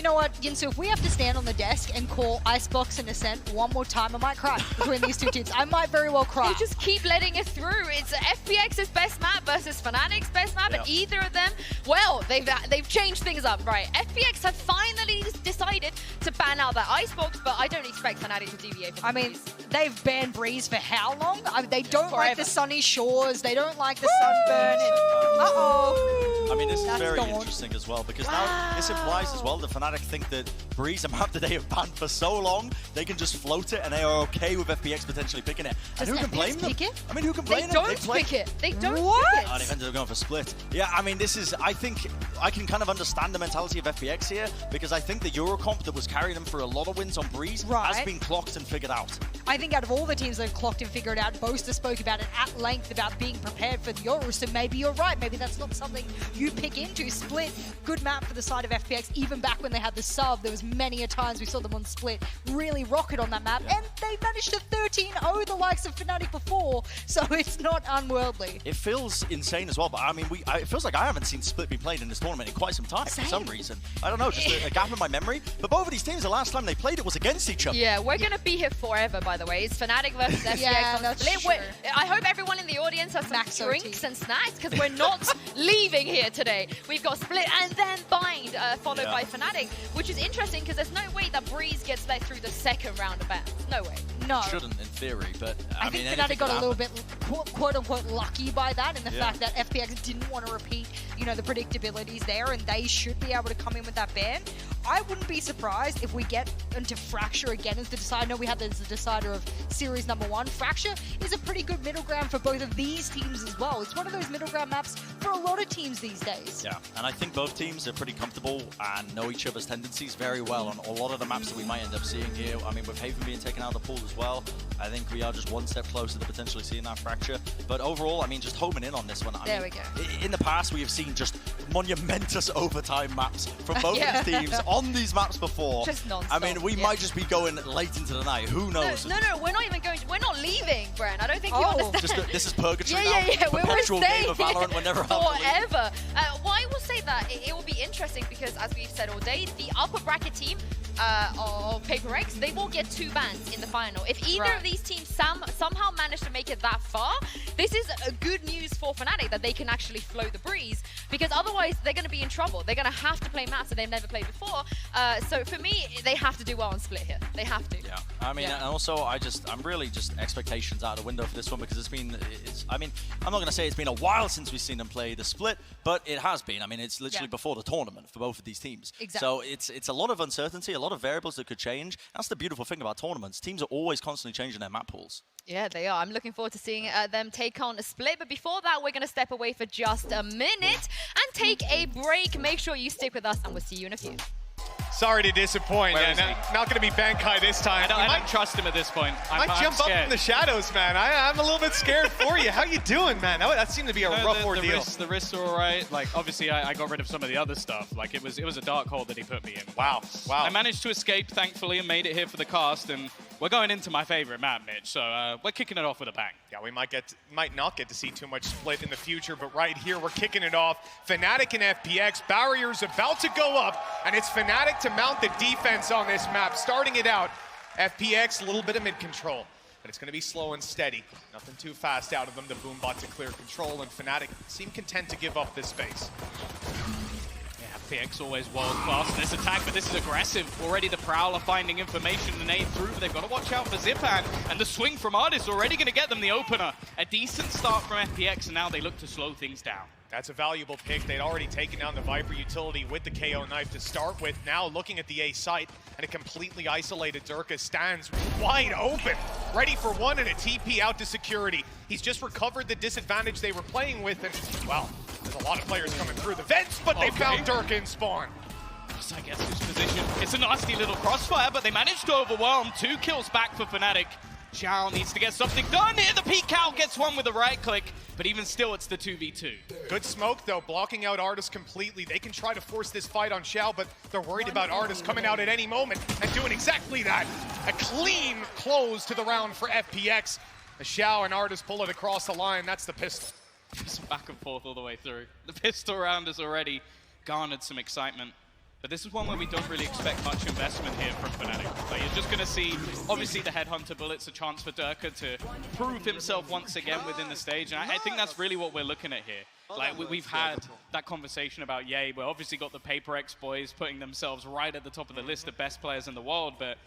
know what, Yinsu, if we have to stand on the desk and call Icebox and Ascent one more time, I might cry between these two teams. I might very well cry. They just keep letting it through. It's FPX's best map versus FNATIC's best map, and either of them, well, they've changed things up, right? FPX have finally decided to ban out that Icebox, but I don't expect FNATIC to deviate from they've banned Breeze for how long? They don't like the sunny shores. They don't like the sunburn. Uh-oh. I mean, this is very interesting as well, because now this implies as well that FNATIC think that Breeze, a map that they have banned for so long, they can just float it and they are okay with FPX potentially picking it. And who can blame them? I mean, who can blame them? They don't pick it. They don't pick it. Oh, they've ended up going for split. Yeah, I mean, this is, I think, I can kind of understand the mentality of FPX here, because I think the Eurocomp that was carrying them for a lot of wins on Breeze has been clocked and figured out. I think out of all the teams that have clocked and figured out, Boaster spoke about it at length about being prepared for the Euros, so maybe you're right. Maybe that's not something you pick into. Split, good map for the side of FPX. Even back when they had the sub, there was many a times we saw them on Split really rocket on that map, and they managed to 13-0 the likes of FNATIC before, so it's not unworldly. It feels insane as well, but I mean, it feels like I haven't seen Split be played in this tournament in quite some time for some reason. I don't know, just a gap in my memory. But both of these teams, the last time they played it was against each other. Yeah, we're going to be here forever, by the way. It's FNATIC versus FPX on Split. I hope everyone in the audience has some drinks and snacks, because we're not leaving here today. We've got Split and then Bind, followed by FNATIC, which is interesting because there's no way that Breeze gets let through the second round of bans. No way. No. Shouldn't, in theory, but I think FNATIC got a little bit quote-unquote lucky by that, in the fact that FPX didn't want to repeat, you know, the predictabilities there, and they should be able to come in with that ban. I wouldn't be surprised if we get into Fracture again as the decider. I know we had this as the decider of series #1. Fracture is a pretty good middle ground for both of these teams as well. It's one of those middle ground maps for a lot of teams these days. Yeah, and I think both teams are pretty comfortable and know each other's tendencies very well on a lot of the maps that we might end up seeing here. I mean, with Haven being taken out of the pool as well, I think we are just one step closer to potentially seeing that Fracture. But overall, I mean, just homing in on this one. There we go. In the past, we have seen just monumentous overtime maps from both these teams on these maps before. Just non-stop. I mean, we might just be going late into the night. Who knows? No, we're not even going. We're not leaving, Bren. I don't think you understand. This is purgatory now. Yeah. Perpetual game of Valorant. We're never forever. Why I will say that it will be interesting because, as we've said all day, the upper bracket team of FPX, they will get 2 bans in the final. If either of these teams somehow manage to make it that far, this is a good news for FNATIC that they can actually float the Breeze, because otherwise they're going to be in trouble. They're going to have to play maps that they've never played before. So for me, they have to do well on Split here. They have to. Yeah, I mean, and also I'm really just expectations out of the window for this one, because I mean, I'm not going to say it's been a while since we've seen them play the Split, but it has been. I mean, it's literally before the tournament for both of these teams. Exactly. So it's a lot of uncertainty, a lot of variables that could change. That's the beautiful thing about tournaments. Teams are always constantly changing their map pools. Yeah, they are. I'm looking forward to seeing them take on a Split. But before that, we're going to step away for just a minute and take a break. Make sure you stick with us, and we'll see you in a few. Sorry to disappoint. Not going to be Bankai this time. I don't trust him at this point. I might jump up from the shadows, man. I'm a little bit scared for you. How you doing, man? That seemed to be a rough ordeal. The wrists are all right. Like, obviously, I got rid of some of the other stuff. Like, it was a dark hole that he put me in. Wow. I managed to escape, thankfully, and made it here for the cast. And we're going into my favorite map, Mitch. So we're kicking it off with a bang. Yeah, we might not get to see too much Split in the future, but right here, we're kicking it off. FNATIC and FPX, barriers about to go up, and it's FNATIC to mount the defense on this map. Starting it out, FPX, a little bit of mid-control, but it's going to be slow and steady. Nothing too fast out of them. The Boombot to clear control, and FNATIC seem content to give up this space. FPX always world-class in this attack, but this is aggressive. Already the Prowler finding information and aid through, but they've got to watch out for Zipan. And the swing from Artis already going to get them the opener. A decent start from FPX, and now they look to slow things down. That's a valuable pick. They'd already taken down the Viper utility with the KO knife to start with. Now looking at the A site, and a completely isolated Durka stands wide open, ready for one and a TP out to security. He's just recovered the disadvantage they were playing with, and, well, there's a lot of players coming through the vents, but they found Durka in spawn. I guess this position, it's a nasty little crossfire, but they managed to overwhelm. 2 kills back for FNATIC. Xiao needs to get something done here. The PCal gets one with the right click, but even still, it's the 2v2. Good smoke, though, blocking out Artis completely. They can try to force this fight on Xiao, but they're worried about Artis coming out at any moment and doing exactly that. A clean close to the round for FPX. As Xiao and Artis pull it across the line, that's the pistol. Just back and forth all the way through. The pistol round has already garnered some excitement. But this is one where we don't really expect much investment here from FNATIC. Like, you're just going to see, obviously, the Headhunter bullets, a chance for Durka to prove himself once again within the stage. And I think that's really what we're looking at here. Like, we've had that conversation about, yay, we obviously got the FPX boys putting themselves right at the top of the list of best players in the world, but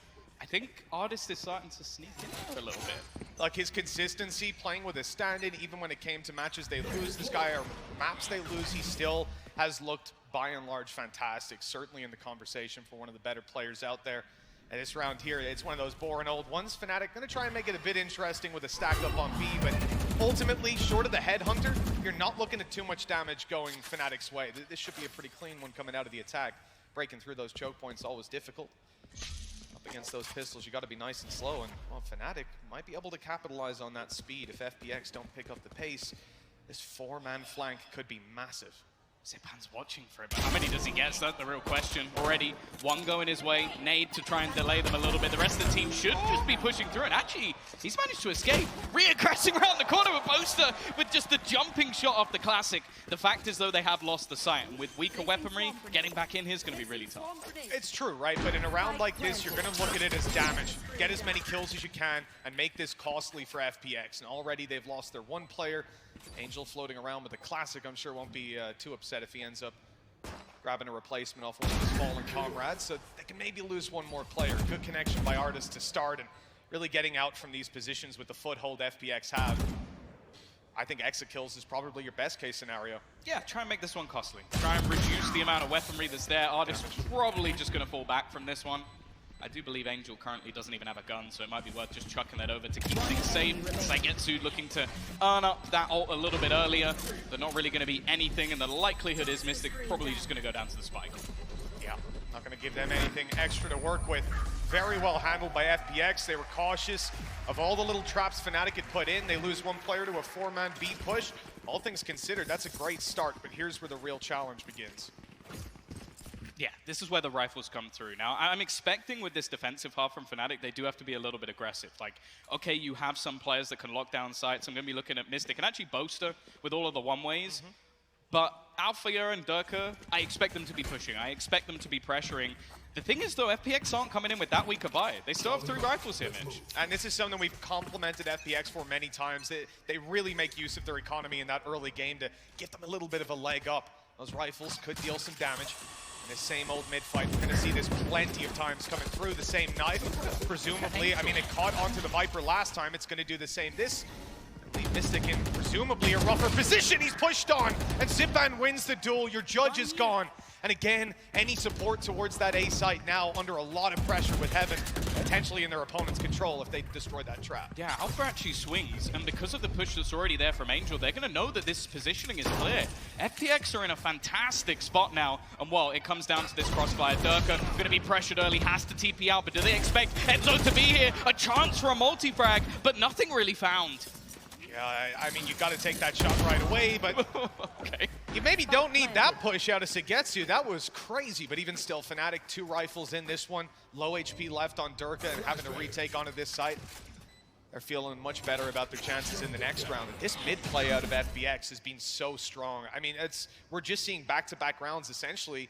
I think Artist is starting to sneak in for a little bit. Like his consistency, playing with a stand-in, even when it came to matches they lose this guy, or maps they lose, he still has looked by and large fantastic, certainly in the conversation for one of the better players out there. And this round here, it's one of those boring old ones. FNATIC gonna try and make it a bit interesting with a stack up on B, but ultimately, short of the Headhunter, you're not looking at too much damage going FNATIC's way. This should be a pretty clean one coming out of the attack. Breaking through those choke points, always difficult. Up against those pistols, you gotta be nice and slow, and well, FNATIC might be able to capitalize on that speed if FPX don't pick up the pace. This 4-man flank could be massive. Zipan's watching for it, but how many does he get? So that's the real question. Already one going his way, nade to try and delay them a little bit. The rest of the team should just be pushing through, and actually, he's managed to escape. Reaggressing around the corner with Boaster with just the jumping shot off the Classic. The fact is, though, they have lost the sight, and with weaker weaponry, getting back in here is going to be really tough. It's true, right? But in a round like this, you're going to look at it as damage. Get as many kills as you can, and make this costly for FPX. And already they've lost their one player. Angel floating around with a Classic, I'm sure won't be too upset if he ends up grabbing a replacement off one of his fallen comrades. So they can maybe lose one more player. Good connection by Artist to start, and really getting out from these positions with the foothold FPX have. I think exit kills is probably your best case scenario. Yeah, try and make this one costly. Try and reduce the amount of weaponry that's there. Artist probably just going to fall back from this one. I do believe Angel currently doesn't even have a gun, so it might be worth just chucking that over to keep things safe. Saigetsu looking to earn up that ult a little bit earlier. They're not really going to be anything, and the likelihood is Mystic probably just going to go down to the spike. Yeah, not going to give them anything extra to work with. Very well handled by FPX. They were cautious of all the little traps FNATIC had put in. They lose one player to a 4-man beat push. All things considered, that's a great start, but here's where the real challenge begins. Yeah, this is where the rifles come through. Now, I'm expecting with this defensive half from FNATIC, they do have to be a little bit aggressive. Like, okay, you have some players that can lock down sites. I'm going to be looking at Mystic and actually Boaster with all of the one-ways. But Alphaya and Durka, I expect them to be pushing. I expect them to be pressuring. The thing is, though, FPX aren't coming in with that weak a buy. They still have 3 rifles here, Mitch. And this is something we've complimented FPX for many times. They really make use of their economy in that early game to give them a little bit of a leg up. Those rifles could deal some damage. In this same old mid-fight, we're going to see this plenty of times coming through. The same knife, presumably. I mean, it caught onto the Viper last time. It's going to do the same. This leave Mystic in presumably a rougher position. He's pushed on, and Zipan wins the duel. Your judge is gone. And again, any support towards that A site now under a lot of pressure with Heaven potentially in their opponent's control if they destroy that trap. Yeah, Alpha actually swings, and because of the push that's already there from Angel, they're going to know that this positioning is clear. FPX are in a fantastic spot now, and well, it comes down to this crossfire. Durka going to be pressured early, has to TP out, but do they expect Enzo to be here? A chance for a multi-frag, but nothing really found. Yeah, I mean, you got to take that shot right away, but okay. You maybe don't need that push out of Saigetsu. That was crazy, but even still, FNATIC 2 rifles in this one. Low HP left on Durka and having to retake onto this site. They're feeling much better about their chances in the next round. And this mid play out of FPX has been so strong. I mean, we're just seeing back-to-back rounds essentially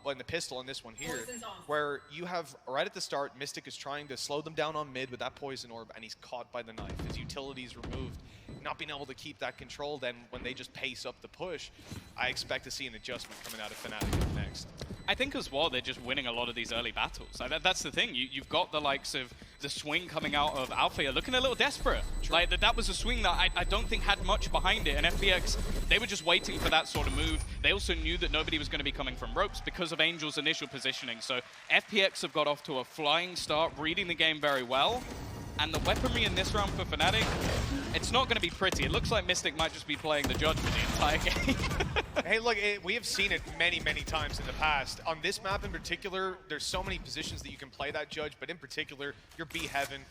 in the pistol in this one here, where you have right at the start, Mystic is trying to slow them down on mid with that poison orb, and he's caught by the knife. His utility's removed, not being able to keep that control. Then when they just pace up the push, I expect to see an adjustment coming out of FNATIC next. I think as well, they're just winning a lot of these early battles. That's the thing. You've got the likes of the swing coming out of Alphaya looking a little desperate. True. Like that was a swing that I don't think had much behind it. And FPX, they were just waiting for that sort of move. They also knew that nobody was going to be coming from ropes because of Angel's initial positioning. So FPX have got off to a flying start, reading the game very well. And the weaponry in this round for FNATIC, it's not going to be pretty. It looks like Mystic might just be playing the judge for the entire game. Hey, look, we have seen it many, many times in the past. On this map in particular, there's so many positions that you can play that judge, but in particular, your B Heaven,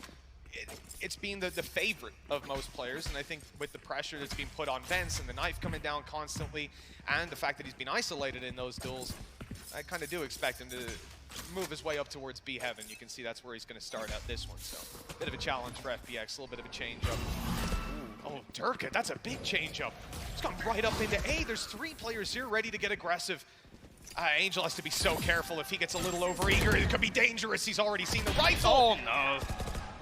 it's been the favorite of most players, and I think with the pressure that's being put on Vence and the knife coming down constantly, and the fact that he's been isolated in those duels, I kind of do expect him to move his way up towards B Heaven. You can see that's where he's going to start out this one, so a bit of a challenge for FPX, a little bit of a change-up. Oh, Durka, that's a big change-up. He's gone right up into A. There's 3 players here ready to get aggressive. Angel has to be so careful. If he gets a little overeager, it could be dangerous. He's already seen the rifle. Oh, no.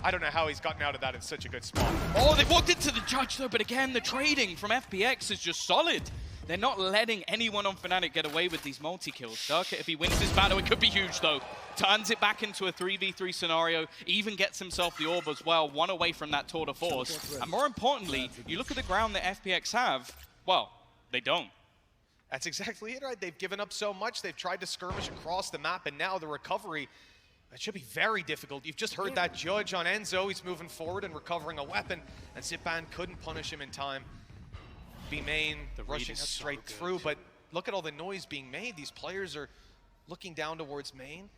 I don't know how he's gotten out of that in such a good spot. Oh, they walked into the judge, though, but again, the trading from FPX is just solid. They're not letting anyone on Fnatic get away with these multi-kills. Durka, if he wins this battle, it could be huge, though. Turns it back into a 3v3 scenario, even gets himself the orb as well, one away from that tour de force. And more importantly, you look at the ground that FPX have, well, they don't. That's exactly it, right? They've given up so much. They've tried to skirmish across the map, and now the recovery, it should be very difficult. You've just heard that judge on Enzo. He's moving forward and recovering a weapon, and Zipan couldn't punish him in time. B main, rushing straight through, but look at all the noise being made. These players are looking down towards main,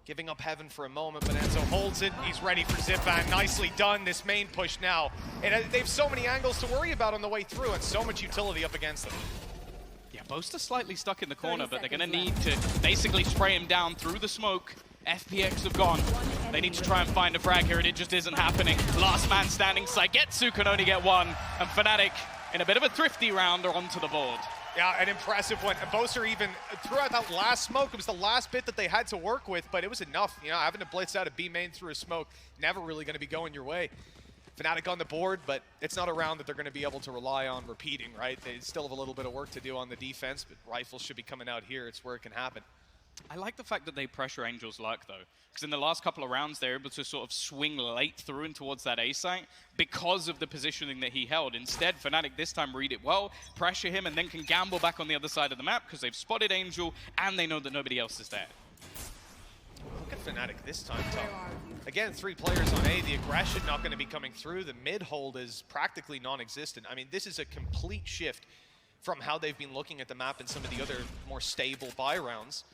giving up heaven for a moment, but Enzo holds it. He's ready for Zipan. Nicely done, this main push now. And they have so many angles to worry about on the way through, and so much utility up against them. Yeah, Boast are slightly stuck in the corner, but they're going to need to basically spray him down through the smoke. FPX have gone. They need to try and find a frag here, and it just isn't happening. Last man standing, Saigetsu can only get one, and Fnatic, in a bit of a thrifty round, are onto the board. Yeah, an impressive one. And Boaster even threw out that last smoke. It was the last bit that they had to work with, but it was enough. You know, having to blitz out a B main through a smoke, never really going to be going your way. Fnatic on the board, but it's not a round that they're going to be able to rely on repeating, right? They still have a little bit of work to do on the defense, but rifles should be coming out here. It's where it can happen. I like the fact that they pressure Angel's luck, though, because in the last couple of rounds, they're able to sort of swing late through and towards that A site because of the positioning that he held. Instead, Fnatic this time read it well, pressure him, and then can gamble back on the other side of the map because they've spotted Angel and they know that nobody else is there. Look at Fnatic this time, Tom. Again, 3 players on A, the aggression not going to be coming through. The mid hold is practically non-existent. I mean, this is a complete shift from how they've been looking at the map in some of the other more stable buy rounds.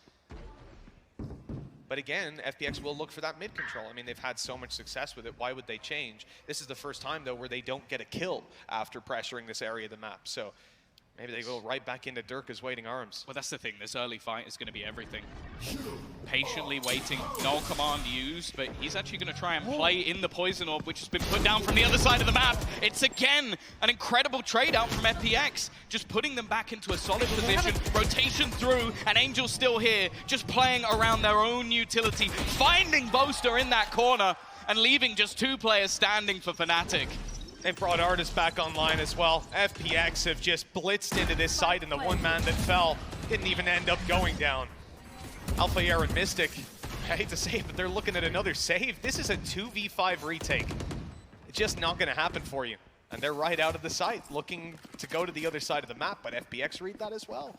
But again, FPX will look for that mid control. I mean, they've had so much success with it. Why would they change? This is the first time, though, where they don't get a kill after pressuring this area of the map. So maybe they go right back into Durka's waiting arms. Well, that's the thing. This early fight is going to be everything. Patiently waiting. No command used, but he's actually going to try and play in the poison orb, which has been put down from the other side of the map. It's again an incredible trade out from FPX, just putting them back into a solid position. Rotation through, and Angel's still here, just playing around their own utility, finding Boaster in that corner, and leaving just 2 players standing for Fnatic. They brought Artist back online as well. FPX have just blitzed into this site, and the one man that fell didn't even end up going down. Alpha Air and Mystic, I hate to say it, but they're looking at another save. This is a 2v5 retake. It's just not going to happen for you. And they're right out of the site, looking to go to the other side of the map, but FPX read that as well.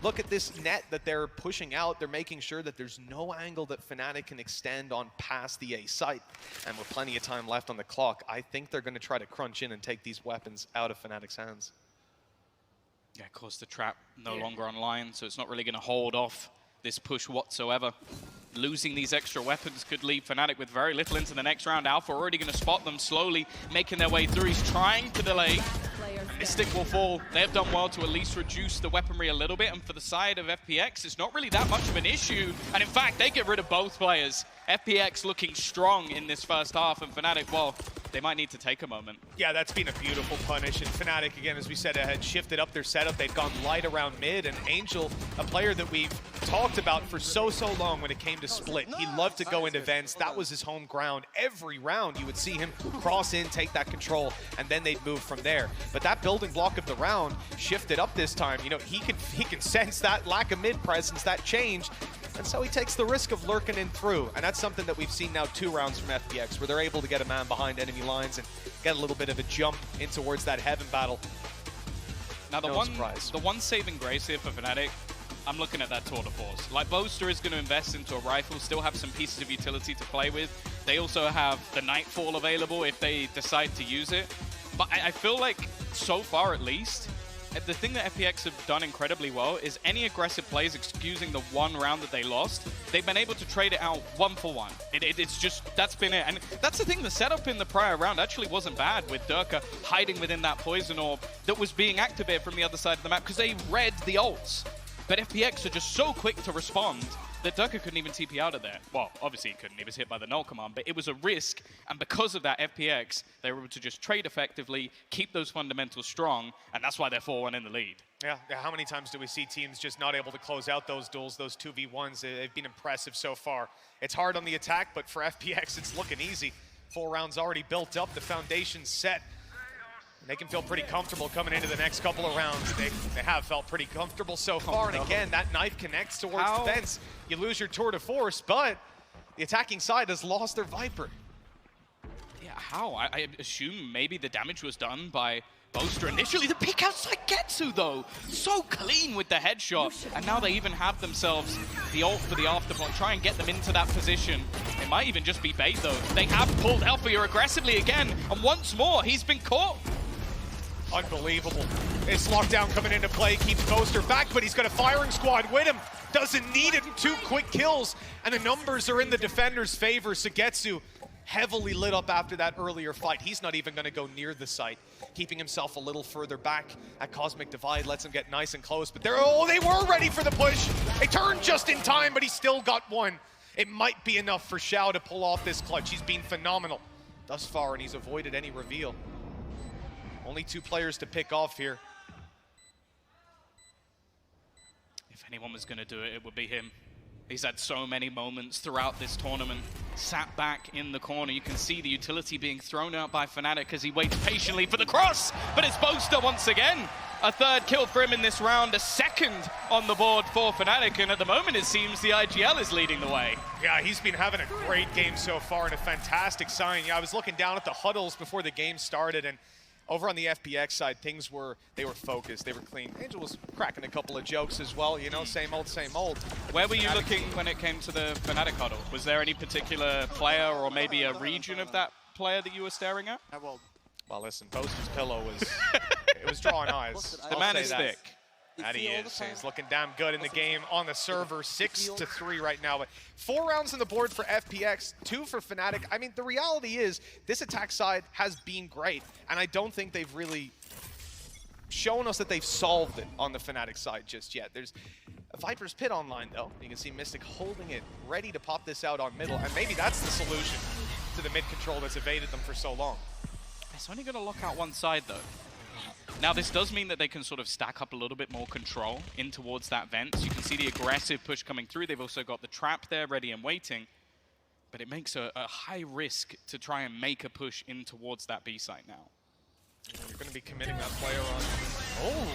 Look at this net that they're pushing out. They're making sure that there's no angle that Fnatic can extend on past the A site. And with plenty of time left on the clock, I think they're going to try to crunch in and take these weapons out of Fnatic's hands. Yeah, of course, the trap no longer online, so it's not really going to hold off this push whatsoever. Losing these extra weapons could leave Fnatic with very little into the next round. Alpha already going to spot them slowly, making their way through. He's trying to delay. Mystic will fall. They have done well to at least reduce the weaponry a little bit, and for the side of FPX, it's not really that much of an issue. And in fact, they get rid of both players. FPX looking strong in this first half, and Fnatic, well, they might need to take a moment. Yeah, that's been a beautiful punish, and Fnatic, again, as we said, had shifted up their setup. They'd gone light around mid, and Angel, a player that we've talked about for so long when it came to split. He loved to go into vents. That was his home ground. Every round, you would see him cross in, take that control, and then they'd move from there. But that building block of the round shifted up this time. You know, he can sense that lack of mid presence, that change, and so he takes the risk of lurking in through. And that's something that we've seen now 2 rounds from FPX, where they're able to get a man behind enemy lines and get a little bit of a jump in towards that heaven battle. Now, the one saving grace here for Fnatic, I'm looking at that tour de force. Like, Boaster is going to invest into a rifle, still have some pieces of utility to play with. They also have the Nightfall available if they decide to use it. But I feel like, so far at least, the thing that FPX have done incredibly well is any aggressive plays, excusing the 1 round that they lost, they've been able to trade it out 1 for 1. It's just, that's been it. And that's the thing, the setup in the prior round actually wasn't bad, with Durka hiding within that poison orb that was being activated from the other side of the map because they read the ults. But FPX are just so quick to respond that Durka couldn't even TP out of there. Well, obviously he couldn't. He was hit by the null command, but it was a risk. And because of that, FPX, they were able to just trade effectively, keep those fundamentals strong, and that's why they're 4-1 in the lead. Yeah, how many times do we see teams just not able to close out those duels, those 2v1s? They've been impressive so far. It's hard on the attack, but for FPX, it's looking easy. 4 rounds already built up, the foundation's set. And they can feel pretty comfortable coming into the next couple of rounds. They have felt pretty comfortable so far, and again, that knife connects towards the fence. You lose your tour de force, but the attacking side has lost their Viper. Yeah, how? I assume maybe the damage was done by Boaster initially. The pick outside Getsu, though, so clean with the headshot. And now they even have themselves the ult for the afterblock. Try and get them into that position. It might even just be bait, though. They have pulled Alpha aggressively again. And once more, he's been caught. Unbelievable. This lockdown coming into play keeps Boaster back, but he's got a firing squad with him. Doesn't need it. 2 quick kills. And the numbers are in the defender's favor. Sugetsu heavily lit up after that earlier fight. He's not even going to go near the site, keeping himself a little further back. That Cosmic Divide lets him get nice and close, but they were ready for the push. They turned just in time, but he still got one. It might be enough for Xiao to pull off this clutch. He's been phenomenal thus far, and he's avoided any reveal. Only 2 players to pick off here. If anyone was going to do it, it would be him. He's had so many moments throughout this tournament. Sat back in the corner. You can see the utility being thrown out by FNATIC as he waits patiently for the cross. But it's Boaster once again. A 3rd kill for him in this round. A 2nd on the board for FNATIC. And at the moment, it seems the IGL is leading the way. Yeah, he's been having a great game so far and a fantastic sign. Yeah, I was looking down at the huddles before the game started, and over on the FPX side, they were focused, they were clean. Angel was cracking a couple of jokes as well, you know, same old, same old. Where were you looking when it came to the FNATIC huddle? Was there any particular player or maybe a region of that player that you were staring at? Well, listen, Boaster's pillow was, it was drawing eyes. The man is thick. That he is. He's looking damn good in the game on the server. 6-3 right now. But 4 rounds on the board for FPX, 2 for FNATIC. I mean, the reality is this attack side has been great, and I don't think they've really shown us that they've solved it on the FNATIC side just yet. There's a Viper's Pit online, though. You can see Mystic holding it, ready to pop this out on middle, and maybe that's the solution to the mid control that's evaded them for so long. It's only going to lock out one side, though. Now, this does mean that they can sort of stack up a little bit more control in towards that vent. So you can see the aggressive push coming through. They've also got the trap there ready and waiting. But it makes a high risk to try and make a push in towards that B site now. You're going to be committing that player on. Oh!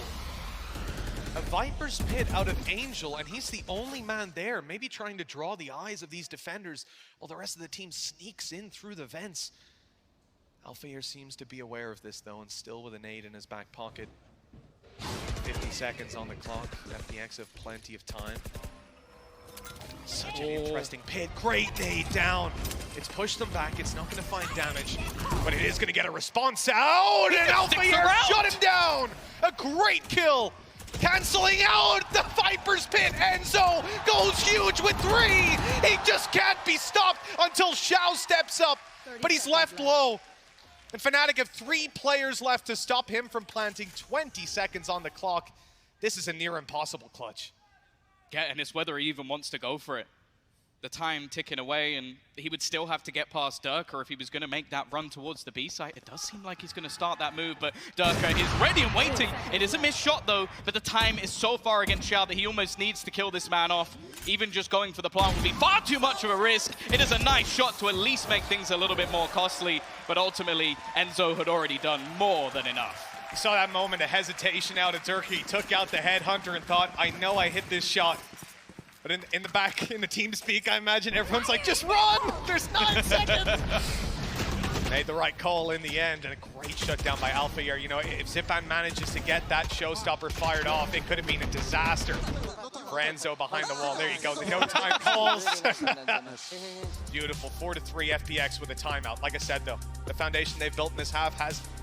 A Viper's Pit out of Angel, and he's the only man there, maybe trying to draw the eyes of these defenders while the rest of the team sneaks in through the vents. Alphair seems to be aware of this, though, and still with a nade in his back pocket. 50 seconds on the clock. FPX have plenty of time. Such an interesting pit. Great nade down. It's pushed them back. It's not going to find damage, but it is going to get a response out, and Alphair shut him down. A great kill. Canceling out the Viper's Pit. Enzo goes huge with 3. He just can't be stopped until Xiao steps up, but he's left low. And FNATIC have 3 players left to stop him from planting. 20 seconds on the clock. This is a near impossible clutch. Yeah, and it's whether he even wants to go for it. The time ticking away, and he would still have to get past Durka if he was going to make that run towards the B site. It does seem like he's going to start that move, but Durka is ready and waiting. It is a missed shot, though, but the time is so far against Xiao that he almost needs to kill this man off. Even just going for the plant would be far too much of a risk. It is a nice shot to at least make things a little bit more costly, but ultimately, Enzo had already done more than enough. You saw that moment of hesitation out of Durka. He took out the headhunter and thought, I know I hit this shot. But in the back, in the team speak, I imagine everyone's like, just run! There's 9 seconds! Made the right call in the end, and a great shutdown by Alphair. You know, if Zipan manages to get that showstopper fired off, it could have been a disaster for Enzo behind the wall. There you go, the no time calls. Beautiful, 4-3 FPX with a timeout. Like I said, though, the foundation they've built in this half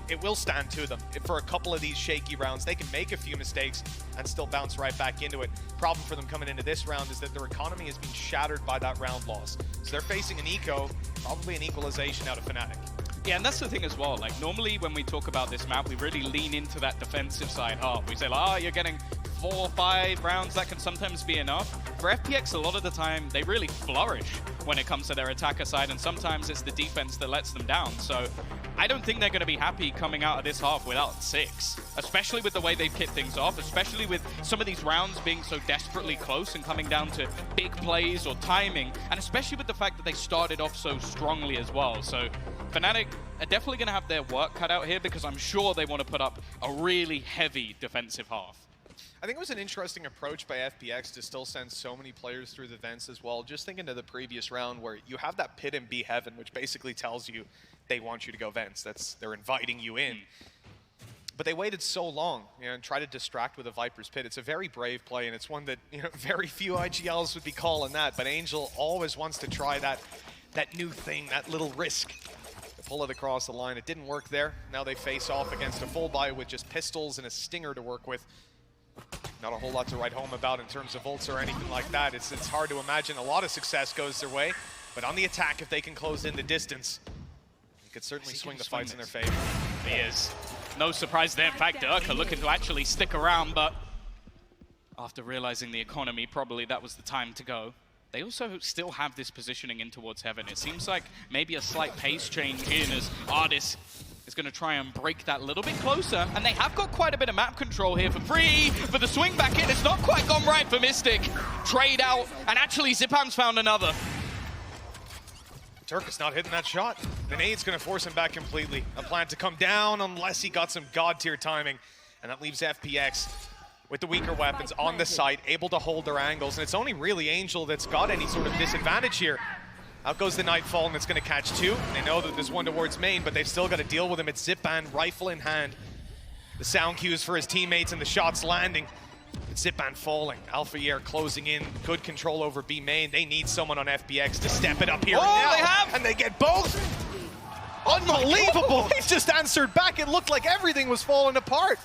it will stand to them. For a couple of these shaky rounds, they can make a few mistakes and still bounce right back into it. Problem for them coming into this round is that their economy has been shattered by that round loss. So they're facing an eco, probably an equalization out of FNATIC. Yeah, and that's the thing as well. Like, normally when we talk about this map, we really lean into that defensive side half. We say, like, oh, you're getting 4 or 5 rounds. That can sometimes be enough. For FPX, a lot of the time, they really flourish when it comes to their attacker side, and sometimes it's the defense that lets them down. So I don't think they're going to be happy coming out of this half without 6, especially with the way they've kicked things off, especially with some of these rounds being so desperately close and coming down to big plays or timing, and especially with the fact that they started off so strongly as well. So FNATIC are definitely going to have their work cut out here, because I'm sure they want to put up a really heavy defensive half. I think it was an interesting approach by FPX to still send so many players through the vents as well. Just thinking to the previous round where you have that pit in B heaven, which basically tells you they want you to go vents. They're inviting you in. But they waited so long, and tried to distract with a Viper's Pit. It's a very brave play, and it's one that very few IGLs would be calling that. But Angel always wants to try that new thing, that little risk, to pull it across the line. It didn't work there. Now they face off against a full buy with just pistols and a stinger to work with. Not a whole lot to write home about in terms of ults or anything like that. It's hard to imagine a lot of success goes their way. But on the attack, if they can close in the distance, he could certainly swing the fights in their favor. He is. No surprise there. In fact, Dirk are looking to actually stick around, but after realizing the economy, probably that was the time to go. They also still have this positioning in towards heaven. It seems like maybe a slight pace change in as Artis is going to try and break that a little bit closer. And they have got quite a bit of map control here for free. For the swing back in, it's not quite gone right for Mystic. Trade out, and actually Zipan's found another. Turk is not hitting that shot. The nade's going to force him back completely. A plan to come down unless he got some god-tier timing. And that leaves FPX with the weaker weapons on the site, able to hold their angles. And it's only really Angel that's got any sort of disadvantage here. Out goes the Nightfall, and it's going to catch 2. They know that there's one towards main, but they've still got to deal with him. It's Zipan, rifle in hand. The sound cues for his teammates and the shots landing. It's Zipan falling. Alpha Air closing in. Good control over B main. They need someone on FPX to step it up here and now. They have! And they get both! Unbelievable! He just answered back. It looked like everything was falling apart.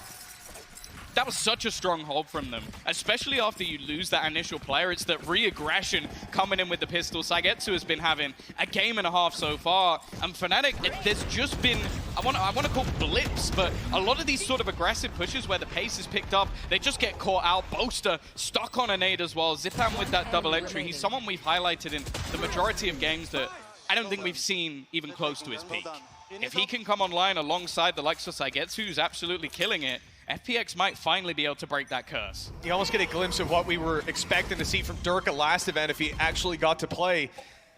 That was such a strong hold from them, especially after you lose that initial player. It's that re-aggression coming in with the pistol. Saigetsu has been having a game and a half so far, and FNATIC, there's just been, I want to call blips, but a lot of these sort of aggressive pushes where the pace is picked up, they just get caught out. Boaster stuck on a nade as well. Zipan with that double entry. He's someone we've highlighted in the majority of games that I don't think we've seen even close to his peak. If he can come online alongside the likes of Saigetsu, who's absolutely killing it, FPX might finally be able to break that curse. You almost get a glimpse of what we were expecting to see from Dirk at last event if he actually got to play.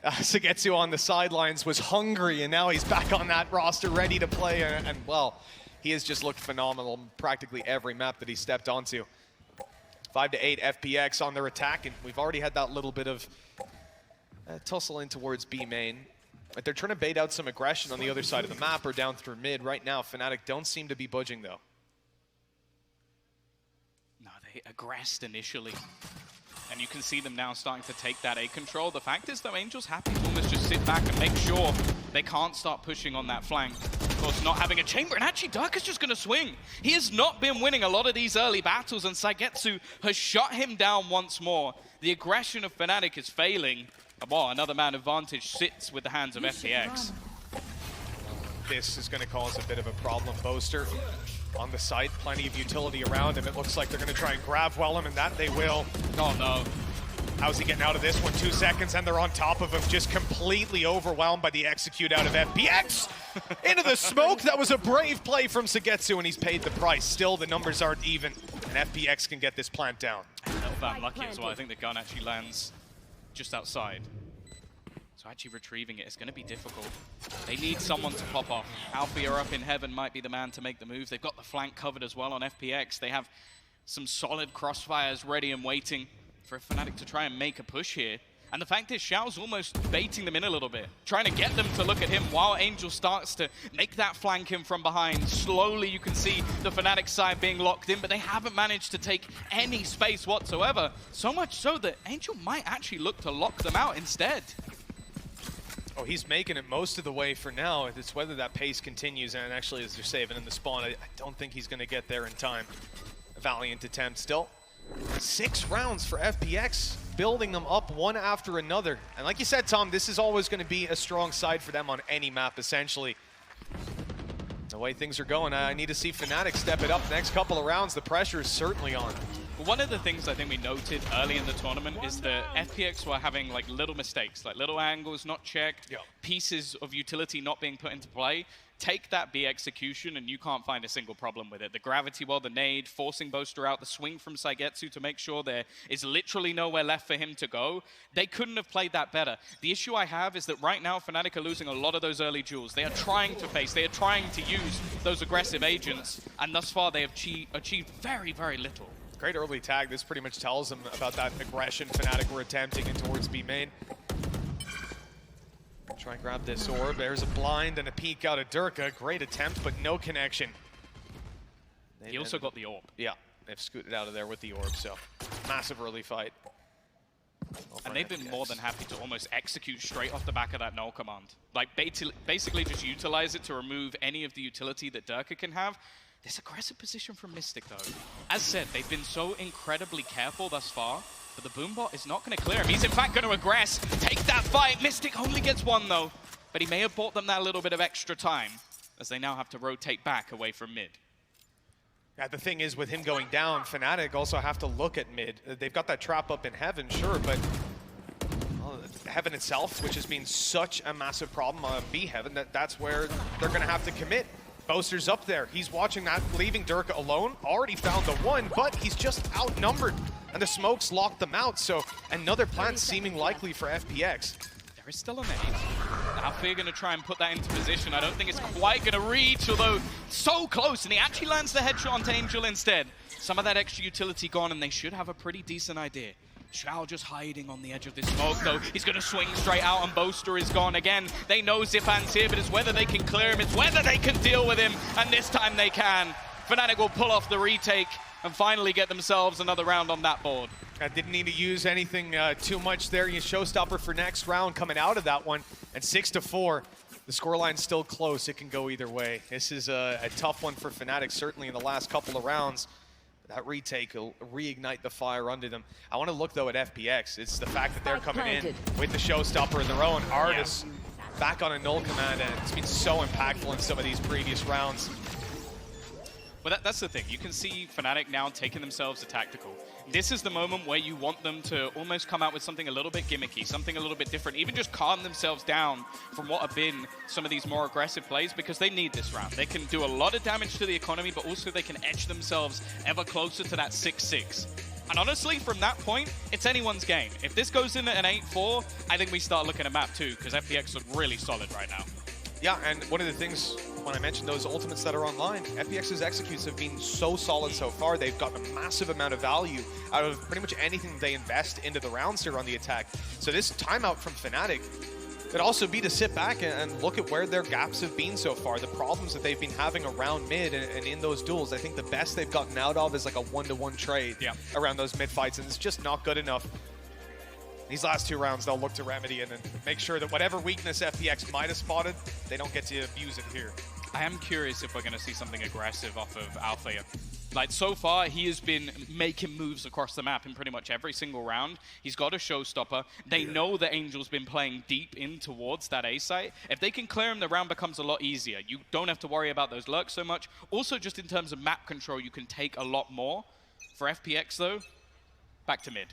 Saigetsu on the sidelines was hungry, and now he's back on that roster ready to play. And well, he has just looked phenomenal in practically every map that he stepped onto. 5-8 FPX on their attack, and we've already had that little bit of tussle in towards B main. But they're trying to bait out some aggression on the other side of the map or down through mid. Right now, FNATIC don't seem to be budging, though. Aggressed initially, and you can see them now starting to take that A control. The fact is, though, Angel's happy to almost just sit back and make sure they can't start pushing on that flank. Of course, not having a chamber, and actually Dirk is just going to swing. He has not been winning a lot of these early battles, and Saigetsu has shut him down once more. The aggression of FNATIC is failing. Well, another man advantage sits with the hands of FPX. This is going to cause a bit of a problem. Boaster on the site, plenty of utility around him. It looks like they're going to try and grab Wellham, and that they will. Oh no. How's he getting out of this one? 2 seconds, and they're on top of him, just completely overwhelmed by the execute out of FPX. Into the smoke. That was a brave play from Saigetsu, and he's paid the price. Still, the numbers aren't even, and FPX can get this plant down. A little bit unlucky as well. I think the gun actually lands just outside. So actually retrieving it is going to be difficult. They need someone to pop off. Alfia up in heaven might be the man to make the move. They've got the flank covered as well on FPX. They have some solid crossfires ready and waiting for FNATIC to try and make a push here. And the fact is, Xiao's almost baiting them in a little bit, trying to get them to look at him while Angel starts to make that flank in from behind. Slowly you can see the FNATIC side being locked in, but they haven't managed to take any space whatsoever. So much so that Angel might actually look to lock them out instead. Oh, he's making it most of the way for now. It's whether that pace continues, and actually as they're saving in the spawn, I don't think he's going to get there in time. A valiant attempt still. 6 rounds for FPX, building them up one after another. And like you said, Tom, this is always going to be a strong side for them on any map, essentially. The way things are going, I need to see FNATIC step it up the next couple of rounds. The pressure is certainly on. One of the things I think we noted early in the tournament is that FPX were having like little mistakes, like little angles not checked, pieces of utility not being put into play. take that B execution and you can't find a single problem with it. The gravity well, the nade, forcing Boaster out, the swing from Saigetsu to make sure there is literally nowhere left for him to go. They couldn't have played that better. The issue I have is that right now FNATIC are losing a lot of those early duels. They are trying to face, they are trying to use those aggressive agents, and thus far they have achieved very, very little. Great early tag. This pretty much tells them about that aggression FNATIC were attempting in towards B main. Try and grab this orb. There's a blind and a peek out of Durka. Great attempt, but no connection. He also got the orb. Yeah, they've scooted out of there with the orb, so massive early fight. And they've been more than happy to almost execute straight off the back of that null command. Like, basically just utilize it to remove any of the utility that Durka can have. This aggressive position from Mystic, though. As said, they've been so incredibly careful thus far, but the Boombot is not going to clear him. He's in fact going to aggress, take that fight. Mystic only gets one, though, but he may have bought them that little bit of extra time, as they now have to rotate back away from mid. Yeah, the thing is, with him going down, FNATIC also have to look at mid. They've got that trap up in Heaven, sure, but well, Heaven itself, which has been such a massive problem on B Heaven, that's where they're going to have to commit. Boaster's up there. He's watching that, leaving Durka alone. Already found the one, but he's just outnumbered. And the smokes locked them out, so another plant seeming likely for FPX. There is still a nade. Alfia going to try and put that into position. I don't think it's quite going to reach, although so close. And he actually lands the headshot onto Angel instead. Some of that extra utility gone, and they should have a pretty decent idea. Shao just hiding on the edge of this smoke, though. He's going to swing straight out, and Boaster is gone again. They know Zipan's here, but it's whether they can clear him. It's whether they can deal with him, and this time they can. FNATIC will pull off the retake and finally get themselves another round on that board. I didn't need to use anything too much there. You showstopper for next round coming out of that one. And 6-4, the scoreline's still close. It can go either way. This is a tough one for FNATIC, certainly in the last couple of rounds. That retake will reignite the fire under them. I want to look, though, at FPX. It's the fact that they're coming in with the showstopper of their own. Artis back on a null command, and it's been so impactful in some of these previous rounds. Well, that's the thing. You can see FNATIC now taking themselves to tactical. This is the moment where you want them to almost come out with something a little bit gimmicky, something a little bit different, even just calm themselves down from what have been some of these more aggressive plays, because they need this round. They can do a lot of damage to the economy, but also they can edge themselves ever closer to that 6-6. And honestly, from that point, it's anyone's game. If this goes in at an 8-4, I think we start looking at map 2, because FPX look really solid right now. Yeah, and one of the things, when I mentioned those ultimates that are online, FPX's executes have been so solid so far. They've gotten a massive amount of value out of pretty much anything they invest into the rounds here on the attack. So this timeout from FNATIC could also be to sit back and look at where their gaps have been so far, the problems that they've been having around mid and in those duels. I think the best they've gotten out of is like a one-to-one trade around those mid fights, and it's just not good enough. These last 2 rounds, they'll look to remedy it and make sure that whatever weakness FPX might have spotted, they don't get to abuse it here. I am curious if we're going to see something aggressive off of Alfia. Like, so far, he has been making moves across the map in pretty much every single round. He's got a showstopper. They know that Angel's been playing deep in towards that A site. If they can clear him, the round becomes a lot easier. You don't have to worry about those lurks so much. Also, just in terms of map control, you can take a lot more. For FPX, though, back to mid.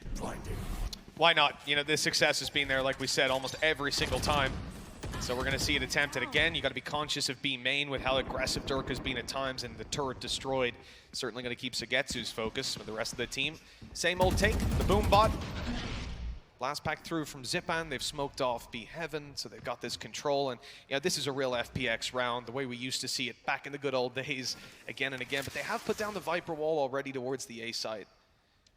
Why not? You know, the success has been there, like we said, almost every single time. So we're going to see it attempted again. You got to be conscious of B main with how aggressive Durka has been at times, and the turret destroyed. Certainly going to keep Sagetsu's focus with the rest of the team. Same old take, the boom bot. Last pack through from Zipan. They've smoked off B Heaven, so they've got this control. And you know, this is a real FPX round, the way we used to see it back in the good old days again and again. But they have put down the Viper wall already towards the A site.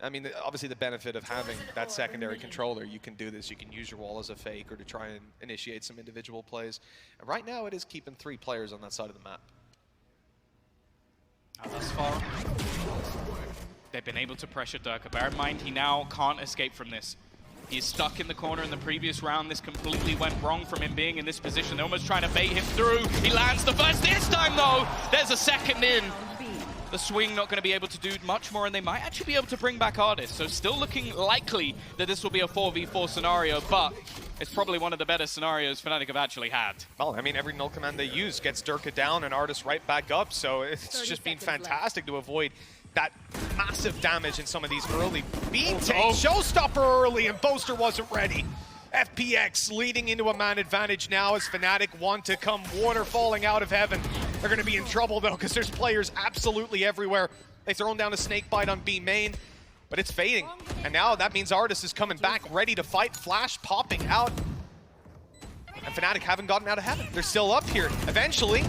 I mean, obviously the benefit of having that secondary controller, you can do this. You can use your wall as a fake or to try and initiate some individual plays. And right now it is keeping 3 players on that side of the map. Thus far, they've been able to pressure Durka. Bear in mind, he now can't escape from this. He's stuck in the corner in the previous round. This completely went wrong from him being in this position. They're almost trying to bait him through. He lands the first. This time, though, there's a second in. The swing not going to be able to do much more, and they might actually be able to bring back Artis. So still looking likely that this will be a 4v4 scenario, but it's probably one of the better scenarios FNATIC have actually had. Well, I mean, every null command they use gets Durka down and Artis right back up, so it's just been fantastic to avoid that massive damage in some of these early B takes. Showstopper early, and Boaster wasn't ready. FPX leading into a man advantage now as FNATIC want to come water falling out of heaven. They're going to be in trouble though because there's players absolutely everywhere. They thrown down a snake bite on B main, but it's fading. And now that means Artis is coming back ready to fight. Flash popping out. And FNATIC haven't gotten out of heaven. They're still up here. Eventually,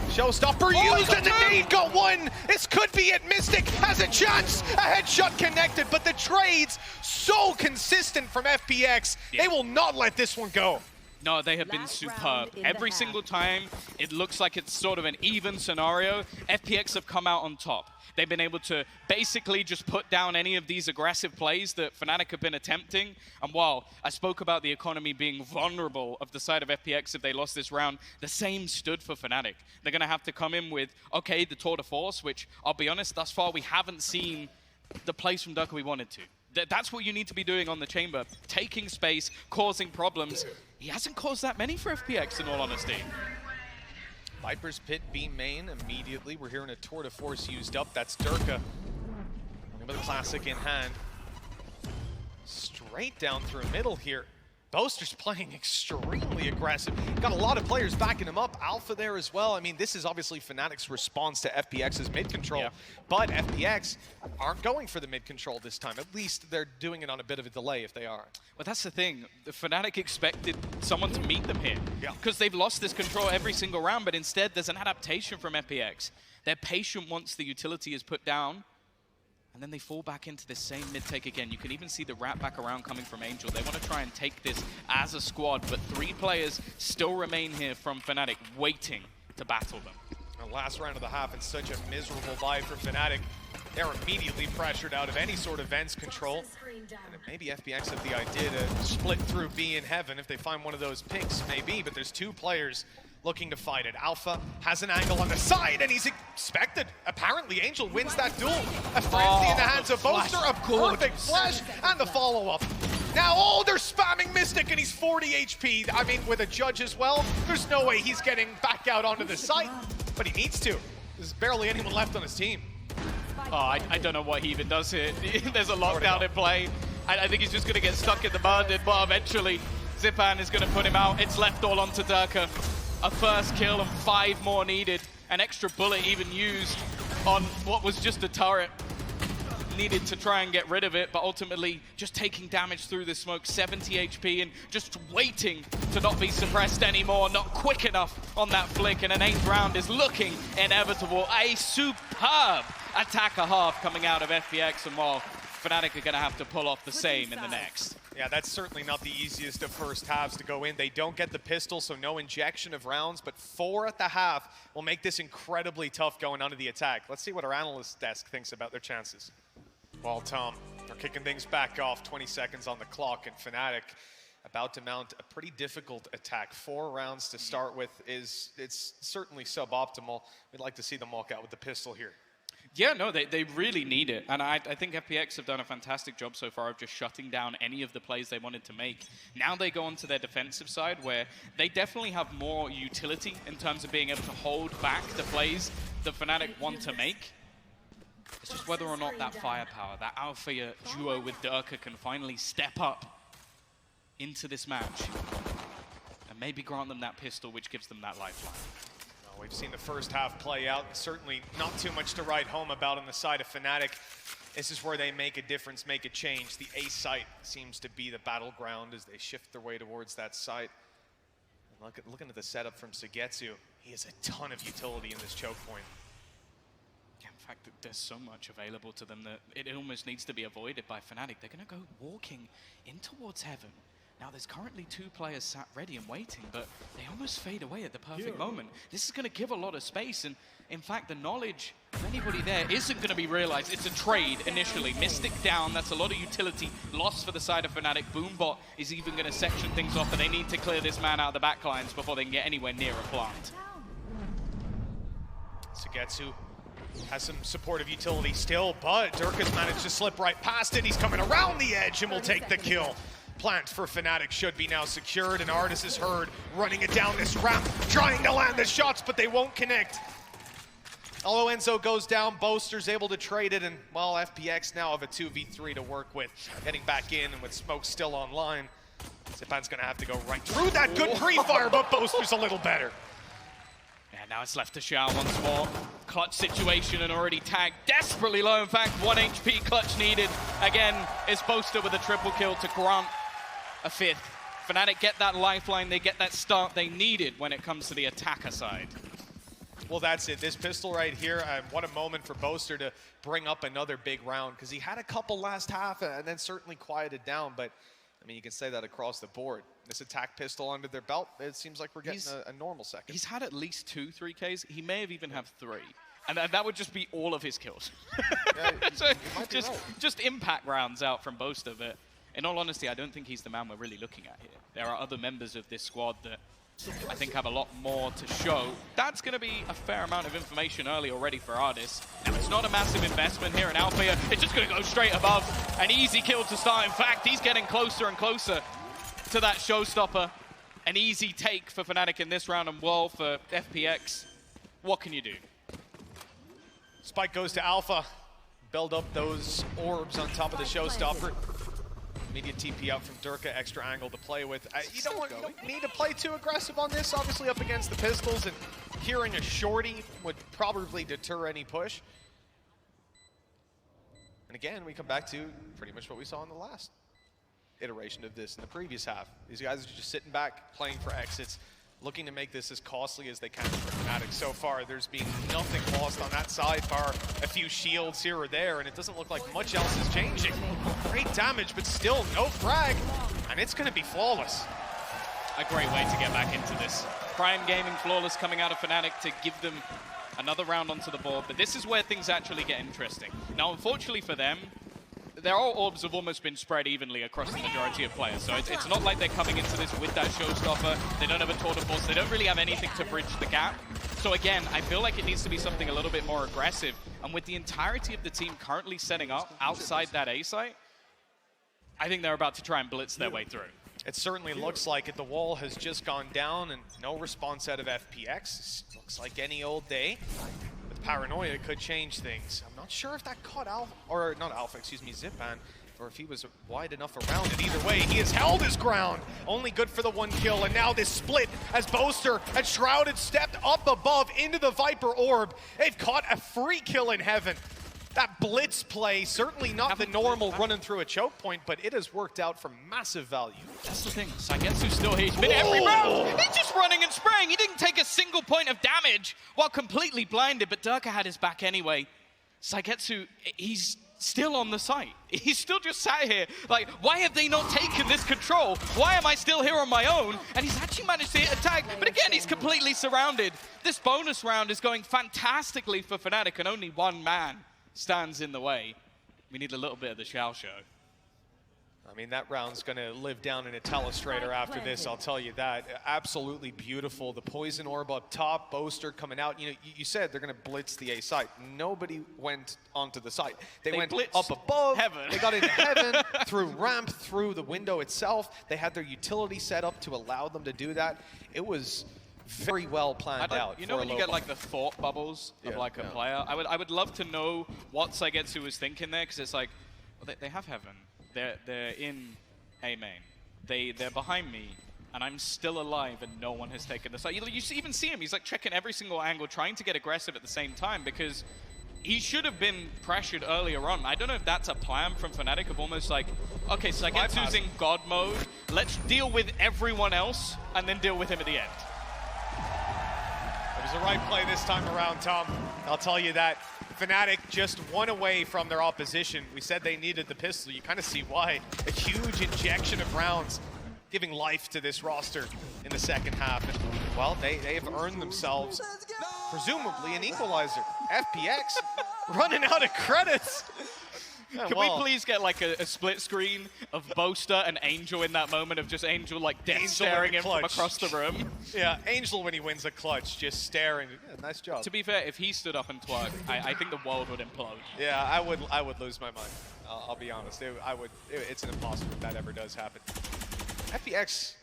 Showstopper used and the nade got one. This could be it. Mystic has a chance. A headshot connected, but the trades so consistent from FPX. They will not let this one go. No, they have been superb. Every single time, it looks like it's sort of an even scenario. FPX have come out on top. They've been able to basically just put down any of these aggressive plays that FNATIC have been attempting. And while I spoke about the economy being vulnerable of the side of FPX if they lost this round, the same stood for FNATIC. They're going to have to come in with, okay, the tour de force, which I'll be honest, thus far we haven't seen the plays from Durka we wanted to. That's what you need to be doing on the chamber. Taking space, causing problems. He hasn't caused that many for FPX, in all honesty. Viper's Pit B main immediately. We're hearing a tour de force used up. That's Durka. With a classic in hand. Straight down through middle here. Boaster's playing extremely aggressive. Got a lot of players backing him up. Alpha there as well. I mean, this is obviously FNATIC's response to FPX's mid control. But FPX aren't going for the mid control this time. At least they're doing it on a bit of a delay if they are. Well, that's the thing. The FNATIC expected someone to meet them here. Because they've lost this control every single round, but instead there's an adaptation from FPX. They're patient once the utility is put down. And then they fall back into this same mid-take again. You can even see the wrap back around coming from Angel. They want to try and take this as a squad, but 3 players still remain here from FNATIC, waiting to battle them. The last round of the half and such a miserable vibe for FNATIC. They're immediately pressured out of any sort of Vents control. And maybe FPX have the idea to split through B in heaven if they find one of those picks, maybe, but there's 2 players looking to fight it. Alpha has an angle on the side, and he's expected. Apparently, Angel wins that duel. A frenzy in the hands of Boaster, a perfect flash, and the follow-up. Now, they're spamming Mystic, and he's 40 HP. I mean, with a judge as well, there's no way he's getting back out onto the site, but he needs to. There's barely anyone left on his team. Oh, I don't know what he even does here. There's a lockdown in play. I think he's just going to get stuck in the mud, but eventually, Zipan is going to put him out. It's left all onto Durka. A first kill and 5 more needed. An extra bullet even used on what was just a turret. Needed to try and get rid of it, but ultimately just taking damage through the smoke, 70 HP, and just waiting to not be suppressed anymore, not quick enough on that flick, and an 8th round is looking inevitable. A superb attacker half coming out of FPX, and while FNATIC are going to have to pull off the same in the next. Yeah, that's certainly not the easiest of first halves to go in. They don't get the pistol, so no injection of rounds, but 4 at the half will make this incredibly tough going onto the attack. Let's see what our analyst desk thinks about their chances. Well, Tom, they're kicking things back off, 20 seconds on the clock, and FNATIC about to mount a pretty difficult attack. 4 rounds to start with it's certainly suboptimal. We'd like to see them walk out with the pistol here. Yeah, no, they really need it. And I think FPX have done a fantastic job so far of just shutting down any of the plays they wanted to make. Now they go onto their defensive side where they definitely have more utility in terms of being able to hold back the plays that FNATIC want to make. It's just whether or not that firepower, that alpha duo with Durka can finally step up into this match and maybe grant them that pistol which gives them that lifeline. We've seen the first half play out. Certainly not too much to write home about on the side of FNATIC. This is where they make a difference, make a change. The A site seems to be the battleground as they shift their way towards that site. And looking at the setup from Sugetsu, he has a ton of utility in this choke point. Yeah, in fact, there's so much available to them that it almost needs to be avoided by FNATIC. They're going to go walking in towards heaven. Now, there's currently 2 players sat ready and waiting, but they almost fade away at the perfect moment. This is going to give a lot of space, and in fact, the knowledge of anybody there isn't going to be realized. It's a trade initially. Mystic down, that's a lot of utility lost for the side of FNATIC. Boombot is even going to section things off, and they need to clear this man out of the backlines before they can get anywhere near a plant. Sugetsu has some supportive utility still, but Durka's managed to slip right past it. He's coming around the edge and will take the kill. Plant for FNATIC should be now secured, and Artis is heard running it down this ramp, trying to land the shots, but they won't connect. Although Enzo goes down, Boaster's able to trade it, and well, FPX now have a 2v3 to work with. Getting back in, and with smoke still online, Zipan's gonna have to go right through that good pre-fire, but Boaster's a little better. And now it's left to Xiao once more. Clutch situation and already tagged desperately low. In fact, 1 HP clutch needed. Again, it's Boaster with a triple kill to grant a 5th. FNATIC get that lifeline, they get that start they needed when it comes to the attacker side. Well, that's it. This pistol right here, what a moment for Boaster to bring up another big round, because he had a couple last half and then certainly quieted down, but I mean, you can say that across the board. This attack pistol under their belt, it seems like we're getting a normal second. He's had at least 2 3Ks. He may have even have 3. And that would just be all of his kills. So just impact rounds out from Boaster. But in all honesty, I don't think he's the man we're really looking at here. There are other members of this squad that I think have a lot more to show. That's going to be a fair amount of information early already for Ardis. Now, it's not a massive investment here in Alpha. It's just going to go straight above. An easy kill to start. In fact, he's getting closer and closer to that showstopper. An easy take for FNATIC in this round, and well for FPX. What can you do? Spike goes to Alpha. Build up those orbs on top of the showstopper. Immediate TP out from Durka, extra angle to play with. You don't need to play too aggressive on this, obviously up against the pistols, and hearing a shorty would probably deter any push. And again, we come back to pretty much what we saw in the last iteration of this in the previous half. These guys are just sitting back, playing for exits, looking to make this as costly as they can for FNATIC. So far, there's been nothing lost on that side bar, a few shields here or there, and it doesn't look like much else is changing. Great damage, but still no frag, and it's gonna be flawless. A great way to get back into this. Prime Gaming flawless coming out of FNATIC to give them another round onto the board, but this is where things actually get interesting. Now, unfortunately for them, their orbs have almost been spread evenly across the majority of players, so it's not like they're coming into this with that showstopper. They don't have a tour de force. They don't really have anything to bridge the gap. So again, I feel like it needs to be something a little bit more aggressive. And with the entirety of the team currently setting up outside that A site, I think they're about to try and blitz their way through. It certainly looks like it. The wall has just gone down and no response out of FPX. Looks like any old day. Paranoia could change things. I'm not sure if that caught Alpha, or not Alpha, excuse me, Zipan, or if he was wide enough around it. Either way, he has held his ground. Only good for the 1 kill, and now this split as Boaster and Shrouded stepped up above into the Viper orb. They've caught a free kill in heaven. That blitz play, certainly not the normal running through a choke point, but it has worked out for massive value. That's the thing. Saigetsu's still here. He's been every round. He's just running and spraying. He didn't take a single point of damage while completely blinded, but Durka had his back anyway. Saigetsu, he's still on the site. He's still just sat here. Like, why have they not taken this control? Why am I still here on my own? And he's actually managed to hit a tag, but again, he's completely surrounded. This bonus round is going fantastically for FNATIC, and only one man stands in the way. We need a little bit of the Xiao show. I mean, that round's going to live down in a telestrator after this, I'll tell you that. Absolutely beautiful. The poison orb up top, Boaster coming out. You know, you said they're going to blitz the A site. Nobody went onto the site. They went up above. Heaven. They got into heaven, through ramp, through the window itself. They had their utility set up to allow them to do that. It was very well planned out. You know when you get like the thought bubbles of like a player? I would love to know what Saigetsu was thinking there, because it's like, well, they have heaven. They're in A main. They're behind me, and I'm still alive, and no one has taken the site. You even see him. He's like checking every single angle, trying to get aggressive at the same time, because he should have been pressured earlier on. I don't know if that's a plan from FNATIC of almost like, okay, Saigetsu's in God mode. Let's deal with everyone else, and then deal with him at the end. It was the right play this time around, Tom. I'll tell you that. FNATIC just one away from their opposition. We said they needed the pistol. You kind of see why. A huge injection of rounds giving life to this roster in the second half. And, well, they have earned themselves, presumably, an equalizer. FPX running out of credits. Yeah, Can we please get like a split screen of Boaster and Angel in that moment of just Angel like death staring him from across the room? Yeah, Angel when he wins a clutch, just staring. Yeah, nice job. To be fair, if he stood up and twerked, I think the world would implode. Yeah, I would lose my mind. I'll be honest. It's an impossible if that ever does happen. FPX,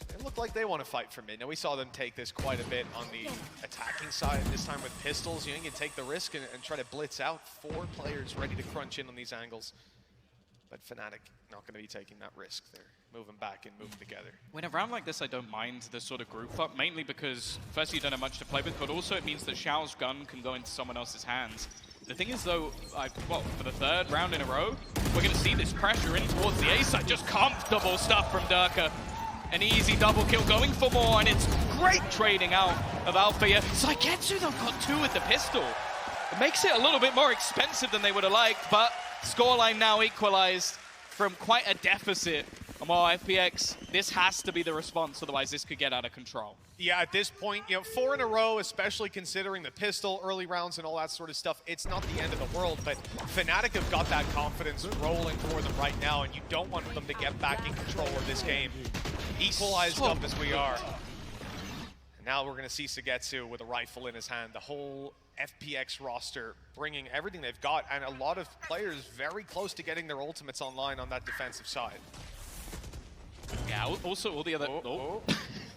they look like they want to fight for mid. Now, we saw them take this quite a bit on the attacking side, this time with pistols. You can take the risk and try to blitz out 4 players ready to crunch in on these angles. But FNATIC not going to be taking that risk there. moving back and moving together. When a round like this, I don't mind the sort of group up, mainly because first you don't have much to play with, but also it means that Xiao's gun can go into someone else's hands. The thing is though, well, for the third round in a row, we're going to see this pressure in towards the A side. Just comfortable stuff from Durka. An easy double kill, going for more, and it's great trading out of Alpha here. Saigetsu though got 2 with the pistol. It makes it a little bit more expensive than they would have liked, but scoreline now equalized from quite a deficit. And while FPX, this has to be the response, otherwise this could get out of control. Yeah, at this point, 4 in a row, especially considering the pistol, early rounds and all that sort of stuff, it's not the end of the world, but FNATIC have got that confidence rolling for them right now, and you don't want them to get back in control of this game. Equalized up as we are. And now we're going to see Saigetsu with a rifle in his hand. The whole FPX roster bringing everything they've got, and a lot of players very close to getting their ultimates online on that defensive side. Yeah, also all the other...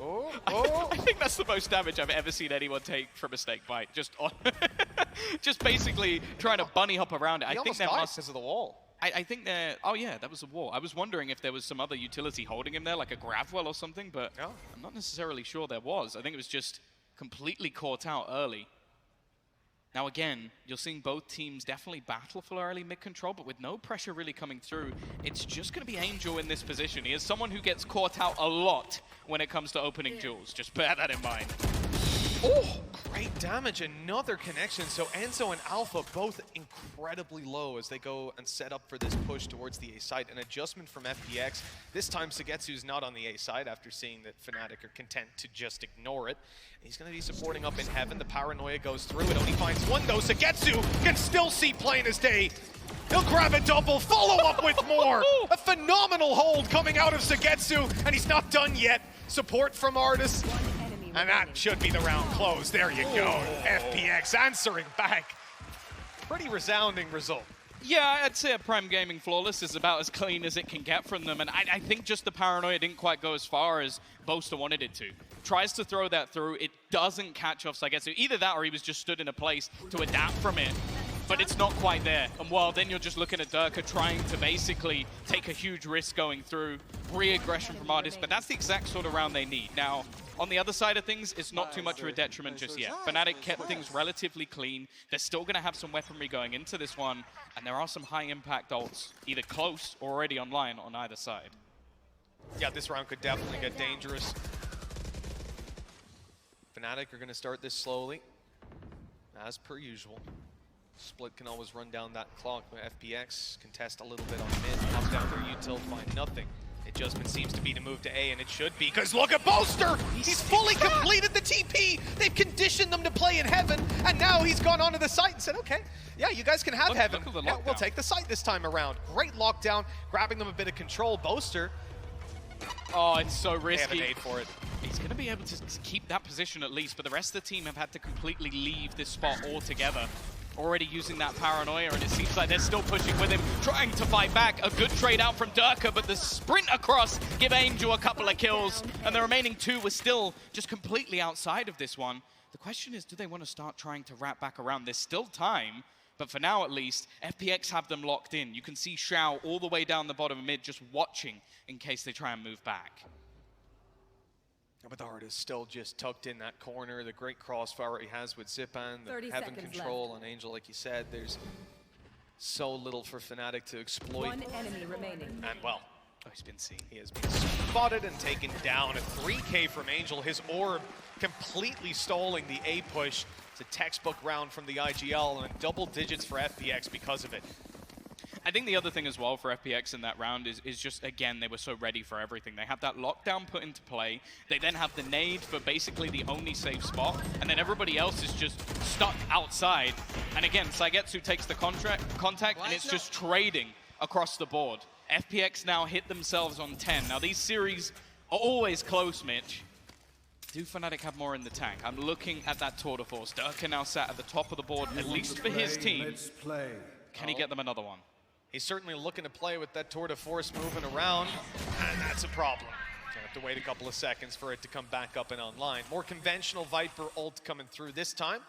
I think that's the most damage I've ever seen anyone take from a snake bite. Just basically trying to bunny hop around it. I think that must because of the wall. I think they're... Oh yeah, that was a wall. I was wondering if there was some other utility holding him there, like a grav well or something, but I'm not necessarily sure there was. I think it was just completely caught out early. Now again, you're seeing both teams definitely battle for early mid control, but with no pressure really coming through, it's just going to be Angel in this position. He is someone who gets caught out a lot when it comes to opening duels. Just bear that in mind. Oh, great damage, another connection. So Enzo and Alpha both incredibly low as they go and set up for this push towards the A side. An adjustment from FPX. This time Saigetsu's not on the A side after seeing that FNATIC are content to just ignore it. He's going to be supporting up in heaven. The paranoia goes through. It only finds one though. Saigetsu can still see plain as day. He'll grab a double, follow up with more. A phenomenal hold coming out of Saigetsu, and he's not done yet. Support from Artis. And that should be the round closed. There you go. FPX answering back. Pretty resounding result. Yeah, I'd say a Prime Gaming Flawless is about as clean as it can get from them. And I think just the paranoia didn't quite go as far as Boaster wanted it to. Tries to throw that through. It doesn't catch off Saigetsu. Either that or he was just stood in a place to adapt from it. But it's not quite there. And well, then you're just looking at Durka trying to basically take a huge risk going through. Re-aggression from Artis, but that's the exact sort of round they need. Now, on the other side of things, it's not too much of a detriment just yet. FNATIC kept things relatively clean. They're still going to have some weaponry going into this one, and there are some high-impact ults, either close or already online on either side. Yeah, this round could definitely get dangerous. FNATIC are going to start this slowly, as per usual. Split can always run down that clock, but FPX contest a little bit on mid. Knock down their util, find nothing. Adjustment seems to be to move to A, and it should be, because look at Boaster! He's fully completed the TP! They've conditioned them to play in heaven, and now he's gone onto the site and said, okay, yeah, you guys can have heaven. Yeah, we'll take the site this time around. Great lockdown, grabbing them a bit of control. Boaster. Oh, it's so risky. They have an aid for it. He's going to be able to keep that position at least, but the rest of the team have had to completely leave this spot altogether. Already using that paranoia, and it seems like they're still pushing with him, trying to fight back. A good trade out from Durka, but the sprint across give Angel a couple of kills, and the remaining 2 were still just completely outside of this one. The question is, do they want to start trying to wrap back around? There's still time, but for now at least, FPX have them locked in. You can see Xiao all the way down the bottom of mid just watching in case they try and move back. But the Artis still just tucked in that corner. The great crossfire he has with Zipan, the heaven control on Angel, like you said. There's so little for FNATIC to exploit. One enemy remaining. And well, he's been seen. He has been spotted and taken down. A 3K from Angel. His orb completely stalling the A push. It's a textbook round from the IGL, and double digits for FPX because of it. I think the other thing as well for FPX in that round is just, again, they were so ready for everything. They had that lockdown put into play. They then have the nade for basically the only safe spot, and then everybody else is just stuck outside. And again, Saigetsu takes the contact, and it's just trading across the board. FPX now hit themselves on 10. Now, these series are always close, Mitch. Do FNATIC have more in the tank? I'm looking at that tour de force. Durka now sat at the top of the board, at least for his team. Can he get them another one? He's certainly looking to play with that tour de force moving around, and that's a problem. Gonna have to wait a couple of seconds for it to come back up and online. More conventional Viper ult coming through this time.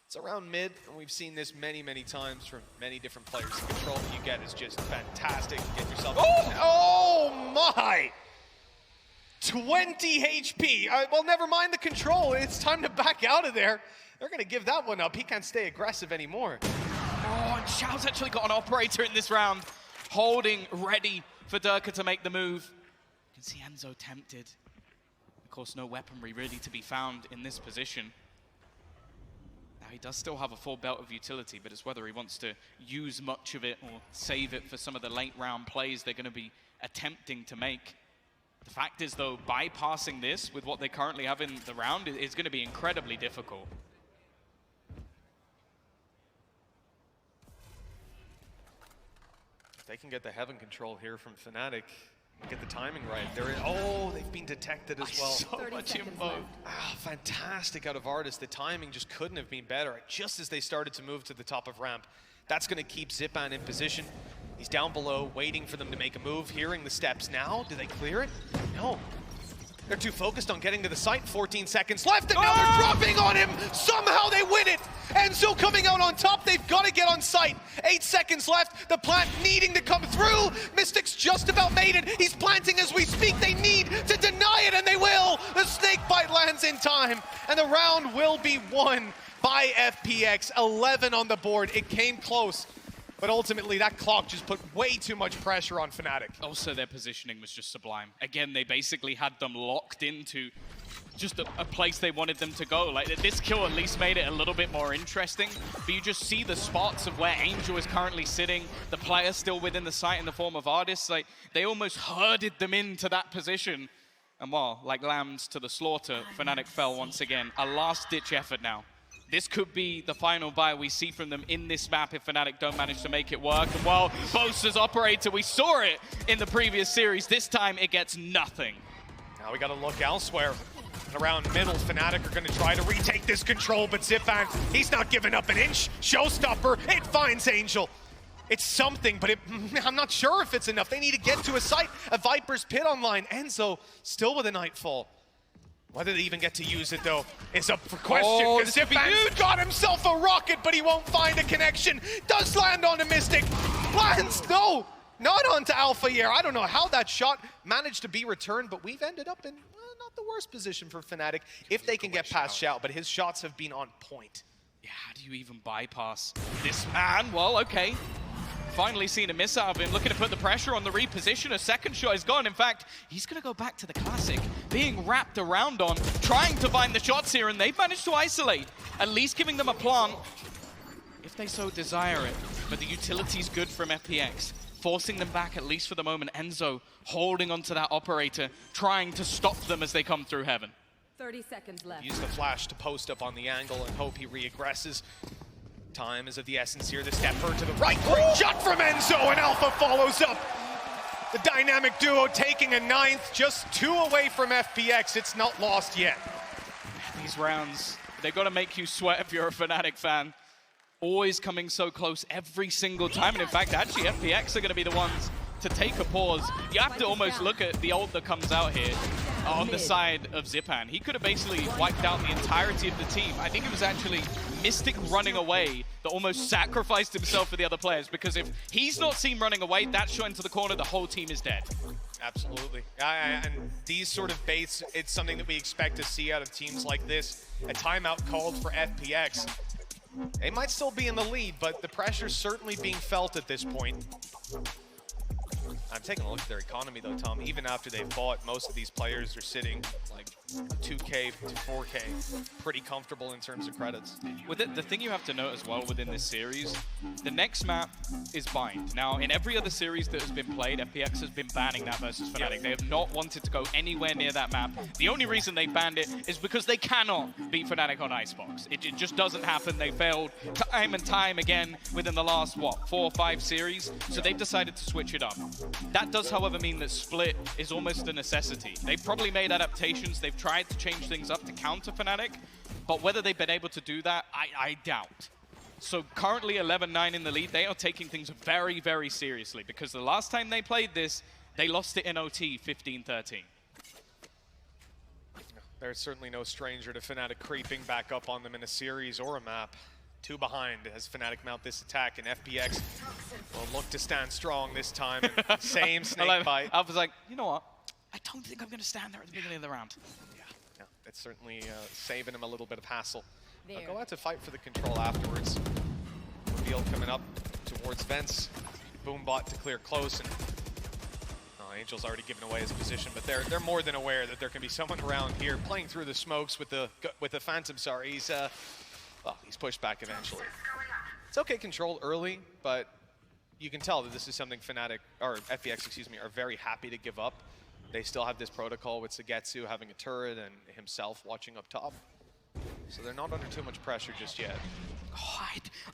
It's around mid, and we've seen this many, many times from many different players. The control you get is just fantastic. Get yourself... Oh my! 20 HP. Well, never mind the control. It's time to back out of there. They're going to give that one up. He can't stay aggressive anymore. Oh, and Xiao's actually got an operator in this round, holding ready for Durka to make the move. You can see Enzo tempted. Of course, no weaponry really to be found in this position. Now, he does still have a full belt of utility, but it's whether he wants to use much of it or save it for some of the late round plays they're going to be attempting to make. The fact is, though, bypassing this with what they currently have in the round is going to be incredibly difficult. If they can get the heaven control here from FNATIC, get the timing right. Oh, they've been detected as well. So much info. Ah, fantastic out of Artis. The timing just couldn't have been better. Just as they started to move to the top of ramp. That's going to keep Zipan in position. He's down below, waiting for them to make a move, hearing the steps now. Do they clear it? No. They're too focused on getting to the site. 14 seconds left, and now they're dropping on him! Somehow they win it! Enzo coming out on top. They've got to get on site. 8 seconds left. The plant needing to come through. Mystics just about made it. He's planting as we speak. They need to deny it, and they will. The snake bite lands in time, and the round will be won by FPX. 11 on the board. It came close, but ultimately that clock just put way too much pressure on FNATIC. Also, their positioning was just sublime. Again, they basically had them locked into just a place they wanted them to go. Like, this kill at least made it a little bit more interesting, but you just see the spots of where Angel is currently sitting, the player still within the site in the form of Artis. Like, they almost herded them into that position. And well, like lambs to the slaughter, FNATIC fell once again. A last-ditch effort now. This could be the final buy we see from them in this map if FNATIC don't manage to make it work. And well, Bosa's operator, we saw it in the previous series. This time it gets nothing. Now we got to look elsewhere. Around middle, FNATIC are going to try to retake this control, but Zipan, he's not giving up an inch. Showstopper, it finds Angel. It's something, but I'm not sure if it's enough. They need to get to a site, a Viper's pit online. Enzo still with a Nightfall. Whether they even get to use it, though, is up for question, because Zipan's got himself a rocket, but he won't find a connection. Does land on a Mystic. Lands, no, not onto Alpha here. I don't know how that shot managed to be returned, but we've ended up in not the worst position for FNATIC if they can get past Xiao, but his shots have been on point. Yeah, how do you even bypass this man? Well, okay. Finally seen a miss out of him, looking to put the pressure on the reposition. A second shot is gone. In fact, he's going to go back to the classic, being wrapped around on, trying to find the shots here, and they've managed to isolate, at least giving them a plant, if they so desire it. But the utility's good from FPX, forcing them back at least for the moment. Enzo holding onto that operator, trying to stop them as they come through heaven. 30 seconds left. Use the flash to post up on the angle and hope he re-aggresses. Time is of the essence here. The stepper to the right. Great shot from Enzo, and Alpha follows up. The dynamic duo taking a 9th, just 2 away from FPX. It's not lost yet. These rounds, they've got to make you sweat if you're a FNATIC fan. Always coming so close every single time. And in fact, actually, FPX are going to be the ones to take a pause. You have to almost look at the ult that comes out here on the side of Zipan. He could have basically wiped out the entirety of the team. I think it was actually Mystic running away that almost sacrificed himself for the other players, because if he's not seen running away, that shot into the corner, the whole team is dead. Absolutely. And these sort of baits, it's something that we expect to see out of teams like this. A timeout called for FPX. They might still be in the lead, but the pressure's certainly being felt at this point. I'm taking a look at their economy though, Tom. Even after they've bought, most of these players are sitting like 2K to 4K, pretty comfortable in terms of credits. With it, the thing you have to note as well within this series, the next map is Bind. Now, in every other series that has been played, FPX has been banning that versus FNATIC. Yep. They have not wanted to go anywhere near that map. The only reason they banned it is because they cannot beat FNATIC on Icebox. It just doesn't happen. They failed time and time again within the last, what, 4 or 5 series? So they've decided to switch it up. That does, however, mean that Split is almost a necessity. They've probably made adaptations. They've tried to change things up to counter FNATIC, but whether they've been able to do that, I doubt. So currently 11-9 in the lead. They are taking things very, very seriously, because the last time they played this, they lost it in OT 15-13. There's certainly no stranger to FNATIC creeping back up on them in a series or a map. 2 behind as FNATIC mount this attack, and FPX will look to stand strong this time. And same snake bite. I was like, you know what? I don't think I'm going to stand there at the beginning of the round. Yeah, it's certainly saving him a little bit of hassle. I'll go out to fight for the control afterwards. Reveal coming up towards Vents. Boombot to clear close, and Angel's already given away his position, but they're more than aware that there can be someone around here playing through the smokes with the Phantom. Sorry, he's pushed back eventually. It's okay, control early, but you can tell that this is something FNATIC, or FPX, excuse me, are very happy to give up. They still have this protocol with Sagetsu having a turret and himself watching up top. So they're not under too much pressure just yet. Oh,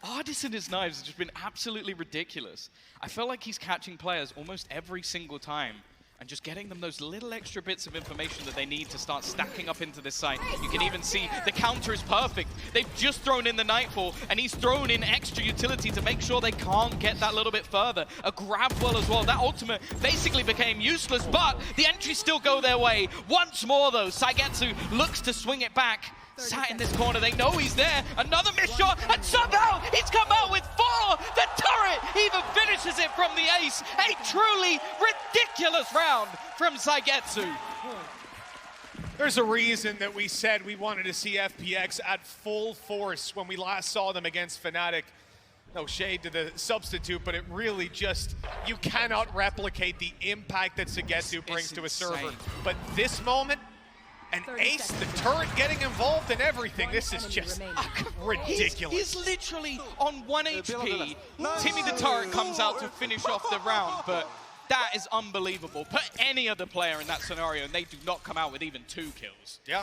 Ardis and his knives have just been absolutely ridiculous. I feel like he's catching players almost every single time and just getting them those little extra bits of information that they need to start stacking up into this site. You can even see the counter is perfect. They've just thrown in the Nightfall, and he's thrown in extra utility to make sure they can't get that little bit further. A grab well as well. That ultimate basically became useless, but the entries still go their way. Once more though, Saigetsu looks to swing it back. Sat in this corner, they know he's there. Another missed shot, and somehow he's come out with 4! The turret even finishes it from the ace. A truly ridiculous round from Saigetsu. There's a reason that we said we wanted to see FPX at full force when we last saw them against FNATIC. No shade to the substitute, but it really just, you cannot replicate the impact that Sagetsu brings to a server. But this moment, an ace, the turret getting involved in everything. This is just ridiculous. He's literally on 1 HP. Timmy the turret comes out to finish off the round, but that is unbelievable. Put any other player in that scenario and they do not come out with even 2 kills. Yeah,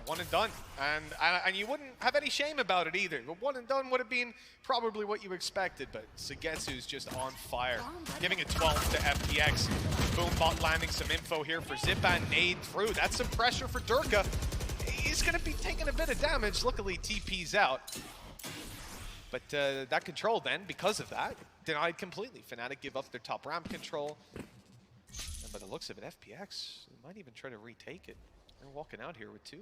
one and done. And you wouldn't have any shame about it either. But one and done would have been probably what you expected, but Sagetsu's just on fire. Giving a 12 to FPX. Boombot landing some info here for Zipan. Nade through. That's some pressure for Durka. He's going to be taking a bit of damage. Luckily, TP's out. But that control then, because of that, denied completely. FNATIC give up their top ramp control. And by the looks of it, FPX might even try to retake it. They're walking out here with 2.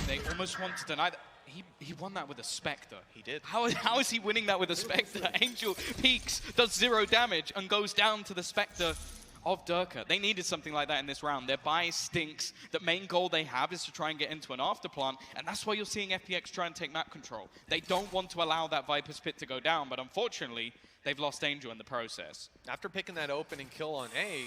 They almost want to deny that. He won that with a Spectre. He did. How is he winning that with a Spectre? Angel peaks, does 0 damage, and goes down to the Spectre of Durka. They needed something like that in this round. Their buy stinks. The main goal they have is to try and get into an afterplant, and that's why you're seeing FPX try and take map control. They don't want to allow that Viper's Pit to go down, but unfortunately, they've lost Angel in the process. After picking that opening kill on A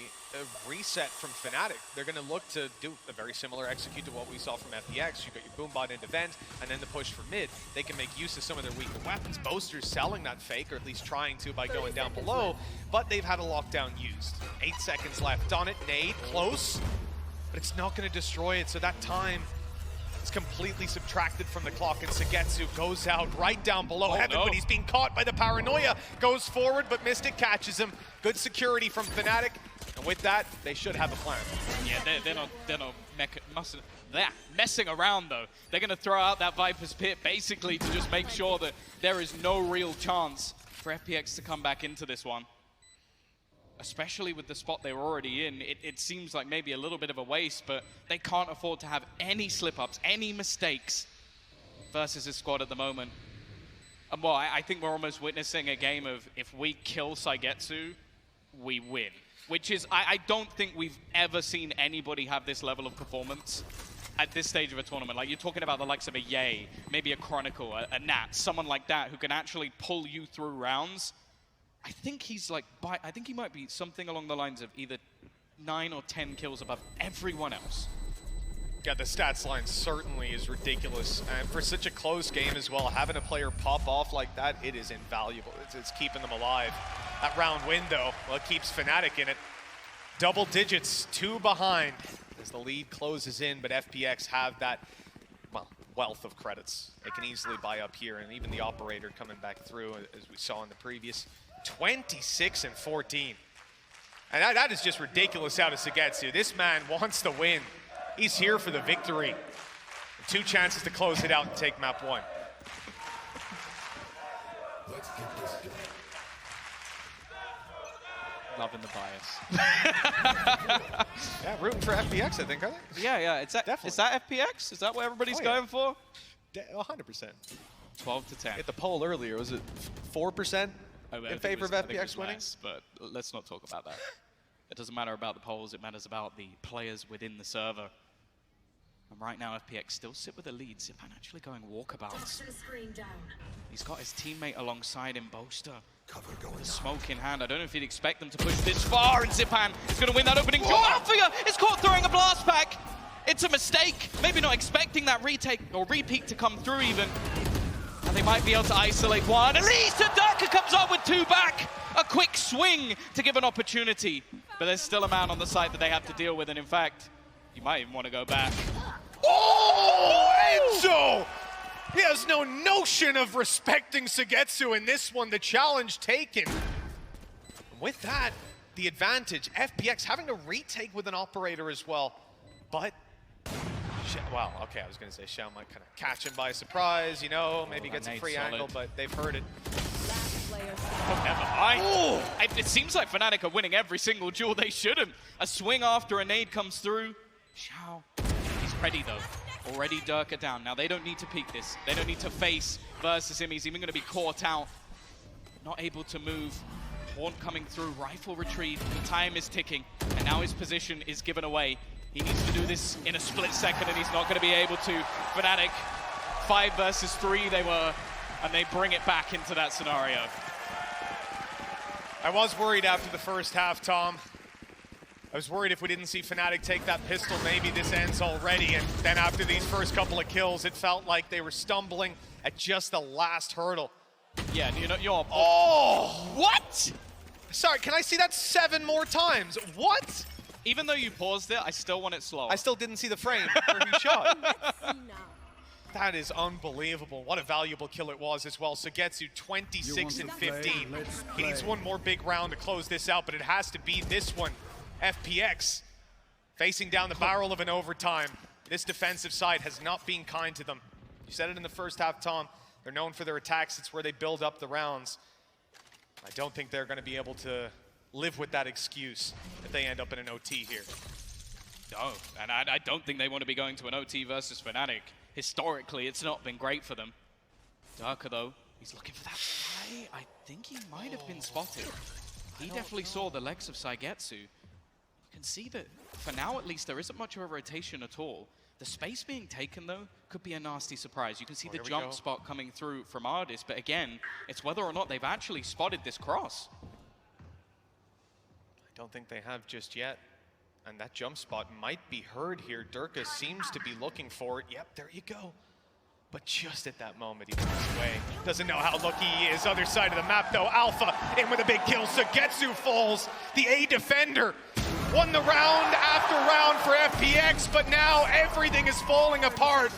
reset from FNATIC, they're going to look to do a very similar execute to what we saw from FPX. You got your Boombot into vent, and then the push for mid. They can make use of some of their weaker weapons. Boaster's selling that fake, or at least trying to by going down below, but they've had a lockdown used. 8 seconds left on it. Nade, close, but it's not going to destroy it, so that time is completely subtracted from the clock, and Sagetsu goes out right down below Heaven, but he's being caught by the paranoia. Goes forward, but Mystic catches him. Good security from FNATIC, and with that, they should have a plan. Yeah, they're not messing around though. They're going to throw out that Viper's Pit basically to just make sure that there is no real chance for FPX to come back into this one. Especially with the spot they were already in, it seems like maybe a little bit of a waste, but they can't afford to have any slip-ups, any mistakes versus this squad at the moment. And well, I think we're almost witnessing a game of if we kill Saigetsu, we win. Which is, I don't think we've ever seen anybody have this level of performance at this stage of a tournament. Like, you're talking about the likes of a Ye, maybe a Chronicle, a Nat, someone like that who can actually pull you through rounds. I think he's like, I think he might be something along the lines of either 9 or 10 kills above everyone else. Yeah, the stats line certainly is ridiculous. And for such a close game as well, having a player pop off like that, it is invaluable. It's keeping them alive. That round win, though, well, it keeps FNATIC in it. Double digits, 2 behind as the lead closes in, but FPX have that, well, wealth of credits. They can easily buy up here, and even the operator coming back through, as we saw in the previous. 26 and 14. And that is just ridiculous out of Sagetsu. This man wants to win. He's here for the victory. 2 chances to close it out and take map 1. Loving the bias. Yeah, rooting for FPX, I think, are they? Yeah. Is that FPX? Is that what everybody's going for? 100%. 12 to 10. Hit the poll earlier. Was it 4%? In favor of FPX winning? Less, but let's not talk about that. It doesn't matter about the polls, it matters about the players within the server. And right now, FPX still sit with the lead. Zipan actually going walkabouts. He's got his teammate alongside him, Boaster. With a smoke in hand. I don't know if he'd expect them to push this far, and Zipan is going to win that opening jump. Althea is caught throwing a blast pack. It's a mistake. Maybe not expecting that retake or repeat to come through even. And they might be able to isolate one. Elise and Durka comes up with 2 back. A quick swing to give an opportunity. But there's still a man on the side that they have to deal with, and in fact, you might even want to go back. Oh, Enzo! He has no notion of respecting Sugetsu in this one, the challenge taken. With that, the advantage, FPX having to retake with an operator as well. But, well, okay, I was going to say Xiao might kind of catch him by surprise, you know, maybe gets a free angle, but they've heard it. Oh, never mind. It seems like FNATIC are winning every single duel they shouldn't. A swing after a nade comes through. Xiao, he's ready though. Already Durka down. Now they don't need to peek this. They don't need to face versus him. He's even going to be caught out. Not able to move. Haunt coming through. Rifle retrieve. The time is ticking. And now his position is given away. He needs to do this in a split second and he's not going to be able to. FNATIC 5 versus 3 they were. And they bring it back into that scenario. I was worried after the first half, Tom. I was worried if we didn't see FNATIC take that pistol, maybe this ends already. And then after these first couple of kills, it felt like they were stumbling at just the last hurdle. Yeah, you know, you're... Oh! What? Sorry, can I see that 7 more times? What? Even though you paused it, I still want it slow. I still didn't see the frame where he shot. That is unbelievable. What a valuable kill it was as well. Sugetsu 26 and 15. He needs one more big round to close this out, but it has to be this one. FPX facing down the barrel of an overtime. This defensive side has not been kind to them. You said it in the first half, Tom. They're known for their attacks. It's where they build up the rounds. I don't think they're going to be able to live with that excuse if they end up in an OT here. No, and I don't think they want to be going to an OT versus FNATIC. Historically, it's not been great for them. Durka, though, he's looking for that play. I think he might have been spotted. He definitely saw the legs of Sugetsu. You can see that, for now at least, there isn't much of a rotation at all. The space being taken, though, could be a nasty surprise. You can see the jump spot coming through from Ardis, but again, it's whether or not they've actually spotted this cross. I don't think they have just yet. And that jump spot might be heard here. Durka seems to be looking for it. Yep, there you go. But just at that moment, he moves away. Doesn't know how lucky he is. Other side of the map, though. Alpha in with a big kill. Sugetsu falls. The A defender won the round after round for FPX, but now everything is falling apart.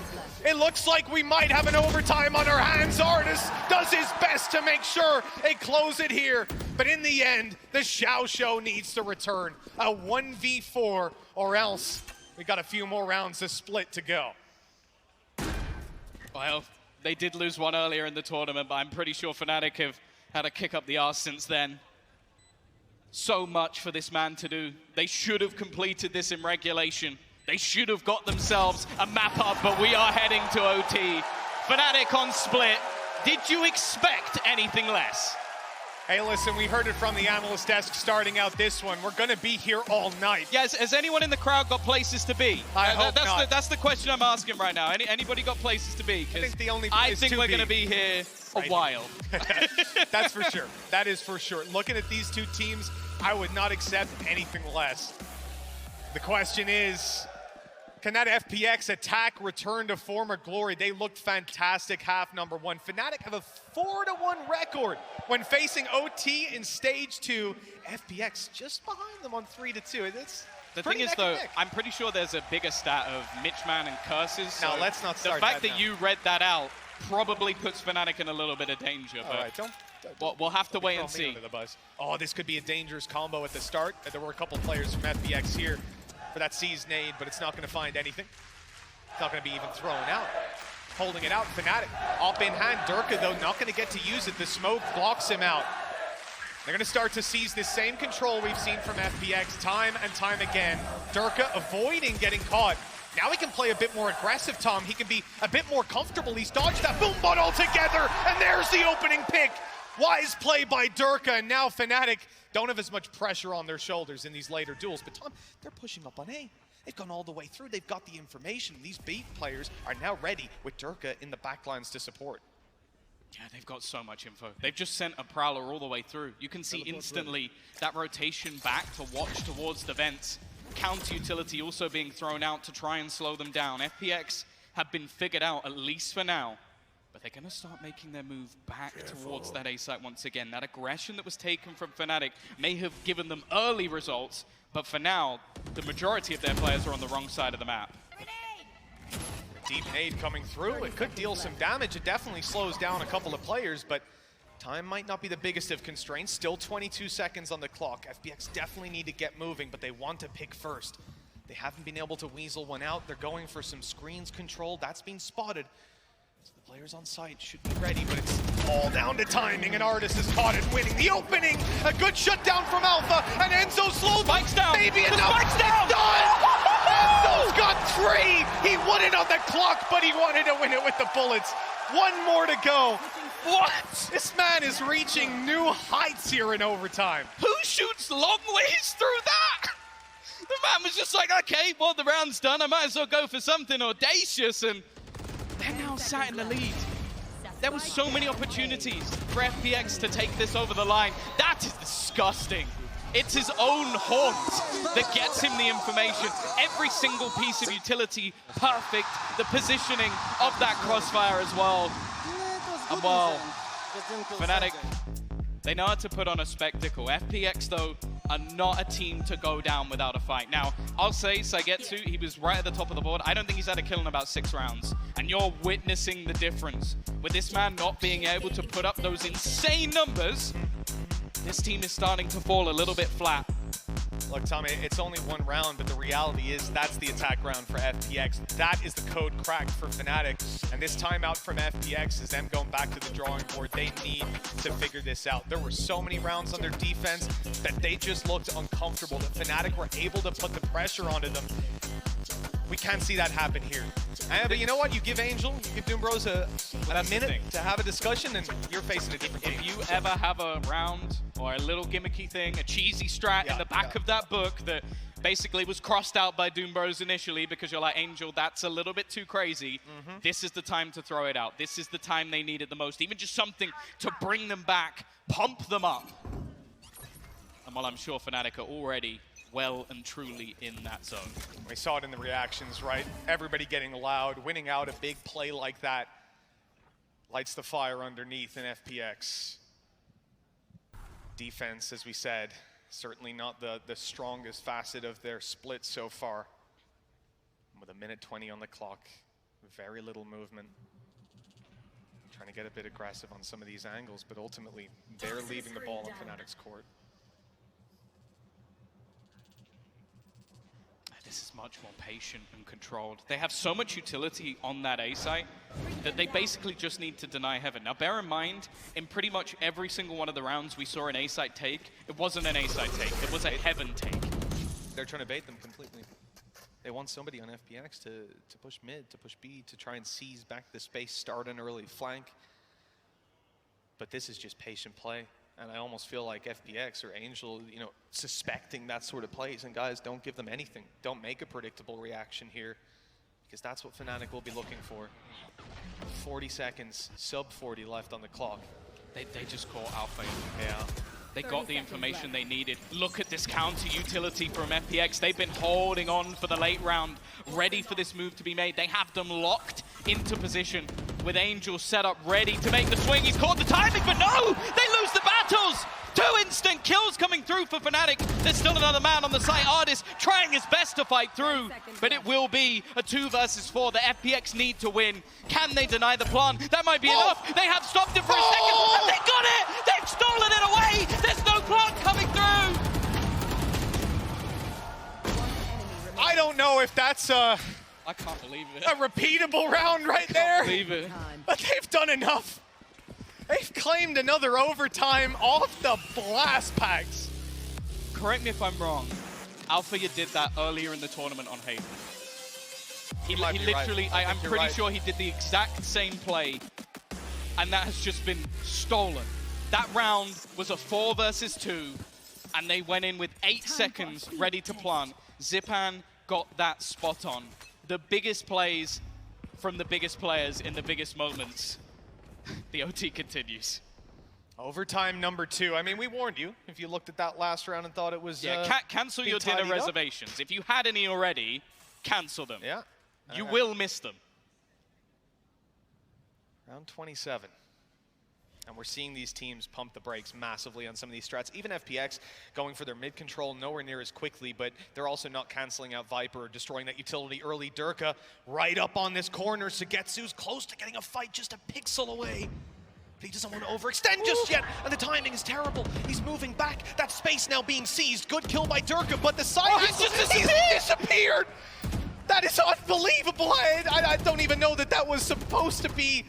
It looks like we might have an overtime on our hands. Ardis does his best to make sure they close it here. But in the end, the Xiao Show needs to return. A 1v4, or else we got a few more rounds to split to go. Well, they did lose one earlier in the tournament, but I'm pretty sure FNATIC have had a kick up the arse since then. So much for this man to do. They should have completed this in regulation. They should have got themselves a map up, but we are heading to OT. FNATIC on split. Did you expect anything less? Hey, listen, we heard it from the analyst desk starting out this one. We're going to be here all night. Yes, has anyone in the crowd got places to be? I hope not. That's the question I'm asking right now. Anybody got places to be? I think the only place I think we're going to be here a while. That's for sure. That is for sure. Looking at these two teams, I would not accept anything less. The question is, can that FPX attack return to former glory? They looked fantastic half number 1. FNATIC have a 4-1 record when facing OT in stage 2. FPX just behind them on 3-2. The thing is, though, I'm pretty sure there's a bigger stat of Mitchman and curses. Now, let's not start the fact that that you read that out probably puts FNATIC in a little bit of danger. All right, we'll have to wait and see. Oh, this could be a dangerous combo at the start. There were a couple players from FPX here for that C's nade, but it's not going to find anything. It's not going to be even thrown out. Holding it out, FNATIC. Up in hand, Durka, though, not going to get to use it. The smoke blocks him out. They're going to start to seize this same control we've seen from FPX time and time again. Durka avoiding getting caught. Now he can play a bit more aggressive, Tom. He can be a bit more comfortable. He's dodged that boom bot altogether, and there's the opening pick. Wise play by Durka, and now FNATIC don't have as much pressure on their shoulders in these later duels. But Tom, they're pushing up on A. They've gone all the way through. They've got the information. These B players are now ready with Durka in the backlines to support. Yeah, they've got so much info. They've just sent a Prowler all the way through. You can see instantly that rotation back to watch towards the vents. Counter utility also being thrown out to try and slow them down. FPX have been figured out, at least for now. But they're going to start making their move back towards that A site once again. That aggression that was taken from FNATIC may have given them early results, but for now, the majority of their players are on the wrong side of the map. Deep nade coming through. It could deal some damage. It definitely slows down a couple of players, but time might not be the biggest of constraints. Still 22 seconds on the clock. FPX definitely need to get moving, but they want to pick first. They haven't been able to weasel one out. They're going for some screens control. That's been spotted. So the players on site should be ready, but it's all down to timing, and Artis is caught and winning the opening. A good shutdown from Alpha, and Enzo slows. Spike's down. Maybe enough. Spike's down. Done. Enzo's got 3. He won it on the clock, but he wanted to win it with the bullets. One more to go. What? This man is reaching new heights here in overtime. Who shoots long ways through that? The man was just like, okay, well, the round's done. I might as well go for something audacious, and they're now sat in the lead. There were so many opportunities for FPX to take this over the line. That is disgusting. It's his own haunt that gets him the information. Every single piece of utility, perfect. The positioning of that crossfire as well. And well, FNATIC, they know how to put on a spectacle. FPX, though, are not a team to go down without a fight. Now, I'll say Saigetsu, he was right at the top of the board. I don't think he's had a kill in about 6 rounds. And you're witnessing the difference. With this man not being able to put up those insane numbers, this team is starting to fall a little bit flat. Look, Tommy, it's only 1 round, but the reality is that's the attack round for FPX. That is the code cracked for FNATIC. And this timeout from FPX is them going back to the drawing board. They need to figure this out. There were so many rounds on their defense that they just looked uncomfortable. That FNATIC were able to put the pressure onto them. We can't see that happen here. But you know what? You give Angel, you give Doombros a minute to have a discussion, and you're facing a different game. If you ever have a round or a little gimmicky thing, a cheesy strat in the back of that book that basically was crossed out by Doombros initially because you're like, Angel, that's a little bit too crazy. This is the time to throw it out. This is the time they need it the most. Even just something to bring them back, pump them up. And while I'm sure FNATIC are already well and truly in that zone. We saw it in the reactions, right? Everybody getting loud, winning out a big play like that lights the fire underneath in FPX. Defense, as we said, certainly not the strongest facet of their split so far. With 1:20 on the clock, very little movement. Trying to get a bit aggressive on some of these angles, but ultimately they're leaving the ball on FNATIC's court. This is much more patient and controlled. They have so much utility on that A site that they basically just need to deny heaven. Now bear in mind, in pretty much every single one of the rounds we saw an A site take, it wasn't an A site take, it was a heaven take. They're trying to bait them completely. They want somebody on FPX to push mid, to push B, to try and seize back the space, start an early flank. But this is just patient play. And I almost feel like FPX or Angel, you know, suspecting that sort of plays. And guys, don't give them anything. Don't make a predictable reaction here, because that's what FNATIC will be looking for. 40 seconds, sub 40 left on the clock. They just caught Alpha. Yeah. They got the information they needed. Look at this counter utility from FPX. They've been holding on for the late round, ready for this move to be made. They have them locked into position with Angel set up, ready to make the swing. He's caught the timing, but no! They lose the battles! 2 instant kills coming through for FNATIC. There's still another man on the site. Artis trying his best to fight through, but it will be a 2 versus 4 that FPX need to win. Can they deny the plan? That might be enough. They have stopped it for a second, and they got it! They've stolen it away! There's no plan coming through! I don't know if that's I can't believe it. a repeatable round right there. I can't believe it. But they've done enough. They've claimed another overtime off the blast packs. Correct me if I'm wrong. Alphaya did that earlier in the tournament on Hayden. He literally, right. I'm pretty sure he did the exact same play, and that has just been stolen. That round was a 4 versus 2. and they went in with 8 seconds ready to plant. Zipan got that spot on. The biggest plays from the biggest players in the biggest moments. The OT continues. Overtime number 2. I mean, we warned you if you looked at that last round and thought it was cancel your dinner reservations. If you had any already, cancel them. Yeah. You will miss them. Round 27. And we're seeing these teams pump the brakes massively on some of these strats. Even FPX going for their mid control nowhere near as quickly, but they're also not canceling out Viper or destroying that utility early. Durka right up on this corner. Sagetsu's close to getting a fight, just a pixel away. But he doesn't want to overextend just yet, and the timing is terrible. He's moving back. That space now being seized. Good kill by Durka, but the side he's just disappeared. That is unbelievable. I don't even know that was supposed to be.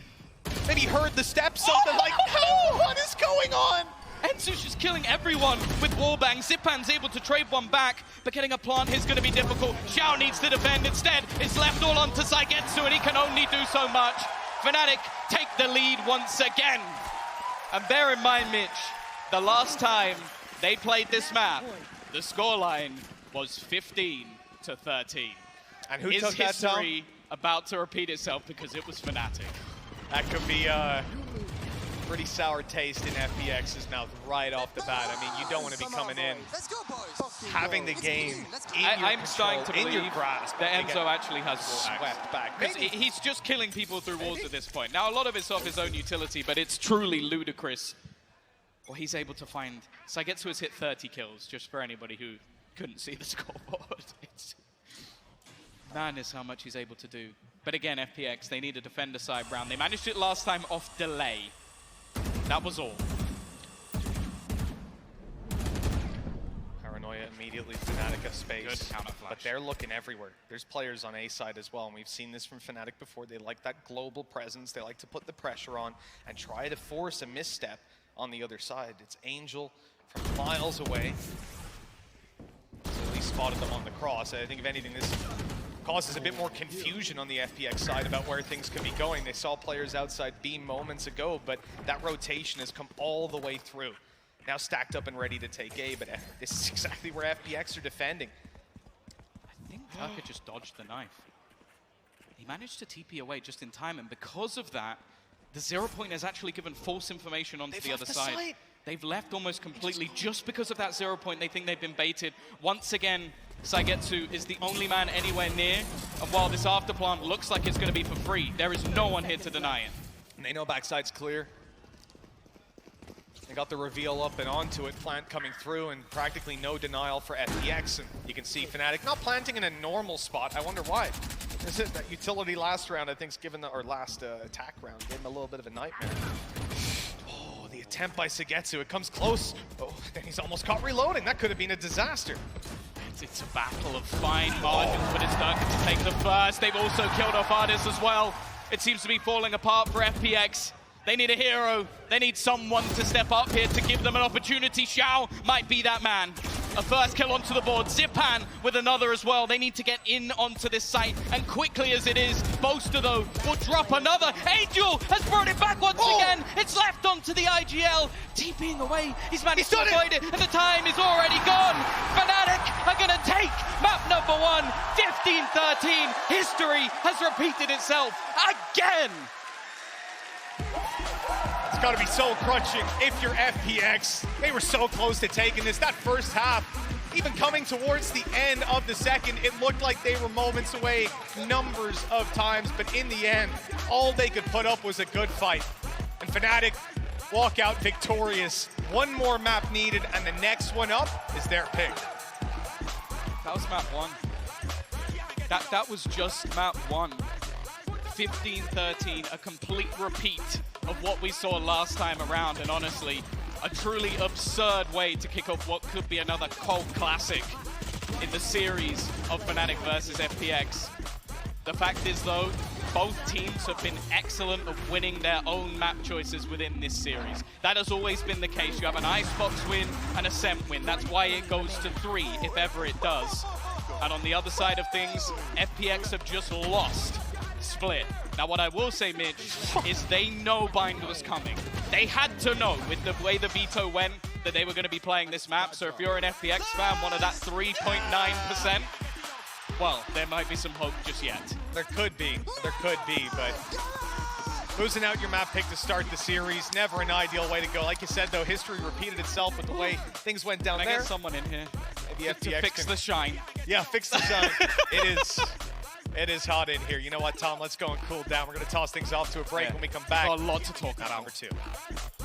Maybe heard the steps, something like, no, what is going on? Ensu's just killing everyone with wallbang. Zipan's able to trade one back, but getting a plant here is going to be difficult. Xiao needs to defend instead. It's left all onto Saigetsu, and he can only do so much. FNATIC take the lead once again. And bear in mind, Mitch, the last time they played this map, the scoreline was 15-13. And who Is took that down? history about to repeat itself because it was FNATIC? That could be a pretty sour taste in FPX's mouth right off the bat. I mean, you don't want to be coming in, having the game in your I'm starting to in your believe grasp. that Enzo actually has wall hacks. Swept back. Because he's just killing people through walls at this point. Now, a lot of it's off his own utility, but it's truly ludicrous. Well, he's able to find... Saigetsu has hit 30 kills, just for anybody who couldn't see the scoreboard. It's madness how much he's able to do. But again, FPX, they need a defender side round. They managed it last time off delay. That was all. Paranoia immediately FNATIC a space. Good counter flash. But they're looking everywhere. There's players on A side as well, and we've seen this from FNATIC before. They like that global presence. They like to put the pressure on and try to force a misstep on the other side. It's Angel from miles away. So at least spotted them on the cross. I think if anything, this causes a bit more confusion on the FPX side about where things could be going. They saw players outside B moments ago, but that rotation has come all the way through. Now stacked up and ready to take A, but this is exactly where FPX are defending. I think Taka just dodged the knife. He managed to TP away just in time, and because of that, the 0 point has actually given false information onto the other side. They've left almost completely just because of that 0 point. They think they've been baited. Once again, Saigetsu is the only man anywhere near, and while this afterplant looks like it's going to be for free, there is no one here to deny it. And they know backside's clear. They got the reveal up and onto it, plant coming through, and practically no denial for FPX. And you can see FNATIC not planting in a normal spot. I wonder why. This is that utility last round, I think, or last attack round, gave him a little bit of a nightmare. Oh, the attempt by Sagetsu, it comes close. Oh, and he's almost caught reloading. That could have been a disaster. It's a battle of fine margins, but it's Durka to take the first. They've also killed off Ardis as well. It seems to be falling apart for FPX. They need a hero. They need someone to step up here to give them an opportunity. Xiao might be that man. A first kill onto the board. Zipan with another as well. They need to get in onto this site, and quickly as it is, Boaster though will drop another. Angel has brought it back once again. It's left onto the IGL. TPing away. He's managed to avoid it, and the time is already gone. FNATIC are going to take map number 1, 15-13. History has repeated itself again. It's got to be so crunching if you're FPX. They were so close to taking this. That first half, even coming towards the end of the second, it looked like they were moments away numbers of times, but in the end, all they could put up was a good fight. And FNATIC walk out victorious. One more map needed, and the next one up is their pick. That was map 1. That was just map 1. 15-13, a complete repeat of what we saw last time around, and honestly, a truly absurd way to kick off what could be another cult classic in the series of FNATIC versus FPX. The fact is though, both teams have been excellent at winning their own map choices within this series. That has always been the case. You have an Icebox win and a SEMP win. That's why it goes to 3, if ever it does. And on the other side of things, FPX have just lost Split. Now what I will say, Mitch, is they know Bind was coming. They had to know with the way the veto went that they were going to be playing this map. So if you're an FPX fan, one of that 3.9%, well, there might be some hope just yet. There could be, but losing out your map pick to start the series, never an ideal way to go. Like you said, though, history repeated itself with the way things went down Can I there. get someone in here Maybe FPX to fix the shine? Yeah, fix the shine. It is hot in here. You know what, Tom? Let's go and cool down. We're going to toss things off to a break when we come back. Got a lot to talk about. Number 2.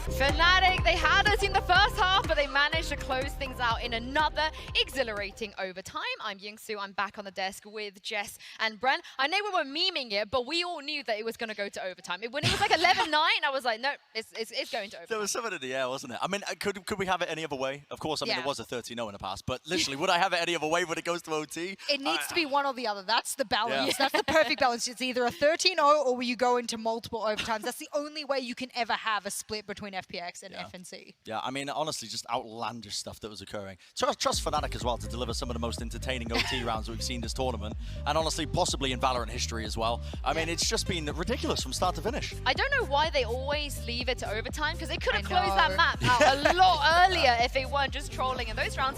FNATIC, they had us in the first half, but they managed to close things out in another exhilarating overtime. I'm Yingsu. I'm back on the desk with Jess and Bren. I know we were memeing it, but we all knew that it was going to go to overtime. When it was like 11-9, I was like, no, it's going to overtime. There was something in the air, wasn't it? I mean, could we have it any other way? Of course, I mean, Yeah. it was a 13-0 in the past, but literally, would I have it any other way when it goes to OT? It needs to be one or the other. That's the balance. Yeah. That's the perfect balance. It's either a 13-0 or you go into multiple overtimes. That's the only way you can ever have a split between FPX and FNC. Yeah, I mean, honestly, just outlandish stuff that was occurring. Trust FNATIC as well to deliver some of the most entertaining OT rounds that we've seen this tournament, and honestly, possibly in Valorant history as well. I mean, it's just been ridiculous from start to finish. I don't know why they always leave it to overtime, because they could have I closed know. that map out a lot earlier if they weren't just trolling in those rounds.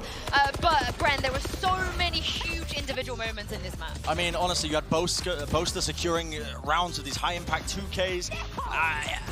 But, Bren, there were so many huge individual moments in this map. I mean, honestly, you had Boaster securing rounds of these high-impact 2Ks.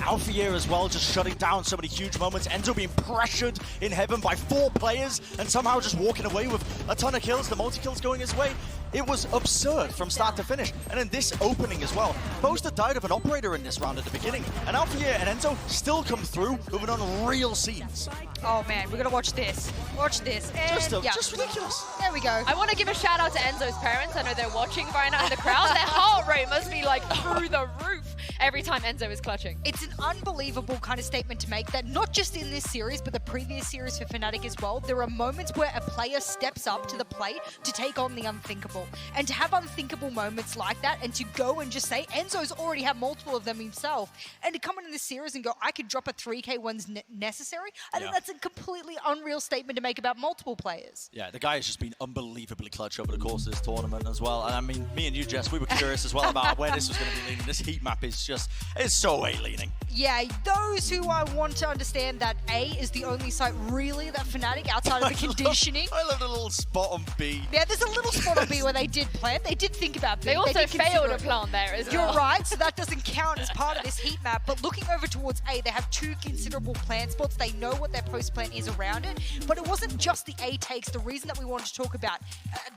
Alpha Year as well, just shutting down so many huge moments. Enzo being pressured in heaven by 4 players and somehow just walking away with a ton of kills, the multi-kills going his way. It was absurd from start to finish. And then this opening as well. Boaster died of an operator in this round at the beginning. And Alpha Year and Enzo still come through with an unreal scenes. Oh man, we're gonna watch this. Watch this. And Just ridiculous. There we go. I want to give a shout out to Enzo's parents. I know they're watching right now in the crowd. Their heart rate must be like through the roof every time Enzo is clutching. It's an unbelievable kind of statement to make that not just in this series, but the previous series for FNATIC as well, there are moments where a player steps up to the plate to take on the unthinkable. And to have unthinkable moments like that and to go and just say, Enzo's already had multiple of them himself, and to come in this series and go, I could drop a 3K one's necessary, I think that's a completely unreal statement to make about multiple players. Yeah, the guy has just been unbelievably clutch over the course of this tournament as well. And I mean, me and you, Jess, we were curious as well about where this was going to be leaning. This heat map is just, it's so A-leaning. Yeah, those who want to understand that A is the only site really that FNATIC outside of the conditioning. I love the little spot on B. Yeah, there's a little spot on B where they did plant. They did think about B. They also did consider failed to it. plant there as You're well. right, so that doesn't count as part of this heat map. But looking over towards A, they have 2 considerable plant spots. They know what their post plant is around it. But it wasn't just the A takes. The reason that we wanted to talk about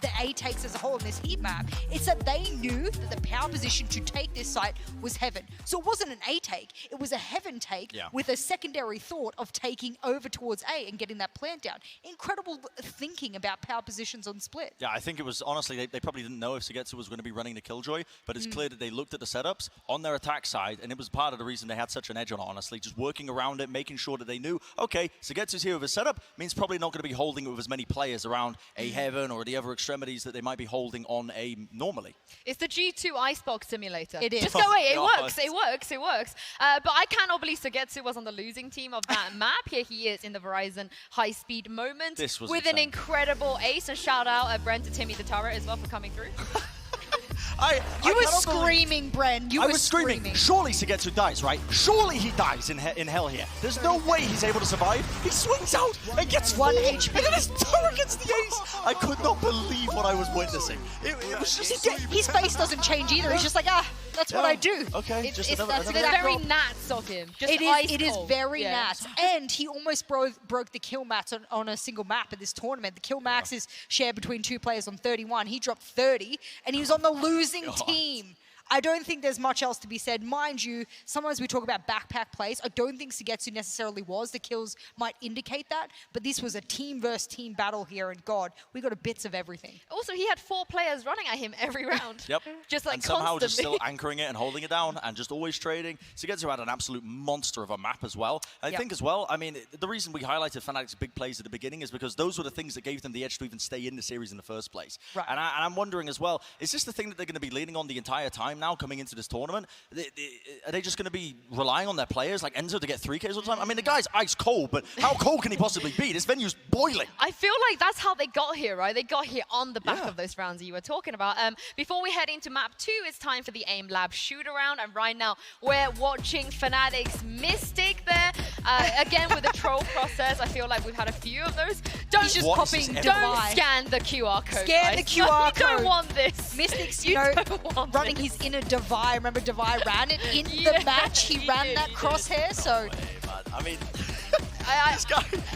the A takes as a whole in this heat map is that they knew that the power position to take this site was heaven. So it wasn't an A take. It was a heaven take with a secondary thought of taking over towards A and getting that plant down. Incredible thinking about power positions on split. Yeah, I think it was, honestly, they probably didn't know if Sugetsu was going to be running the Killjoy, but it's clear that they looked at the setups on their attack side, and it was part of the reason they had such an edge on it, honestly, just working around it, making sure that they knew, okay, Sugetsu's here with his setup, means probably not going to be holding it with as many players around A Heaven or the other extremities that they might be holding on A normally. It's the G2 Icebox simulator. It is. Just go away. It God. works. It works. It works. But I cannot believe Sugetsu was on the losing team of that map. Here he is in the Verizon high-speed moment This was with an insane. incredible ace. And shout out Brent to Timmy the Turret as well for coming through. You were cannot believe- screaming, Bren. You I were was screaming. Surely Sugetsu dies, right? Surely he dies in hell here. There's no way he's able to survive. He swings out and gets 1 4, HP. and then his turret gets the ace. I could not believe what I was witnessing. It was just... His face doesn't change either. He's just like, that's what I do. Okay, It's just that's another very drop. Nats of him. Just It is cold. very Yeah. Nats. And he almost broke the kill max on a single map in this tournament. The kill max is shared between 2 players on 31. He dropped 30, and he was on the losing team. I don't think there's much else to be said. Mind you, sometimes we talk about backpack plays. I don't think Sugetsu necessarily was. The kills might indicate that, but this was a team versus team battle here, and God, we got a bits of everything. Also, he had 4 players running at him every round. Yep. Just like and somehow constantly. just still anchoring it and holding it down and just always trading. Sugetsu had an absolute monster of a map as well. I think as well, I mean, the reason we highlighted FNATIC's big plays at the beginning is because those were the things that gave them the edge to even stay in the series in the first place. Right. And I'm wondering as well, is this the thing that they're going to be leaning on the entire time now coming into this tournament? Are they just going to be relying on their players like Enzo to get 3Ks all the time? I mean, the guy's ice cold, but how cold can he possibly be? This venue's boiling. I feel like that's how they got here, right? They got here on the back of those rounds that you were talking about. Before we head into map 2, it's time for the AIM Lab shoot around. And right now, we're watching FNATIC's Mystic there. Again, with the troll process, I feel like we've had a few of those. Don't He's just What popping is this? don't Divide. scan the QR code. Scan the guys. QR You don't code. want this. Mystics, You you know, don't want running this. his inner Divide. Remember Divide ran it in Yeah, the match. He he ran did, that he did. crosshair, so... I mean, I-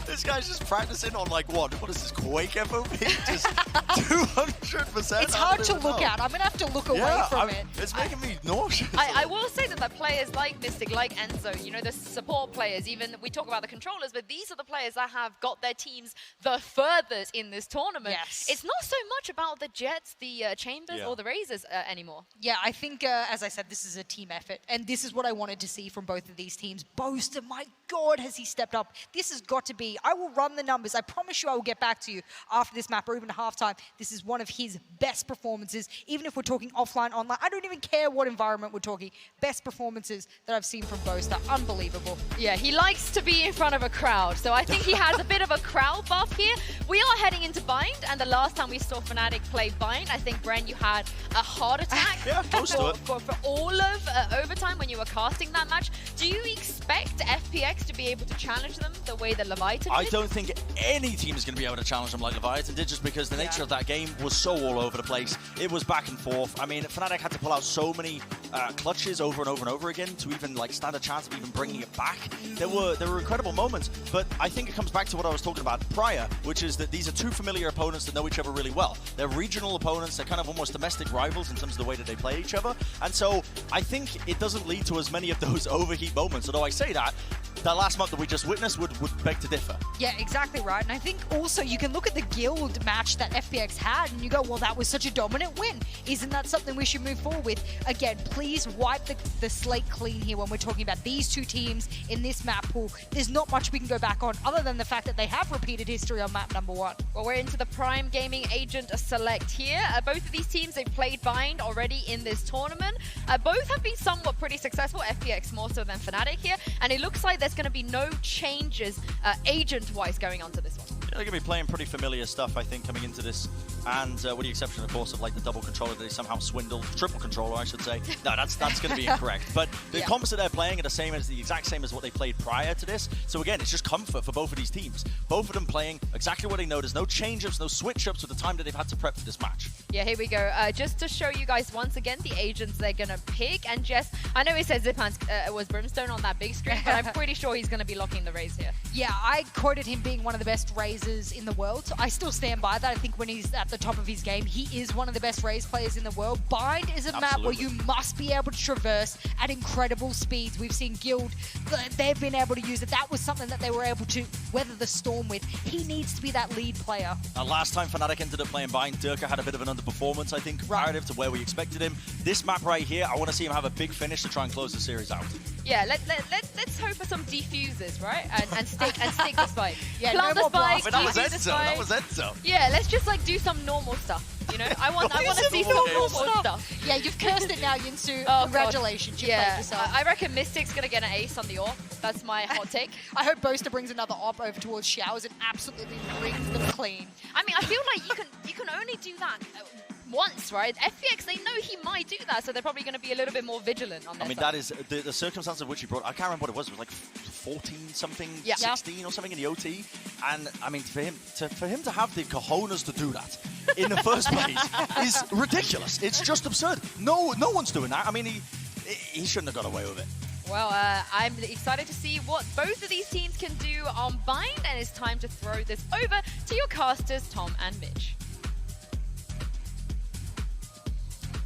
this guy's just practicing on like what is this, Quake FOP? Just 200%. It's hard to look at. I'm going to have to look away from it. It's making me nauseous. I will say that players like Mystic, like Enzo, you know, the support players, even we talk about the controllers, but these are the players that have got their teams the furthest in this tournament. Yes. It's not so much about the Jets, the Chambers, Yeah. or the Razors anymore. Yeah, I think, as I said, this is a team effort, and this is what I wanted to see from both of these teams. Boaster, my God, has he stepped up. This has got to be, I will run the numbers. I promise you I will get back to you after this map or even halftime. This is one of his best performances, even if we're talking offline, online. I don't even care what environment we're talking. Best performances that I've seen from Boaster. Unbelievable. Yeah, he likes to be in front of a crowd, so I think he has a bit of a crowd buff here. We are heading into Bind, and the last time we saw FNATIC play Bind, I think, Bren, you had a heart attack Yeah, close to it. for all of overtime when you were casting that match. Do you expect FPX to be able to challenge them the way that Leviathan I did? don't think any team is going to be able to challenge them like Leviathan did, just because the nature of that game was so all over the place. It was back and forth. I mean, FNATIC had to pull out so many clutches over and over and over again to even like stand a chance of even bringing it back. There were incredible moments, but I think it comes back to what I was talking about prior, which is that these are two familiar opponents that know each other really well. They're regional opponents. They're kind of almost domestic rivals in terms of the way that they play each other. And so I think it doesn't lead to as many of those overheat moments. Although I say that, that last month that we just witnessed would beg to differ. Yeah, exactly right. And I think also you can look at the guild match that FPX had and you go, well, that was such a dominant win. Isn't that something we should move forward with? Again, please wipe the slate clean here when we're talking about these two teams in this map pool. There's not much we can go back on other than the fact that they have repeated history on map number 1. Well, we're into the Prime Gaming Agent Select here. Both of these teams, they've played Bind already in this tournament. Both have been somewhat pretty successful, FPX more so than FNATIC here, and it looks like there's going to be no changes agent-wise going on to this one. Yeah, they're going to be playing pretty familiar stuff, I think, coming into this. And with the exception, of course, of like the double controller that they somehow swindled, triple controller, I should say. No, that's going to be incorrect. But the comps that they're playing are the exact same as what they played prior to this. So again, it's just comfort for both of these teams. Both of them playing exactly what they know. There's no change-ups, no switch-ups with the time that they've had to prep for this match. Yeah, here we go. Just to show you guys once again the agents they're going to pick. And Jess, I know it says Zipan's was Brimstone on that big screen, but I'm pretty sure he's going to be locking the Raze here. Yeah, I quoted him being one of the best Razers in the world. So I still stand by that. I think when he's at the top of his game, he is one of the best Raze players in the world. Bind is a map where you must be able to traverse at incredible speeds. We've seen Guild, they've been able to use it. That was something that they were able to weather the storm with. He needs to be that lead player. Now, last time FNATIC ended up playing Bind, Durka had a bit of an underperformance, I think, comparative to where we expected him. This map right here, I want to see him have a big finish to try and close the series out. Yeah, let's hope for some defuses, right? And stick the spike. Yeah, plant no the more spike, But that was defuse the Enzo, spike. that was Enzo. Yeah, let's just like do some normal stuff. You know, I want to see some normal stuff. Yeah, you've cursed it now, Yinsu. Oh, Congratulations, you played Yeah, yourself. I reckon Mystic's gonna get an ace on the AWP. That's my hot take. I hope Boaster brings another op over towards Showers and absolutely rings them clean. I mean, I feel like you can only do that once, right? FPX, they know he might do that, so they're probably going to be a little bit more vigilant on this. I mean, that is the circumstance of which he brought. I can't remember what it was. It was like 14 something, 16 or something in the OT. And I mean, for him to have the cojones to do that in the first place is ridiculous. It's just absurd. No one's doing that. I mean, he shouldn't have got away with it. Well, I'm excited to see what both of these teams can do on Bind, and it's time to throw this over to your casters, Tom and Mitch.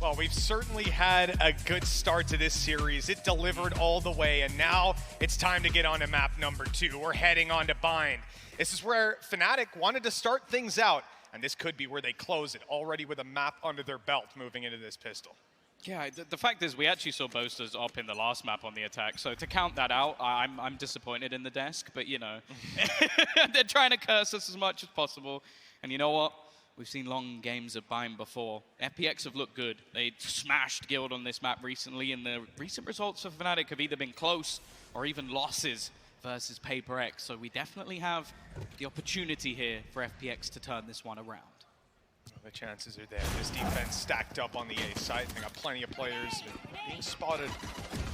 Well, we've certainly had a good start to this series. It delivered all the way, and now it's time to get on to map number 2. We're heading on to Bind. This is where FNATIC wanted to start things out, and this could be where they close it, already with a map under their belt moving into this pistol. Yeah, the fact is we actually saw Boasters up in the last map on the attack, so to count that out, I'm disappointed in the desk, but you know, they're trying to curse us as much as possible, and you know what? We've seen long games of Bind before. FPX have looked good. They smashed Guild on this map recently, and the recent results for FNATIC have either been close or even losses versus Paper X, so we definitely have the opportunity here for FPX to turn this one around. The chances are there. This defense stacked up on the A side. They got plenty of players being spotted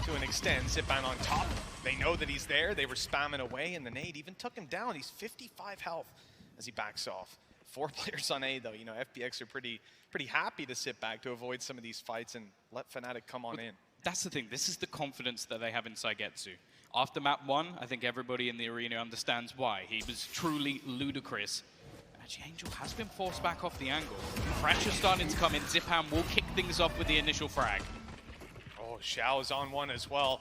to an extent. Zipan on top. They know that he's there. They were spamming away, and the nade even took him down. He's 55 health as he backs off. 4 players on A, though. You know, FPX are pretty happy to sit back to avoid some of these fights and let FNATIC come on in. That's the thing. This is the confidence that they have in Saigetsu. After map 1, I think everybody in the arena understands why. He was truly ludicrous. Actually, Angel has been forced back off the angle. Fracture's starting to come in. Zipan will kick things off with the initial frag. Oh, Xiao's on one as well.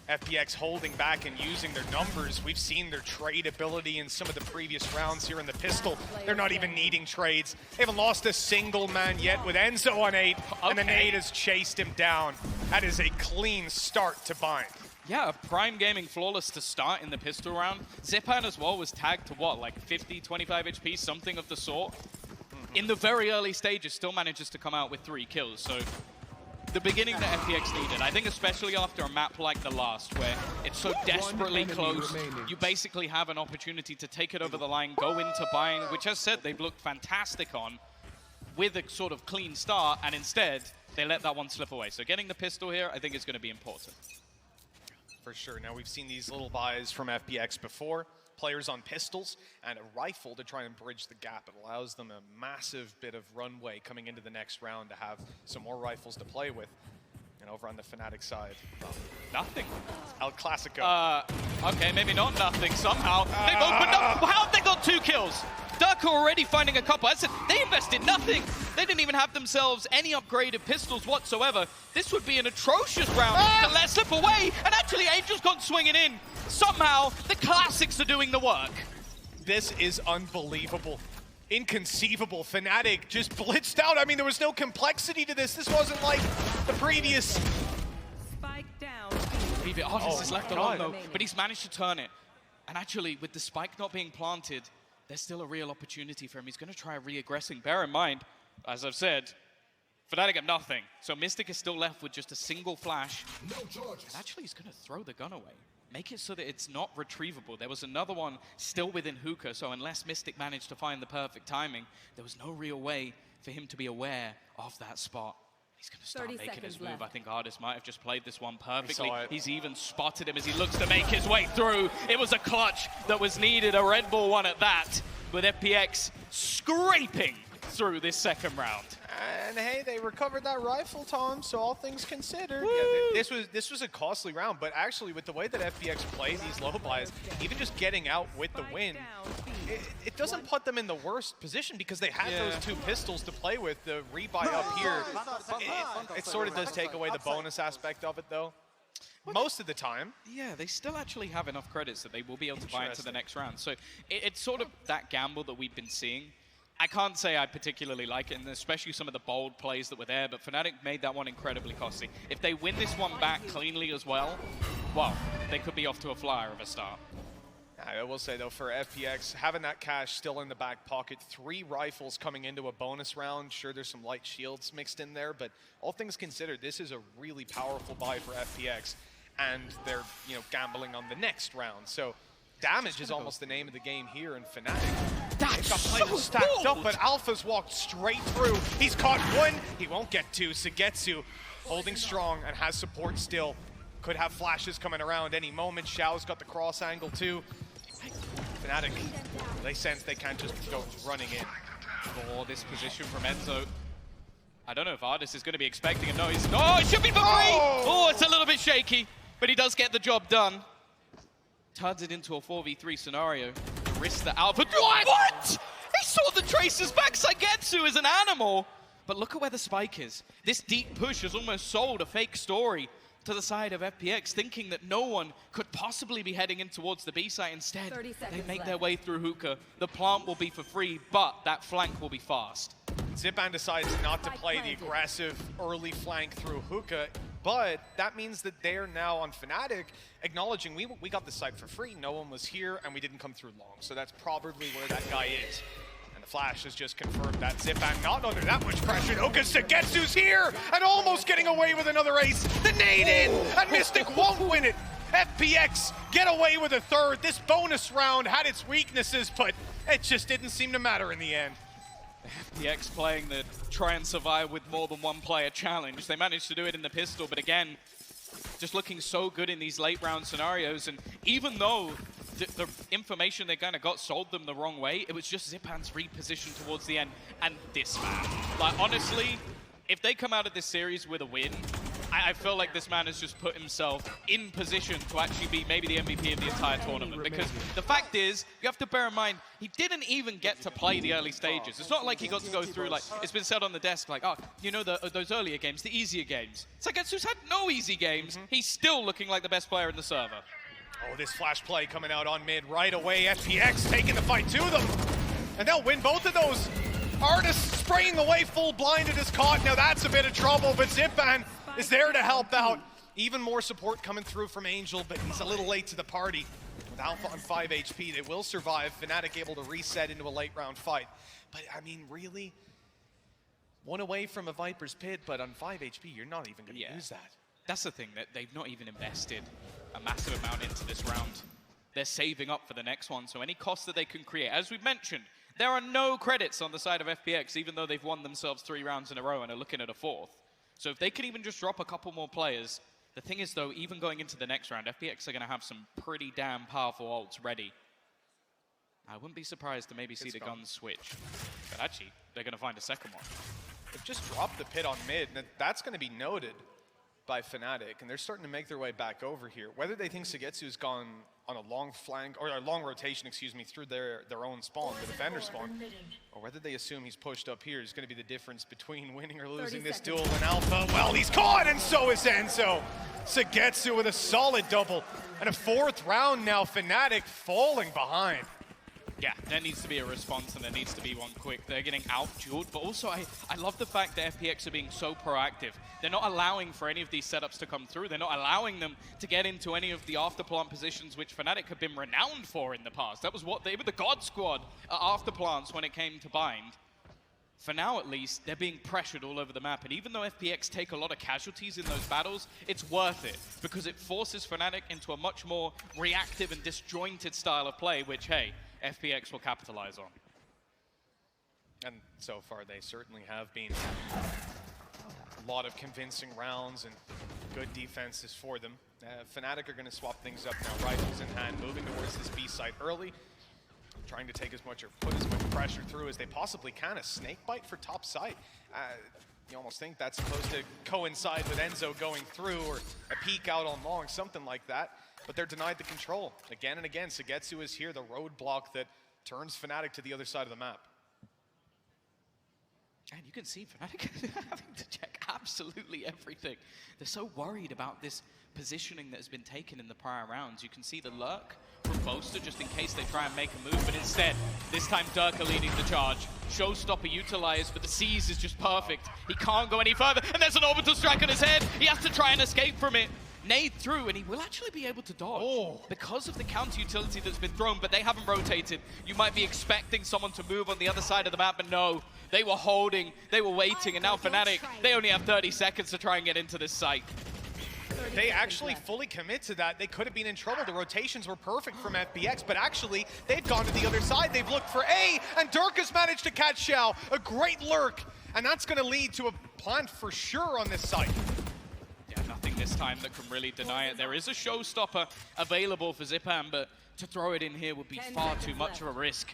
FPX holding back and using their numbers. We've seen their trade ability in some of the previous rounds here in the pistol. They're not even needing trades. They haven't lost a single man yet with Enzo on 8, and the nade has chased him down. That is a clean start to Bind. Yeah, Prime Gaming flawless to start in the pistol round. Zipan as well was tagged to what, like 50, 25 HP, something of the sort. In the very early stages, still manages to come out with 3 kills. So the beginning that FPX needed, I think especially after a map like the last, where it's so desperately close, you basically have an opportunity to take it over the line, go into Bind, which as said, they've looked fantastic on, with a sort of clean start, and instead, they let that one slip away. So getting the pistol here, I think is going to be important. For sure. Now, we've seen these little buys from FPX before. Players on pistols and a rifle to try and bridge the gap. It allows them a massive bit of runway coming into the next round to have some more rifles to play with. And over on the FNATIC side, Nothing. El Clasico. Okay, maybe not nothing. Somehow, they've opened up. How have they got 2 kills? Dirk already finding a couple. I said, they invested nothing. They didn't even have themselves any upgraded pistols whatsoever. This would be an atrocious round to let slip away. And actually, Angel's gone swinging in. Somehow, the classics are doing the work. This is unbelievable. Inconceivable. FNATIC just blitzed out. I mean, there was no complexity to this. This wasn't like the previous. Spike down. Artis is left alone, though, but he's managed to turn it. And actually, with the spike not being planted, there's still a real opportunity for him. He's going to try re-aggressing. Bear in mind, as I've said, FNATIC have nothing. So Mystic is still left with just a single flash. And actually, he's going to throw the gun away. Make it so that it's not retrievable. There was another one still within Hookah, so unless Mystic managed to find the perfect timing, there was no real way for him to be aware of that spot. He's going to start making his move. I think Artis might have just played this one perfectly. He's even spotted him as he looks to make his way through. It was a clutch that was needed, a Red Bull one at that, with FPX scraping through this second round. And hey, they recovered that rifle, Tom, so all things considered. Yeah, this was a costly round, but actually with the way that FPX plays these low buys, even just getting out with the win, it doesn't put them in the worst position because they had those 2 pistols to play with. The rebuy up here, it sort of does take away the bonus aspect of it, though. Most of the time. Yeah, they still actually have enough credits that they will be able to buy into the next round. So it's sort of that gamble that we've been seeing. I can't say I particularly like it, and especially some of the bold plays that were there, but FNATIC made that one incredibly costly. If they win this one back cleanly as well, they could be off to a flyer of a start. I will say, though, for FPX, having that cash still in the back pocket, 3 rifles coming into a bonus round. Sure, there's some light shields mixed in there, but all things considered, this is a really powerful buy for FPX, and they're, you know, gambling on the next round. So damage is almost the name of the game here in FNATIC. They've got players stacked up, but Alpha's walked straight through. He's caught 1. He won't get 2. Saigetsu holding strong and has support still. Could have flashes coming around any moment. Xiao's got the cross angle too. FNATIC, they sense they can't just go running in. For this position from Enzo. I don't know if Artis is going to be expecting him. No, he's... Oh, it should be for free! Oh, it's a little bit shaky, but he does get the job done. Turns it into a 4v3 scenario. Risk the Alpha. What? He saw the traces back. Saigetsu is an animal. But look at where the spike is. This deep push has almost sold a fake story to the side of FPX, thinking that no one could possibly be heading in towards the B site. Instead, they make their way through Hookah. The plant will be for free, but that flank will be fast. Zipan decides not to play the aggressive early flank through Hookah, but that means that they're now on FNATIC acknowledging we got the site for free, no one was here, and we didn't come through long. So that's probably where that guy is. And the flash has just confirmed that Zipan not under that much pressure. Hookah Saigetsu's here and almost getting away with another ace. The nade in, and Mystic won't win it. FPX get away with a 3rd. This bonus round had its weaknesses, but it just didn't seem to matter in the end. FPX playing the try and survive with more than one player challenge. They managed to do it in the pistol, but again, just looking so good in these late round scenarios. And even though the information they kind of got sold them the wrong way, it was just Zipan's reposition towards the end. And this man, like honestly, if they come out of this series with a win, I feel like this man has just put himself in position to actually be maybe the MVP of the entire tournament. Because the fact is, you have to bear in mind, he didn't even get to play the early stages. It's not like he got to go through, like, it's been said on the desk, like, oh, you know, those earlier games, the easier games. Sagetsu's had no easy games. He's still looking like the best player in the server. Oh, this flash play coming out on mid right away. FPX taking the fight to them. And they'll win both of those. Artist spraying away, full blinded is caught. Now that's a bit of trouble, but Zipan is there to help out. Even more support coming through from Angel, but he's a little late to the party. With Alpha on 5 HP, they will survive. FNATIC able to reset into a late round fight. But I mean, really? One away from a Viper's Pit, but on 5 HP, you're not even gonna use that. That's the thing, that they've not even invested a massive amount into this round. They're saving up for the next one, so any cost that they can create, as we've mentioned, there are no credits on the side of FPX, even though they've won themselves 3 rounds in a row and are looking at a 4th. So if they can even just drop a couple more players, the thing is though, even going into the next round, FPX are going to have some pretty damn powerful ults ready. I wouldn't be surprised to maybe see the guns switch. But actually, they're going to find a second one. They've just dropped the pit on mid, and that's going to be noted by FNATIC, and they're starting to make their way back over here. Whether they think Sagetsu's gone on a long flank, or a long rotation, excuse me, through their own spawn, the defender spawn, or whether they assume he's pushed up here is going to be the difference between winning or losing this duel in Alpha. Well, he's caught, and so is Enzo. Sagetsu with a solid double, and a 4th round now, FNATIC falling behind. Yeah, there needs to be a response, and there needs to be one quick. They're getting out-dueled, but also I love the fact that FPX are being so proactive. They're not allowing for any of these setups to come through. They're not allowing them to get into any of the afterplant positions which FNATIC have been renowned for in the past. That was what they were, the God Squad at afterplants when it came to Bind. For now, at least, they're being pressured all over the map, and even though FPX take a lot of casualties in those battles, it's worth it, because it forces FNATIC into a much more reactive and disjointed style of play, which, hey, FPX will capitalize on. And so far, they certainly have been. A lot of convincing rounds and good defenses for them. FNATIC are going to swap things up now, rifles in hand, moving towards this B site early, trying to take as much or put as much pressure through as they possibly can. A snake bite for top site. You almost think that's supposed to coincide with Enzo going through, or a peek out on long, something like that. But they're denied the control. Again and again, Sagetsu is here, the roadblock that turns FNATIC to the other side of the map. And you can see FNATIC having to check absolutely everything. They're so worried about this positioning that has been taken in the prior rounds. You can see the lurk from Boaster just in case they try and make a move, but instead, this time Durka leading the charge. Showstopper utilized, but the seize is just perfect. He can't go any further, and there's an orbital strike on his head. He has to try and escape from it. Nade through, and he will actually be able to dodge because of the counter utility that's been thrown, but they haven't rotated. You might be expecting someone to move on the other side of the map, but no. They were holding, they were waiting, and now FNATIC, they only have 30 seconds to try and get into this site. They actually fully commit to that. They could have been in trouble. The rotations were perfect from FPX, but actually, they've gone to the other side. They've looked for A, and Durka's managed to catch Xiao. A great lurk, and that's going to lead to a plant for sure on this site. Nothing this time that can really deny it. There is a showstopper available for Zipan, but to throw it in here would be far too much of a risk.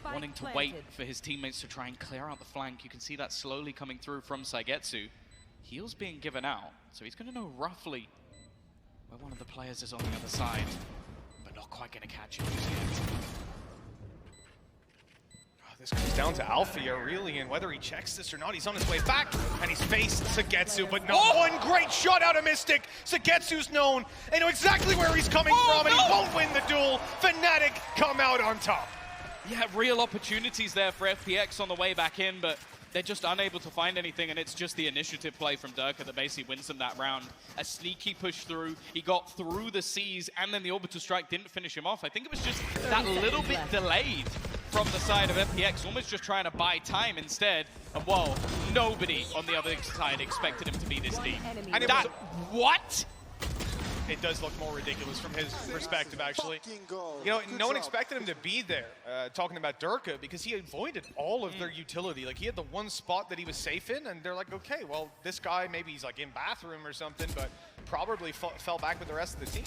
Wanting to wait for his teammates to try and clear out the flank. You can see that slowly coming through from Sagetsu. Heals being given out, so he's going to know roughly where one of the players is on the other side, but not quite going to catch him just yet. This comes down to Alfia, really, and whether he checks this or not, he's on his way back, and he's faced Sagetsu, but no one great shot out of Mystic. Sagetsu's known, they know exactly where he's coming from, and he won't win the duel. FNATIC come out on top. Yeah, real opportunities there for FPX on the way back in, but they're just unable to find anything, and it's just the initiative play from Durka that basically wins them that round. A sneaky push through, he got through the C's, and then the orbital strike didn't finish him off. I think it was just that little bit delayed from the side of FPX, almost just trying to buy time instead. And whoa, nobody on the other side expected him to be this deep. And that, what? it does look more ridiculous from his perspective, actually. You know, no one expected him to be there, talking about Durka, because he avoided all of their utility. Like, he had the one spot that he was safe in, and they're like, okay, well, this guy, maybe he's like in bathroom or something, but probably fell back with the rest of the team.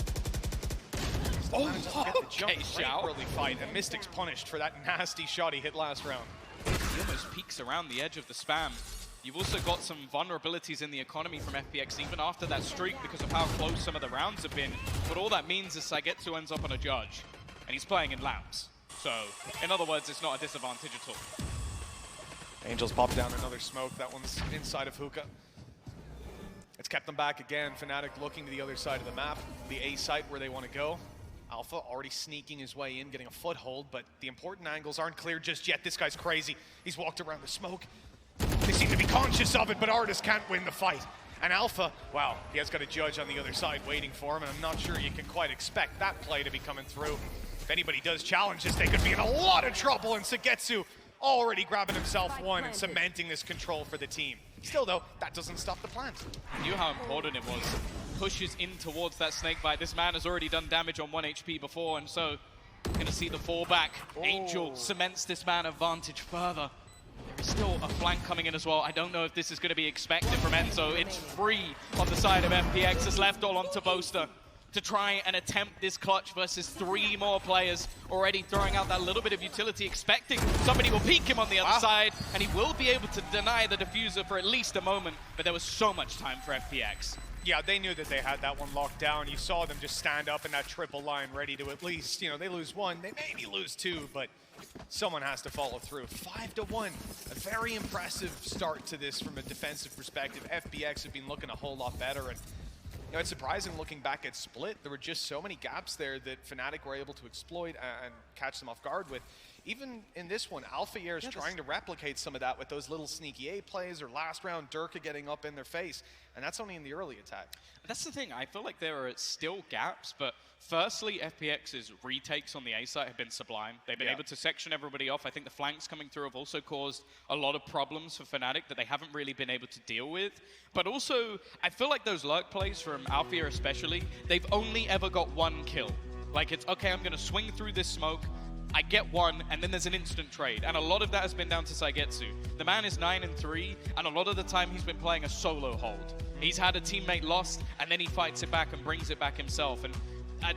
Still manages to get the jump. Great early fight, and Mystic's punished for that nasty shot he hit last round. He almost peeks around the edge of the spam. You've also got some vulnerabilities in the economy from FPX, even after that streak, because of how close some of the rounds have been. But all that means is Saigetsu ends up on a judge, and he's playing in lamps. So, in other words, it's not a disadvantage at all. Angels pop down another smoke. That one's inside of Hookah. It's kept them back again. Fnatic looking to the other side of the map, the A site where they want to go. Alpha already sneaking his way in, getting a foothold, but the important angles aren't clear just yet. This guy's crazy. He's walked around the smoke. They seem to be conscious of it, but Artis can't win the fight. And Alpha, well, he has got a judge on the other side waiting for him, and I'm not sure you can quite expect that play to be coming through. If anybody does challenge this, they could be in a lot of trouble, and Saigetsu already grabbing himself one and cementing this control for the team. Still, though, that doesn't stop the plans. I knew how important it was. Pushes in towards that snake bite. This man has already done damage on 1 HP before, and so going to see the fallback. Angel cements this man advantage further. There is still a flank coming in as well. I don't know if this is going to be expected from Enzo. It's free on the side of FPX. It's left all onto Boaster to try and attempt this clutch versus 3 more players, already throwing out that little bit of utility, expecting somebody will peek him on the other side, and he will be able to deny the diffuser for at least a moment, but there was so much time for FPX. Yeah, they knew that they had that one locked down. You saw them just stand up in that triple line ready to at least, you know, they lose 1, they maybe lose 2, but someone has to follow through. 5-1, a very impressive start to this from a defensive perspective. FPX have been looking a whole lot better, and you know, it's surprising looking back at Split. There were just so many gaps there that Fnatic were able to exploit and catch them off guard with. Even in this one, Alpha Air is trying to replicate some of that with those little sneaky A plays, or last round Durka getting up in their face, and that's only in the early attack. That's the thing, I feel like there are still gaps, but firstly, FPX's retakes on the A site have been sublime. They've been able to section everybody off. I think the flanks coming through have also caused a lot of problems for Fnatic that they haven't really been able to deal with. But also, I feel like those lurk plays from Alpha Air especially, they've only ever got 1 kill. Like, it's, okay, I'm going to swing through this smoke, I get 1, and then there's an instant trade. And a lot of that has been down to Saigetsu. The man is 9-3, and a lot of the time he's been playing a solo hold. He's had a teammate lost, and then he fights it back and brings it back himself. And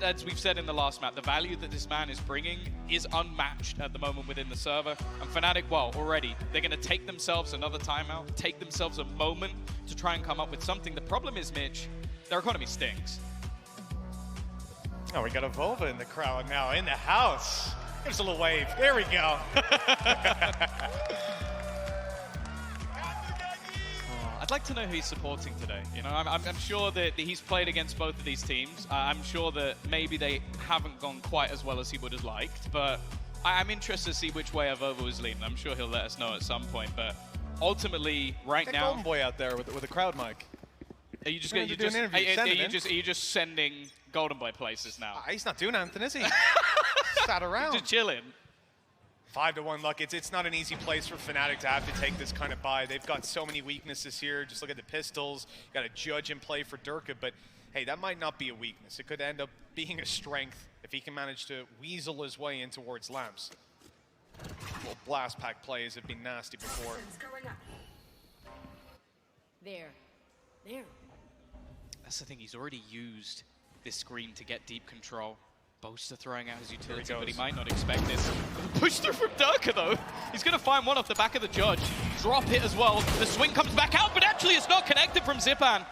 as we've said in the last map, the value that this man is bringing is unmatched at the moment within the server. And Fnatic, well, already, they're going to take themselves another timeout, take themselves a moment to try and come up with something. The problem is, Mitch, their economy stinks. Oh, we got a Vova in the crowd now, in the house. Give us a little wave. There we go. I'd like to know who he's supporting today. You know, I'm sure that he's played against both of these teams. I'm sure that maybe they haven't gone quite as well as he would have liked, but I'm interested to see which way Avova was leaning. I'm sure he'll let us know at some point, but ultimately, right now... Golden Boy out there with a crowd mic. Are you just sending Golden Boy places now? He's not doing anything, is he? Sat around. Just chilling. 5-1 luck. It's not an easy place for Fnatic to have to take this kind of buy. They've got so many weaknesses here. Just look at the pistols. Got a judge in play for Durka, but hey, that might not be a weakness. It could end up being a strength if he can manage to weasel his way in towards lamps. Well, blast pack plays have been nasty before. There. That's the thing, he's already used this screen to get deep control. Boaster throwing out his utility, but he might not expect this. Push through from Durka, though. He's going to find one off the back of the judge. Drop it as well. The swing comes back out, but actually it's not connected from Zipan.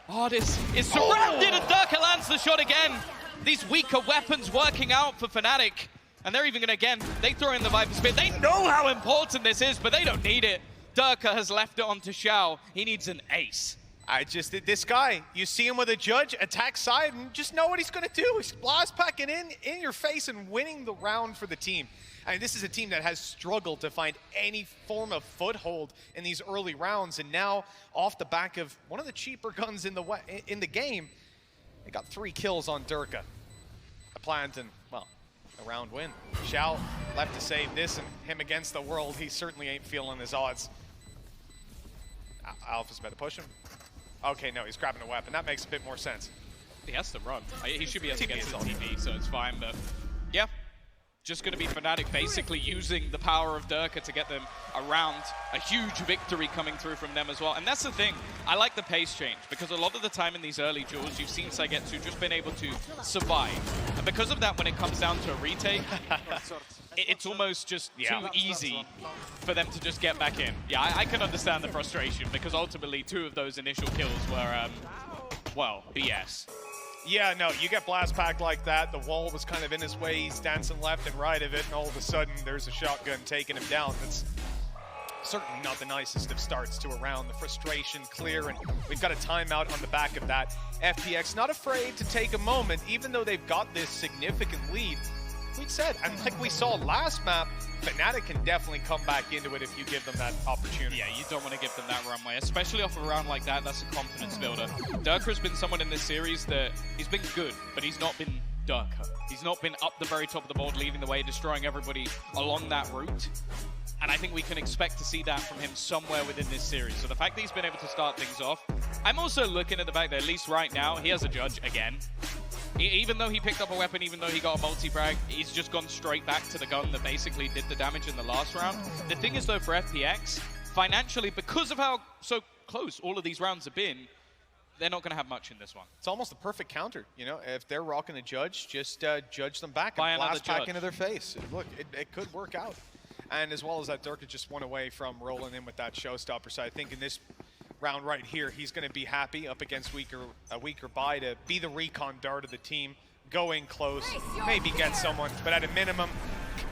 Artis is surrounded, and Durka lands the shot again. These weaker weapons working out for Fnatic. And they're even going to, again, they throw in the Viper Spear. They know how important this is, but they don't need it. Durka has left it onto Xiao. He needs an ace. This guy, you see him with a judge, attack side, and just know what he's going to do. He's blast packing in your face and winning the round for the team. I mean, this is a team that has struggled to find any form of foothold in these early rounds, and now off the back of one of the cheaper guns in the game, they got 3 kills on Durka. A plant and, well, a round win. Xiao left to save this, and him against the world, he certainly ain't feeling his odds. Alpha's about to push him. Okay, no, he's grabbing a weapon. That makes a bit more sense. He has to run. He should be able to get to the TV, so it's fine, but yeah. Just going to be FNATIC basically using the power of Durka to get them around. A huge victory coming through from them as well. And that's the thing. I like the pace change because a lot of the time in these early duels, you've seen Saigetsu just been able to survive. And because of that, when it comes down to a retake, it's almost just too easy for them to just get back in. Yeah, I can understand the frustration because ultimately 2 of those initial kills were, well, BS. Yeah, no, you get blast packed like that, the wall was kind of in his way, he's dancing left and right of it, and all of a sudden there's a shotgun taking him down. That's certainly not the nicest of starts to a round. The frustration clear, and we've got a timeout on the back of that. FPX not afraid to take a moment, even though they've got this significant lead. We said, and like we saw last map, FNATIC can definitely come back into it if you give them that opportunity. Yeah, you don't want to give them that runway, especially off a round like that. That's a confidence builder. Durka's been someone in this series that he's been good, but he's not been Durka. He's not been up the very top of the board, leading the way, destroying everybody along that route. And I think we can expect to see that from him somewhere within this series. So the fact that he's been able to start things off, I'm also looking at the fact that at least right now, he has a judge again. Even though he picked up a weapon, even though he got a multi-frag, he's just gone straight back to the gun that basically did the damage in the last round. The thing is, though, for FPX, financially, because of how so close all of these rounds have been, they're not going to have much in this one. It's almost a perfect counter. You know, if they're rocking a judge, just judge them back Buy and blast another back judge. into their face. Look, it could work out. And as well as that, Durka just went away from rolling in with that showstopper. So I think in this round right here, he's going to be happy up against a weaker buy to be the recon dart of the team, go in close, maybe get someone, but at a minimum,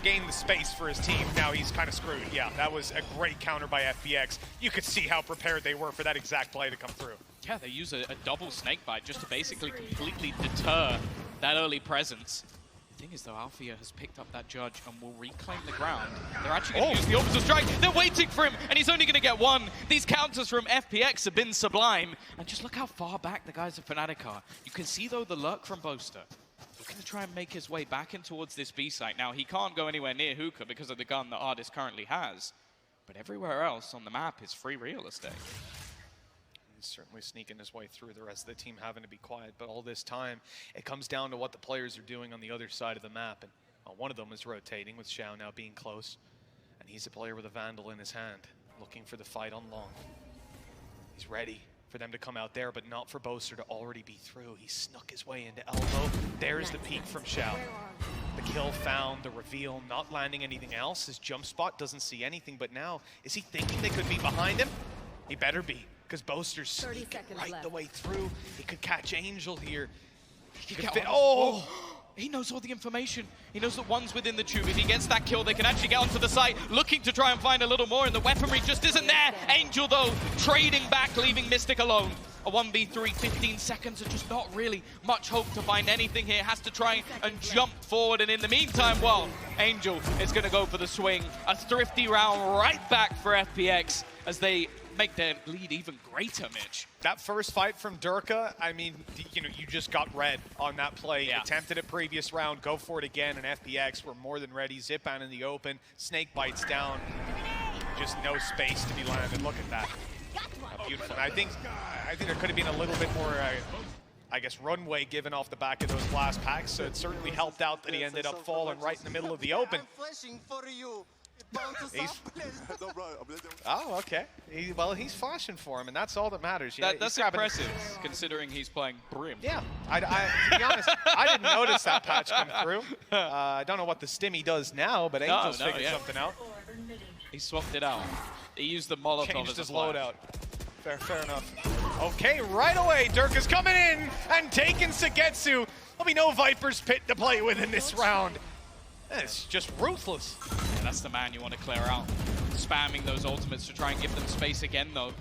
gain the space for his team. Now he's kind of screwed. Yeah, that was a great counter by FPX. You could see how prepared they were for that exact play to come through. Yeah, they use a double snake bite just to basically completely deter that early presence. The thing is, though, Althea has picked up that judge and will reclaim the ground. They're actually going to use the orbital strike. They're waiting for him, and he's only going to get one. These counters from FPX have been sublime. And just look how far back the guys of FNATIC are. You can see, though, the lurk from Boaster. Looking to try and make his way back in towards this B site. Now, he can't go anywhere near Hookah because of the gun that Artist currently has. But everywhere else on the map is free real estate. He's certainly sneaking his way through, the rest of the team having to be quiet. But all this time, it comes down to what the players are doing on the other side of the map. And one of them is rotating, with Xiao now being close. And he's a player with a Vandal in his hand, looking for the fight on long. He's ready for them to come out there, but not for Boaster to already be through. He snuck his way into elbow. There's the peek from Xiao. The kill found, the reveal, not landing anything else. His jump spot doesn't see anything, but now, is he thinking they could be behind him? He better be, because Boaster's sneaking right the way through. He could catch Angel here. He could fit. Oh! He knows all the information. He knows that one's within the tube. If he gets that kill, they can actually get onto the site, looking to try and find a little more, and the weaponry just isn't there. Angel, though, trading back, leaving Mystic alone. A 1v3, 15 seconds, and just not really much hope to find anything here. Has to try and jump forward, and in the meantime, well, Angel is going to go for the swing. A thrifty round right back for FPX as they make their lead even greater, Mitch. That first fight from Durka, I mean, you know, you just got red on that play. Yeah. Attempted it previous round, go for it again, and FPX were more than ready. Zipan in the open, snake bites down. Just no space to be landed. Look at that. Beautiful. And I think there could have been a little bit more, I guess, runway given off the back of those blast packs, so it certainly helped out that he ended up falling right in the middle of the open. Oh, okay. Well, he's flashing for him, and that's all that matters. That's impressive, considering he's playing Brim. Yeah, to be honest, I didn't notice that patch come through. I don't know what the stimmy does now, but Angel's figured something out. He swapped it out. He used the Molotov Changed as his a flash. loadout. Fair enough. Okay, right away, Durka's coming in and taking Saigetsu. There'll be no Viper's Pit to play with in this round. It's just ruthless. Yeah, that's the man you want to clear out. Spamming those ultimates to try and give them space again, though.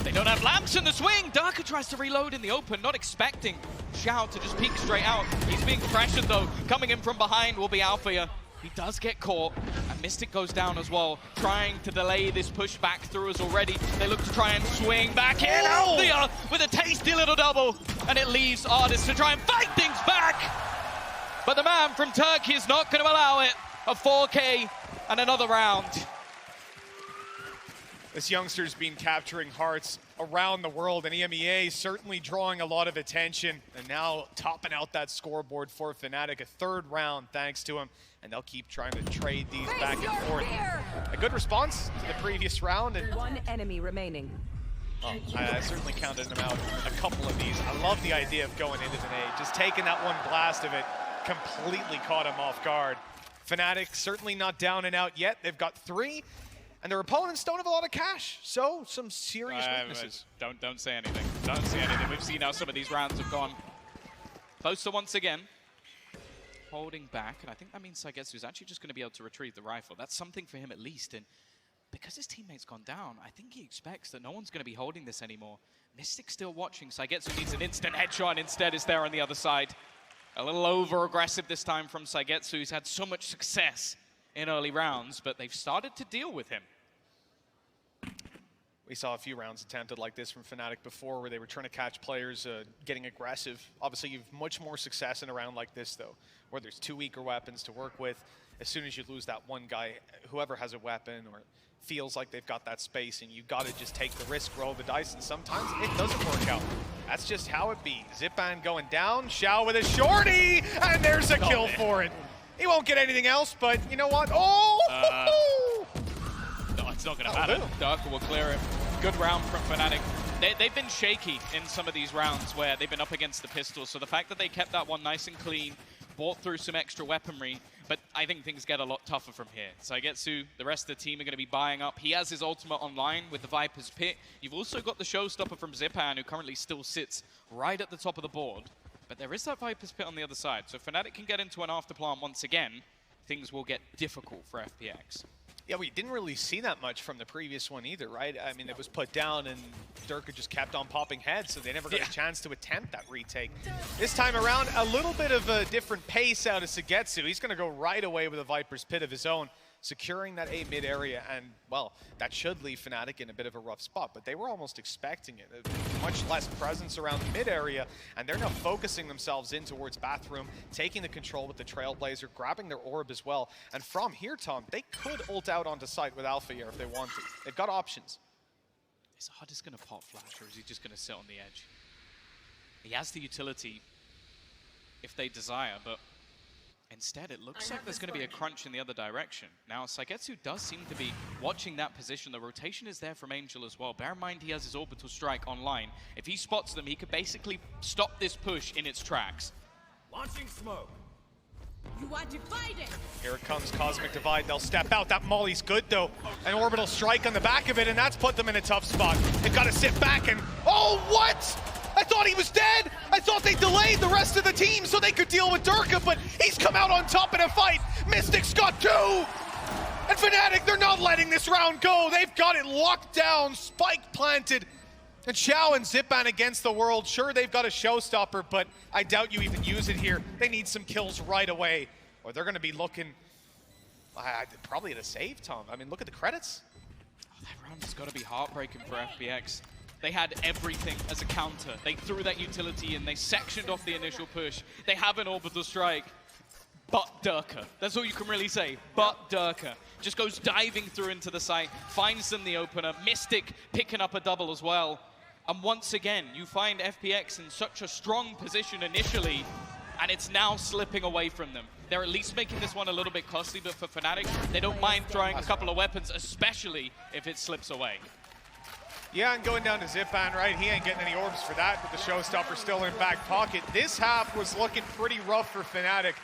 They don't have lamps in the swing. Durka tries to reload in the open, not expecting Xiao to just peek straight out. He's being pressured, though. Coming in from behind will be Althea. He does get caught, and Mystic goes down as well, trying to delay this push back through us already. They look to try and swing back in. Althea with a tasty little double, and it leaves Artist to try and fight things back. But the man from Turkey is not going to allow it. A 4K and another round. This youngster's been capturing hearts around the world, and EMEA certainly drawing a lot of attention. And now topping out that scoreboard for FNATIC, a third round thanks to him. And they'll keep trying to trade these back and forth. A good response to the previous round. And One enemy remaining. well, I certainly counted them out a couple of these. I love the idea of going into the nade. Just taking that one blast of it completely caught him off guard. FNATIC certainly not down and out yet. They've got 3. And their opponents don't have a lot of cash, so some serious weaknesses. Don't say anything. Don't say anything. We've seen how some of these rounds have gone. Closer once again. Holding back, and I think that means Saigetsu's actually just going to be able to retrieve the rifle. That's something for him at least, and because his teammate's gone down, I think he expects that no one's going to be holding this anymore. Mystic's still watching. Saigetsu needs an instant headshot, and instead is there on the other side. A little over-aggressive this time from Saigetsu, who's had so much success in early rounds, but they've started to deal with him. We saw a few rounds attempted like this from FNATIC before where they were trying to catch players getting aggressive. Obviously, you have much more success in a round like this, though, where there's 2 weaker weapons to work with. As soon as you lose that one guy, whoever has a weapon or feels like they've got that spacing, you got to just take the risk, roll the dice, and sometimes it doesn't work out. That's just how it be. Zipan going down, Xiao with a shorty, and there's a kill for it. He won't get anything else, but you know what? Oh! No, it's not going to matter. Darker will clear it. Good round from FNATIC. They've been shaky in some of these rounds where they've been up against the pistols, so the fact that they kept that one nice and clean, bought through some extra weaponry, but I think things get a lot tougher from here. Saigetsu, the rest of the team are going to be buying up. He has his ultimate online with the Viper's Pit. You've also got the showstopper from Zipan, who currently still sits right at the top of the board. But there is that Viper's Pit on the other side. So if FNATIC can get into an afterplant once again, things will get difficult for FPX. Yeah, we didn't really see that much from the previous one either, right? I mean, it was put down and Durka just kept on popping heads, so they never got a chance to attempt that retake. This time around, a little bit of a different pace out of Saigetsu. He's going to go right away with a Viper's Pit of his own, securing that A mid area, and, well, that should leave FNATIC in a bit of a rough spot, but they were almost expecting it. Much less presence around the mid area, and they're now focusing themselves in towards Bathroom, taking the control with the Trailblazer, grabbing their orb as well, and from here, Tom, they could ult out onto site with Alpha here if they want to. They've got options. Is Hardest going to pop flash, or is he just going to sit on the edge? He has the utility if they desire, but instead, it looks like there's going to be a crunch in the other direction. Now, Saigetsu does seem to be watching that position. The rotation is there from Angel as well. Bear in mind, he has his orbital strike online. If he spots them, he could basically stop this push in its tracks. Launching smoke. You are divided. Here it comes, Cosmic Divide. They'll step out. That molly's good, though. An orbital strike on the back of it, and that's put them in a tough spot. They've got to sit back and... Oh, what? I thought he was dead! I thought they delayed the rest of the team so they could deal with Durka, but he's come out on top in a fight! Mystic's got 2! And FNATIC, they're not letting this round go! They've got it locked down, spike planted. And Xiao and Zipan against the world. Sure, they've got a showstopper, but I doubt you even use it here. They need some kills right away, or they're going to be looking probably at a save, Tom. I mean, look at the credits. Oh, that round has got to be heartbreaking for FPX. They had everything as a counter. They threw that utility in. They sectioned off the initial push. They have an orbital strike. But Durka. That's all you can really say. But Durka. Just goes diving through into the site, finds them the opener. Mystic picking up a double as well. And once again, you find FPX in such a strong position initially, and it's now slipping away from them. They're at least making this one a little bit costly, but for FNATIC, they don't mind throwing a couple of weapons, especially if it slips away. Yeah, and going down to Zipan, right? He ain't getting any orbs for that, but the showstopper still in back pocket. This half was looking pretty rough for FNATIC,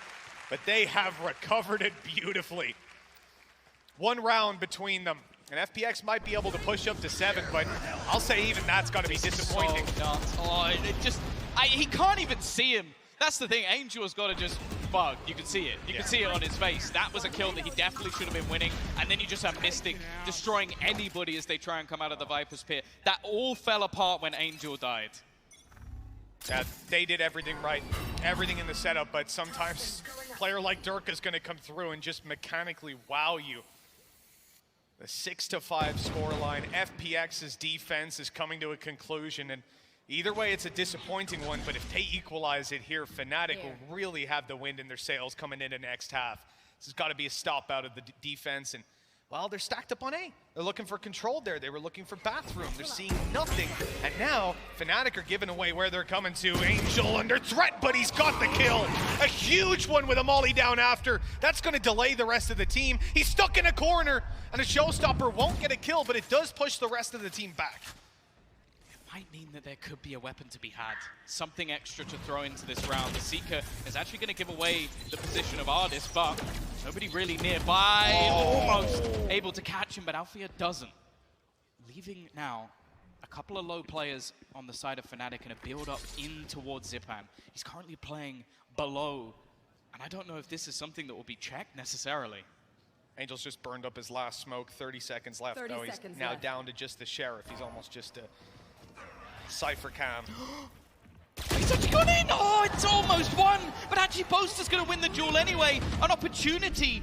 but they have recovered it beautifully. One round between them, and FPX might be able to push up to 7, but I'll say even that's got to be disappointing. So nuts. Oh, he can't even see him. That's the thing. Angel has got to just bug. You can see it. You can see it on his face. That was a kill that he definitely should have been winning. And then you just have Mystic destroying anybody as they try and come out of the Viper's Pit. That all fell apart when Angel died. Yeah, they did everything right, everything in the setup, but sometimes a player like Durka is going to come through and just mechanically wow you. The 6-5 scoreline. FPX's defense is coming to a conclusion, and either way, it's a disappointing one, but if they equalize it here, FNATIC will really have the wind in their sails coming into next half. This has got to be a stop out of the defense, and well, they're stacked up on A. They're looking for control there. They were looking for bathroom. They're seeing nothing. And now, FNATIC are giving away where they're coming to. Angel under threat, but he's got the kill. A huge one with a molly down after. That's going to delay the rest of the team. He's stuck in a corner, and a showstopper won't get a kill, but it does push the rest of the team back. Might mean that there could be a weapon to be had. Something extra to throw into this round. The Seeker is actually going to give away the position of Ardis, but nobody really nearby. Almost able to catch him, but Althea doesn't. Leaving now a couple of low players on the side of FNATIC and a build up in towards Zipan. He's currently playing below, and I don't know if this is something that will be checked necessarily. Angel's just burned up his last smoke. 30 seconds left. 30 Oh, he's seconds now left. down to just the Sheriff. He's almost just a Cypher Cam. He's actually gone in! Oh, it's almost won! But actually, Boaster's going to win the duel anyway. An opportunity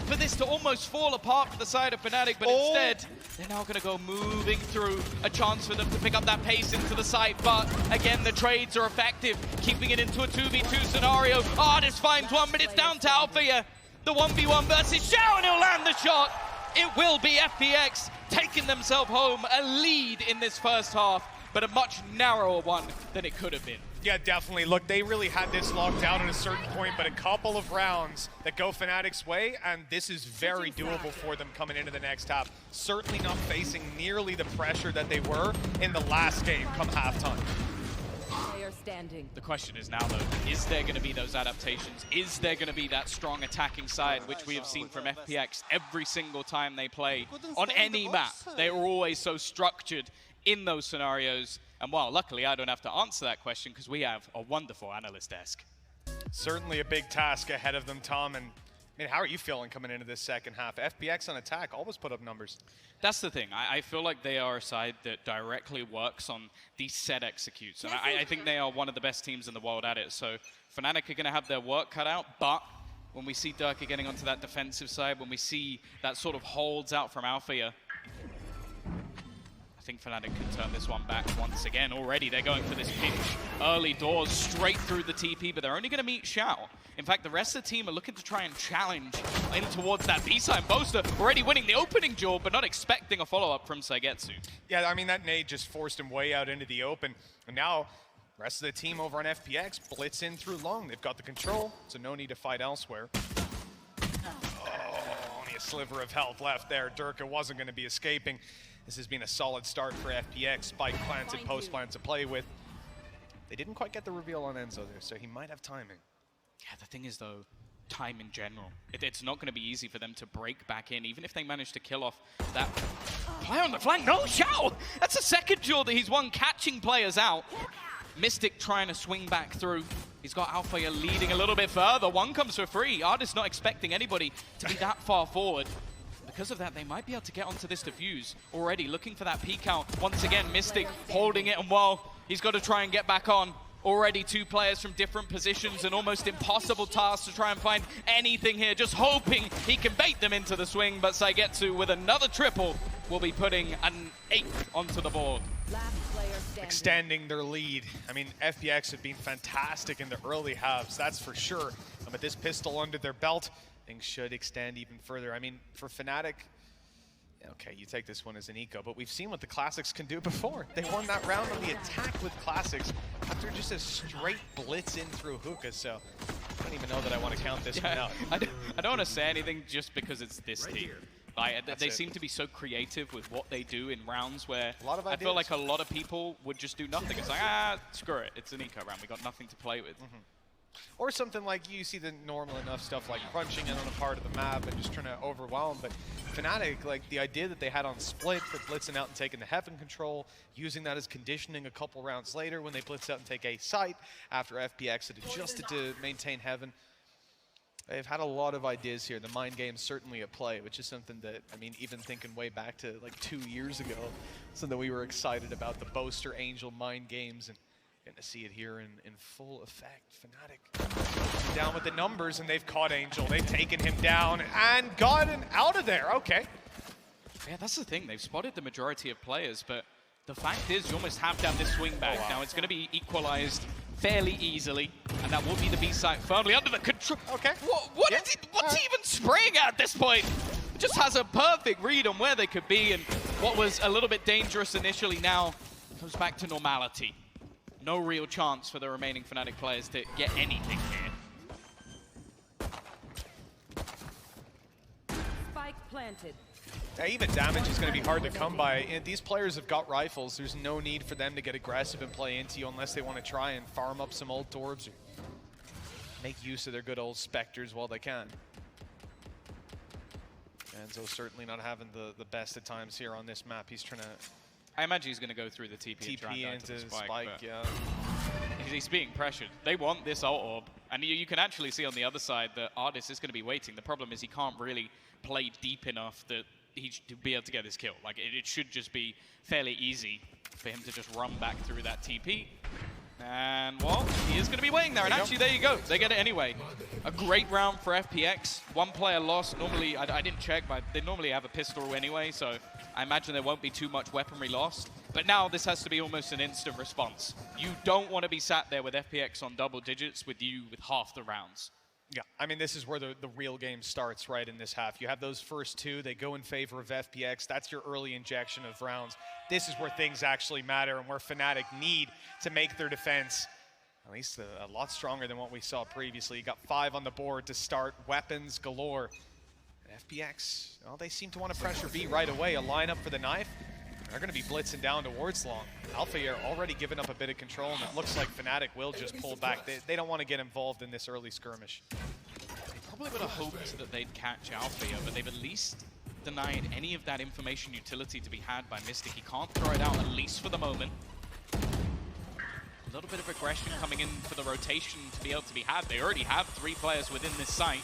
for this to almost fall apart for the side of FNATIC, but instead, they're now going to go moving through. A chance for them to pick up that pace into the site, but again, the trades are effective, keeping it into a 2v2 scenario. Ardis finds one, but it's down to Althea. The 1v1 versus Xiao, and he'll land the shot. It will be FPX taking themselves home, a lead in this first half, but a much narrower one than it could have been. Yeah, definitely. Look, they really had this locked down at a certain point, but a couple of rounds that go FNATIC's way, and this is very doable for them coming into the next half. Certainly not facing nearly the pressure that they were in the last game come halftime. Player standing. The question is now, though, is there going to be those adaptations? Is there going to be that strong attacking side, which we have seen from FPX every single time they play on any map? They are always so structured in those scenarios. And well, luckily I don't have to answer that question because we have a wonderful analyst desk. Certainly a big task ahead of them, Tom. And I mean, how are you feeling coming into this second half? FPX on attack always put up numbers. That's the thing. I feel like they are a side that directly works on these set executes. And I think they are one of the best teams in the world at it. So FNATIC are going to have their work cut out. But when we see Durka getting onto that defensive side, when we see that sort of holds out from Althea, I think FNATIC can turn this one back once again. Already they're going for this pinch early doors straight through the TP, but they're only going to meet Xiao. In fact, the rest of the team are looking to try and challenge in towards that B-side. Boaster already winning the opening duel, but not expecting a follow-up from Saigetsu. Yeah, I mean, that nade just forced him way out into the open. And now, the rest of the team over on FPX blitz in through long. They've got the control, so no need to fight elsewhere. Oh, only a sliver of health left there. Durka wasn't going to be escaping. This has been a solid start for FPX. Spike planted, post plant to play with. They didn't quite get the reveal on Enzo there, so he might have timing. Yeah, the thing is, though, time in general. It's not going to be easy for them to break back in, even if they manage to kill off that play on the flank. No, Xiao! That's a second duel that he's won, catching players out. Mystic trying to swing back through. He's got Althea leading a little bit further. One comes for free. Ardis not expecting anybody to be that far forward. Because of that, they might be able to get onto this defuse already, looking for that peek out. Once again, Mystic holding it, and while he's got to try and get back on. Already two players from different positions, an almost impossible task to try and find anything here, just hoping he can bait them into the swing, but Saigetsu with another triple will be putting an 8 onto the board. Last player standing. Extending their lead. I mean, FPX have been fantastic in the early halves, that's for sure. But this pistol under their belt, things should extend even further. I mean, for FNATIC, okay, you take this one as an eco, but we've seen what the Classics can do before. They won that round on the attack with Classics after just a straight blitz in through hookah, so I don't even know that I want to count this one out. I don't want to say anything just because it's this team. They seem to be so creative with what they do in rounds where I feel like a lot of people would just do nothing. It's like, screw it, it's an eco round, we got nothing to play with. Or something like you see the normal enough stuff like crunching in on a part of the map and just trying to overwhelm. But FNATIC, like the idea that they had on Split for blitzing out and taking the Heaven control, using that as conditioning a couple rounds later when they blitz out and take a site after FPX had adjusted to maintain Heaven. They've had a lot of ideas here. The mind game's certainly at play, which is something that, I mean, even thinking way back to like 2 years ago, something we were excited about, the Boaster Angel mind games, and getting to see it here in full effect. FNATIC down with the numbers, and they've caught Angel. They've taken him down and gotten out of there. Okay. Yeah, that's the thing. They've spotted the majority of players, but the fact is you almost have to have this swing back. Now it's going to be equalized fairly easily, and that will be the B site firmly under the control. Okay. What's he even spraying at this point? just has a perfect read on where they could be, and what was a little bit dangerous initially now comes back to normality. No real chance for the remaining Fnatic players to get anything here. Spike planted. Yeah, even damage is going to be hard to come by. And these players have got rifles. There's no need for them to get aggressive and play into you unless they want to try and farm up some old Torbs or make use of their good old Spectres while they can. Enzo certainly not having the best of times here on this map. He's trying to... I imagine he's going to go through the TP into the Spike, yeah. He's being pressured. They want this ult orb, and you can actually see on the other side that Artis is going to be waiting. The problem is he can't really play deep enough that he should be able to get his kill. Like, it should just be fairly easy for him to just run back through that TP. And, well, he is going to be waiting there. And actually, there you go. They get it anyway. A great round for FPX. One player lost. Normally, I didn't check, but they normally have a pistol anyway, so I imagine there won't be too much weaponry lost. But now this has to be almost an instant response. You don't want to be sat there with FPX on double digits with you with half the rounds. Yeah, I mean, this is where the real game starts, right, in this half. You have those first two. They go in favor of FPX. That's your early injection of rounds. This is where things actually matter and where Fnatic need to make their defense at least a lot stronger than what we saw previously. You got 5 on the board to start, weapons galore. And FPX, well, they seem to want to pressure B right away. A lineup for the knife. They're going to be blitzing down towards long. Alpha here already giving up a bit of control, and it looks like Fnatic will just pull back. They don't want to get involved in this early skirmish. They probably would have hoped that they'd catch Alpha here, but they've at least denied any of that information utility to be had by Mystic. He can't throw it out, at least for the moment. A little bit of aggression coming in for the rotation to be able to be had. They already have 3 players within this site.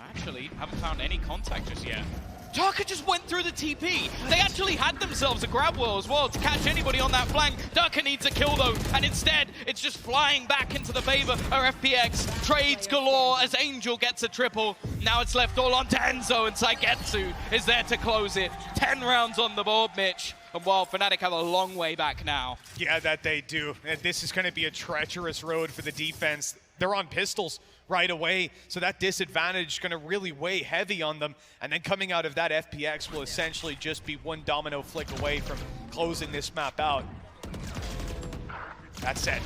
Actually, haven't found any contact just yet. Darker just went through the TP. They actually had themselves a grab wheel as well to catch anybody on that flank. Darker needs a kill though, and instead, it's just flying back into the favor of FPX. Trades galore as Angel gets a triple. Now it's left all on to Enzo, and Saigetsu is there to close it. 10 rounds on the board, Mitch. And while Fnatic have a long way back now. Yeah, that they do. And this is going to be a treacherous road for the defense. They're on pistols right away, so that disadvantage is going to really weigh heavy on them. And then coming out of that, FPX will essentially just be one domino flick away from closing this map out. That said,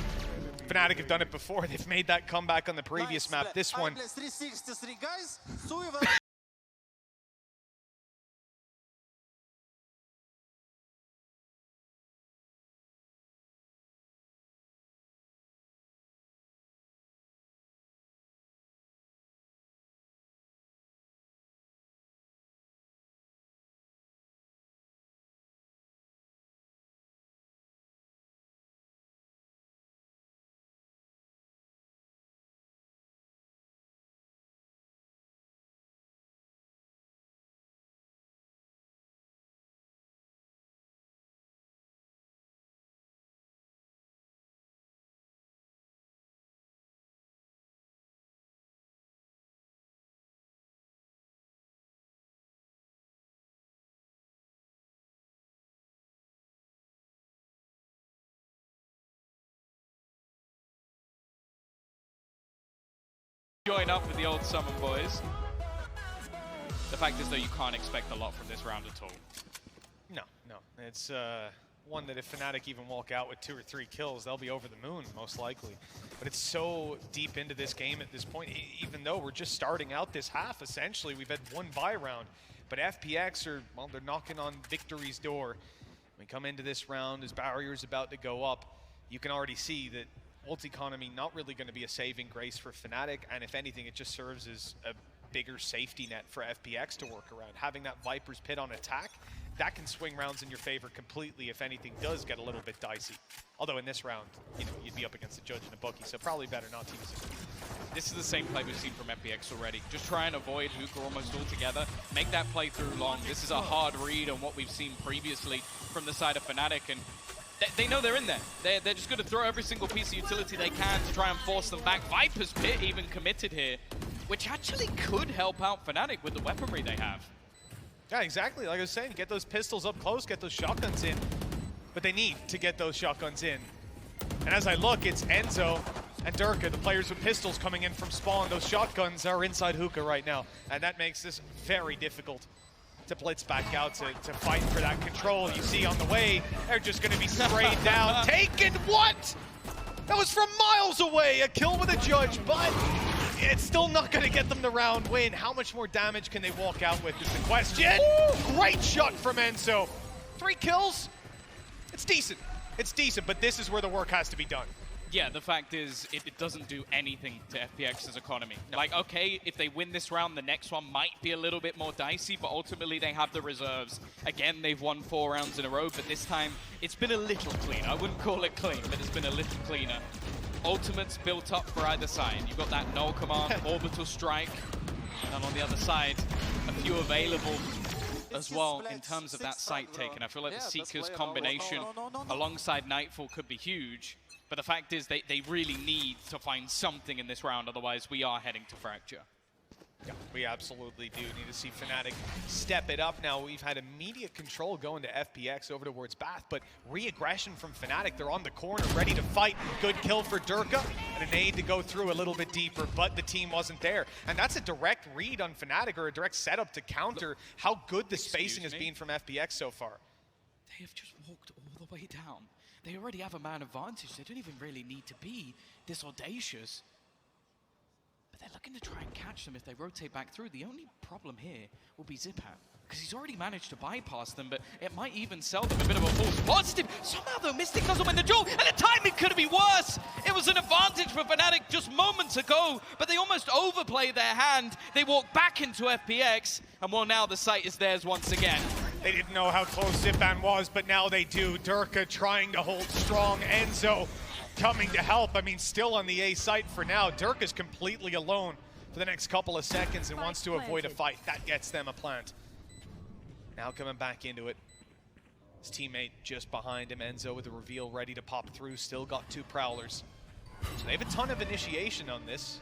Fnatic have done it before. They've made that comeback on the previous map. This one... Join up with the old Summon boys. The fact is, though, you can't expect a lot from this round at all. No. It's one that if Fnatic even walk out with 2 or 3 kills, they'll be over the moon, most likely. But it's so deep into this game at this point, even though we're just starting out this half, essentially. We've had 1 bye round. But FPX are, well, they're knocking on victory's door. We come into this round as barriers about to go up. You can already see that ult economy not really going to be a saving grace for Fnatic, and if anything, it just serves as a bigger safety net for FPX to work around. Having that Viper's Pit on attack, that can swing rounds in your favor completely if anything does get a little bit dicey. Although in this round, you know, you'd be up against a judge and a bookie, so probably better not to use it. This is the same play we've seen from FPX already. Just try and avoid Hookah almost altogether. Make that play through long. This is a hard read on what we've seen previously from the side of Fnatic, and they know they're in there. They're just going to throw every single piece of utility they can to try and force them back. Viper's Pit even committed here, which actually could help out Fnatic with the weaponry they have. Yeah, exactly. Like I was saying, get those pistols up close, get those shotguns in. But they need to get those shotguns in. And as I look, it's Enzo And Durka, the players with pistols coming in from spawn, those shotguns are inside hookah right now. And that makes this very difficult to blitz back out to fight for that control. You see on the way, they're just gonna be sprayed down. Taken, what? That was from miles away, a kill with a judge, but it's still not gonna get them the round win. How much more damage can they walk out with is the question. Ooh, great shot from Enzo. 3 kills, it's decent. It's decent, but this is where the work has to be done. Yeah, the fact is, it doesn't do anything to FPX's economy. No. Like, okay, if they win this round, the next one might be a little bit more dicey, but ultimately they have the reserves. Again, they've won 4 rounds in a row, but this time, it's been a little cleaner. I wouldn't call it clean, but it's been a little cleaner. Ultimates built up for either side. You've got that null command, orbital strike, and on the other side, a few available as well in terms of that site taken. I feel like the Seeker's combination alongside Nightfall could be huge. But the fact is, they really need to find something in this round, otherwise we are heading to Fracture. Yeah, we absolutely do need to see FNATIC step it up. Now, we've had immediate control going to FPX over towards Bath, but re-aggression from FNATIC. They're on the corner, ready to fight. Good kill for Durka, and an aid to go through a little bit deeper, but the team wasn't there. And that's a direct read on FNATIC, or a direct setup to counter how good the spacing has been from FPX so far. They have just walked all the way down. They already have a man advantage. They don't even really need to be this audacious. But they're looking to try and catch them if they rotate back through. The only problem here will be Zipan, because he's already managed to bypass them, but it might even sell them a bit of a false positive. Somehow, though, Mystic doesn't win the duel, and the timing could be worse. It was an advantage for FNATIC just moments ago, but they almost overplayed their hand. They walk back into FPX, and well, now the site is theirs once again. They didn't know how close Zipan was, but now they do. Durka trying to hold strong. Enzo coming to help. I mean, still on the A site for now. Durka's completely alone for the next couple of seconds and wants to avoid a fight. That gets them a plant. Now coming back into it. His teammate just behind him. Enzo with the reveal ready to pop through. Still got 2 Prowlers. So they have a ton of initiation on this.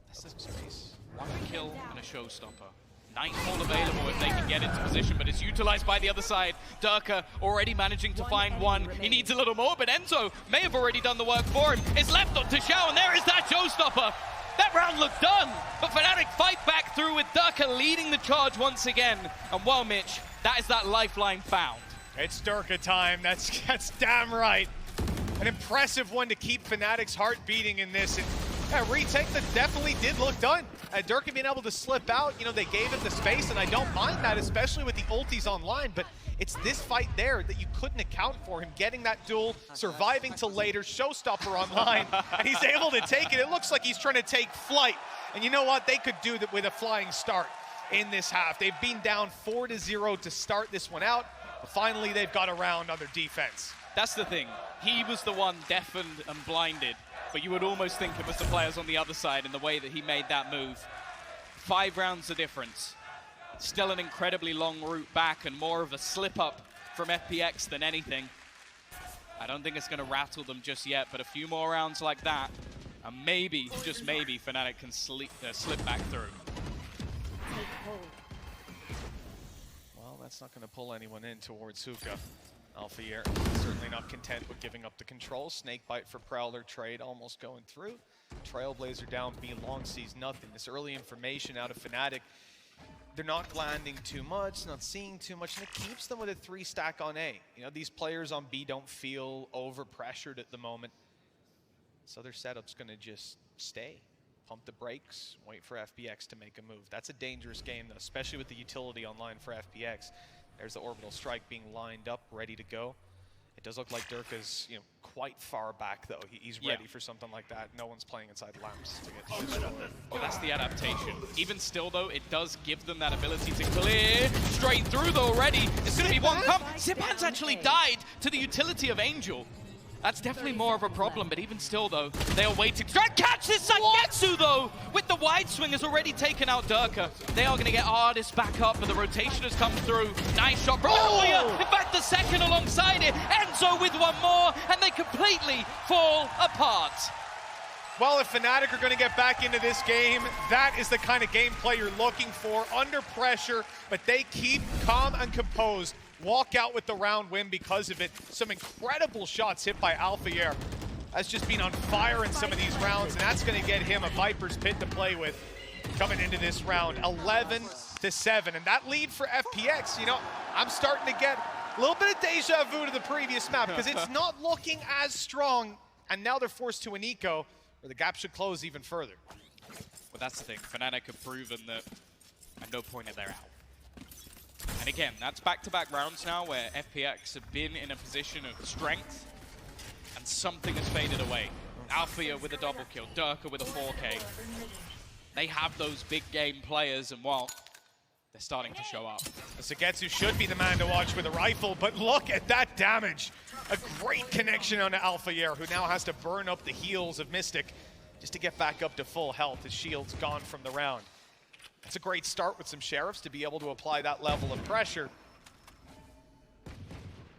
That's the space. 1 kill and a showstopper. Nightfall available if they can get into position, but it's utilized by the other side. Durka already managing to find 1. He needs a little more, but Enzo may have already done the work for him. It's left up to Xiao, and there is that showstopper. That round looked done, but FNATIC fight back through with Durka leading the charge once again. And well, Mitch, that is that lifeline found. It's Durka time. That's damn right. An impressive one to keep FNATIC's heart beating in this. And yeah, retake that definitely did look done. Durka being able to slip out, you know, they gave him the space, and I don't mind that, especially with the ultis online, but it's this fight there that you couldn't account for. Him getting that duel, surviving till later, showstopper online, and he's able to take it. It looks like he's trying to take flight. And you know what? They could do that with a flying start in this half. They've been down 4-0 to start this one out, but finally they've got around on their defense. That's the thing. He was the one deafened and blinded, but you would almost think it was the players on the other side in the way that he made that move. 5 rounds of difference. Still an incredibly long route back and more of a slip-up from FPX than anything. I don't think it's going to rattle them just yet, but a few more rounds like that, and maybe, just maybe, FNATIC can slip back through. Well, that's not going to pull anyone in towards Hookah. Alphair certainly not content with giving up the control. Snakebite for Prowler trade almost going through. Trailblazer down B long sees nothing. This early information out of FNATIC, they're not landing too much, not seeing too much, and it keeps them with a 3-stack on A. You know, these players on B don't feel over-pressured at the moment. So their setup's gonna just stay. Pump the brakes, wait for FPX to make a move. That's a dangerous game though, especially with the utility online for FPX. There's the orbital strike being lined up, ready to go. It does look like Durka's, you know, quite far back though. He's ready for something like that. No one's playing inside lamps to get to this. Well, that's the adaptation. Even still though, it does give them that ability to clear straight through though already. It's going to be 1 come. Zipan's actually died to the utility of Angel. That's definitely more of a problem, but even still though, they are waiting to try and catch this Sangetsu though! With the wide swing has already taken out Durka. They are going to get Ardis back up, but the rotation has come through. Nice shot from Alphair. In fact, the second alongside it. Enzo with 1 more, and they completely fall apart. Well, if FNATIC are going to get back into this game, that is the kind of gameplay you're looking for. Under pressure, but they keep calm and composed. Walk out with the round win because of it. Some incredible shots hit by Alphair. has just been on fire in some of these rounds, and that's going to get him a Viper's Pit to play with coming into this round. 11-7, and that lead for FPX, you know, I'm starting to get a little bit of deja vu to the previous map because it's not looking as strong, and now they're forced to an eco where the gap should close even further. Well, that's the thing. FNATIC have proven that at no point are they out. And again, that's back-to-back rounds now where FPX have been in a position of strength and something has faded away. Althea with a double kill, Durka with a 4K. They have those big game players, and well, they're starting to show up. Sagetsu should be the man to watch with a rifle, but look at that damage. A great connection on Alphayer, who now has to burn up the heals of Mystic just to get back up to full health. His shield's gone from the round. It's a great start with some Sheriffs to be able to apply that level of pressure.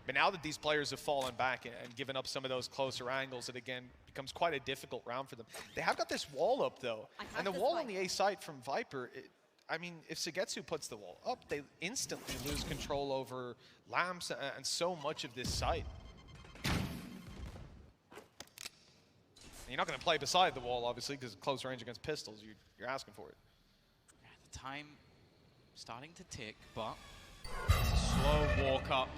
But now that these players have fallen back and given up some of those closer angles, it again becomes quite a difficult round for them. They have got this wall up though, and the wall on the A site from Viper, I mean, if Sagetsu puts the wall up, they instantly lose control over lamps and so much of this site. You're not going to play beside the wall, obviously, because close range against pistols, you're asking for it. Yeah, the time starting to tick, but it's a slow walk up.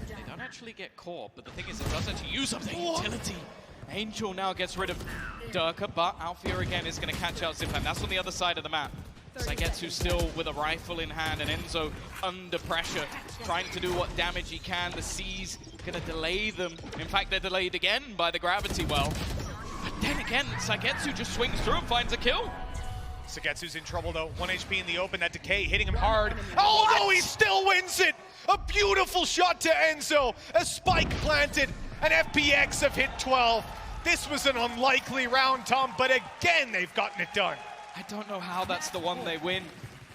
They don't actually get caught, but the thing is, it does actually use up their utility. Angel now gets rid of Durka, but Althea again is going to catch out Zipan. That's on the other side of the map. Sagetsu still with a rifle in hand, and Enzo under pressure, trying to do what damage he can. The C's going to delay them. In fact, they're delayed again by the gravity well. But then again, Sagetsu just swings through and finds a kill. Sagetsu's in trouble though. 1 HP in the open, that decay hitting him hard. Oh no, he still wins it! A beautiful shot to Enzo. A spike planted, and FPX have hit 12. This was an unlikely round, Tom, but again, they've gotten it done. I don't know how that's the one they win.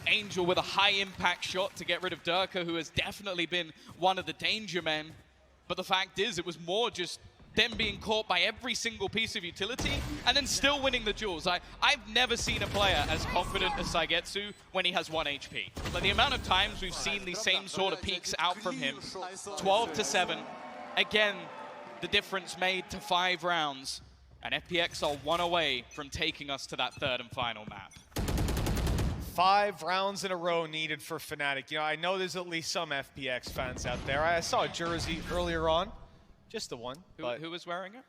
Angel with a high impact shot to get rid of Durka, who has definitely been one of the danger men. But the fact is, it was more just them being caught by every single piece of utility and then still winning the duels. I've never seen a player as confident as Sagetsu when he has 1 HP. Like the amount of times we've seen these same sort of peaks out from him, 12-7. Again, the difference made to 5 rounds. And FPX are 1 away from taking us to that 3rd and final map. 5 rounds in a row needed for FNATIC. You know, I know there's at least some FPX fans out there. I saw a jersey earlier on. Just the one. Who was wearing it?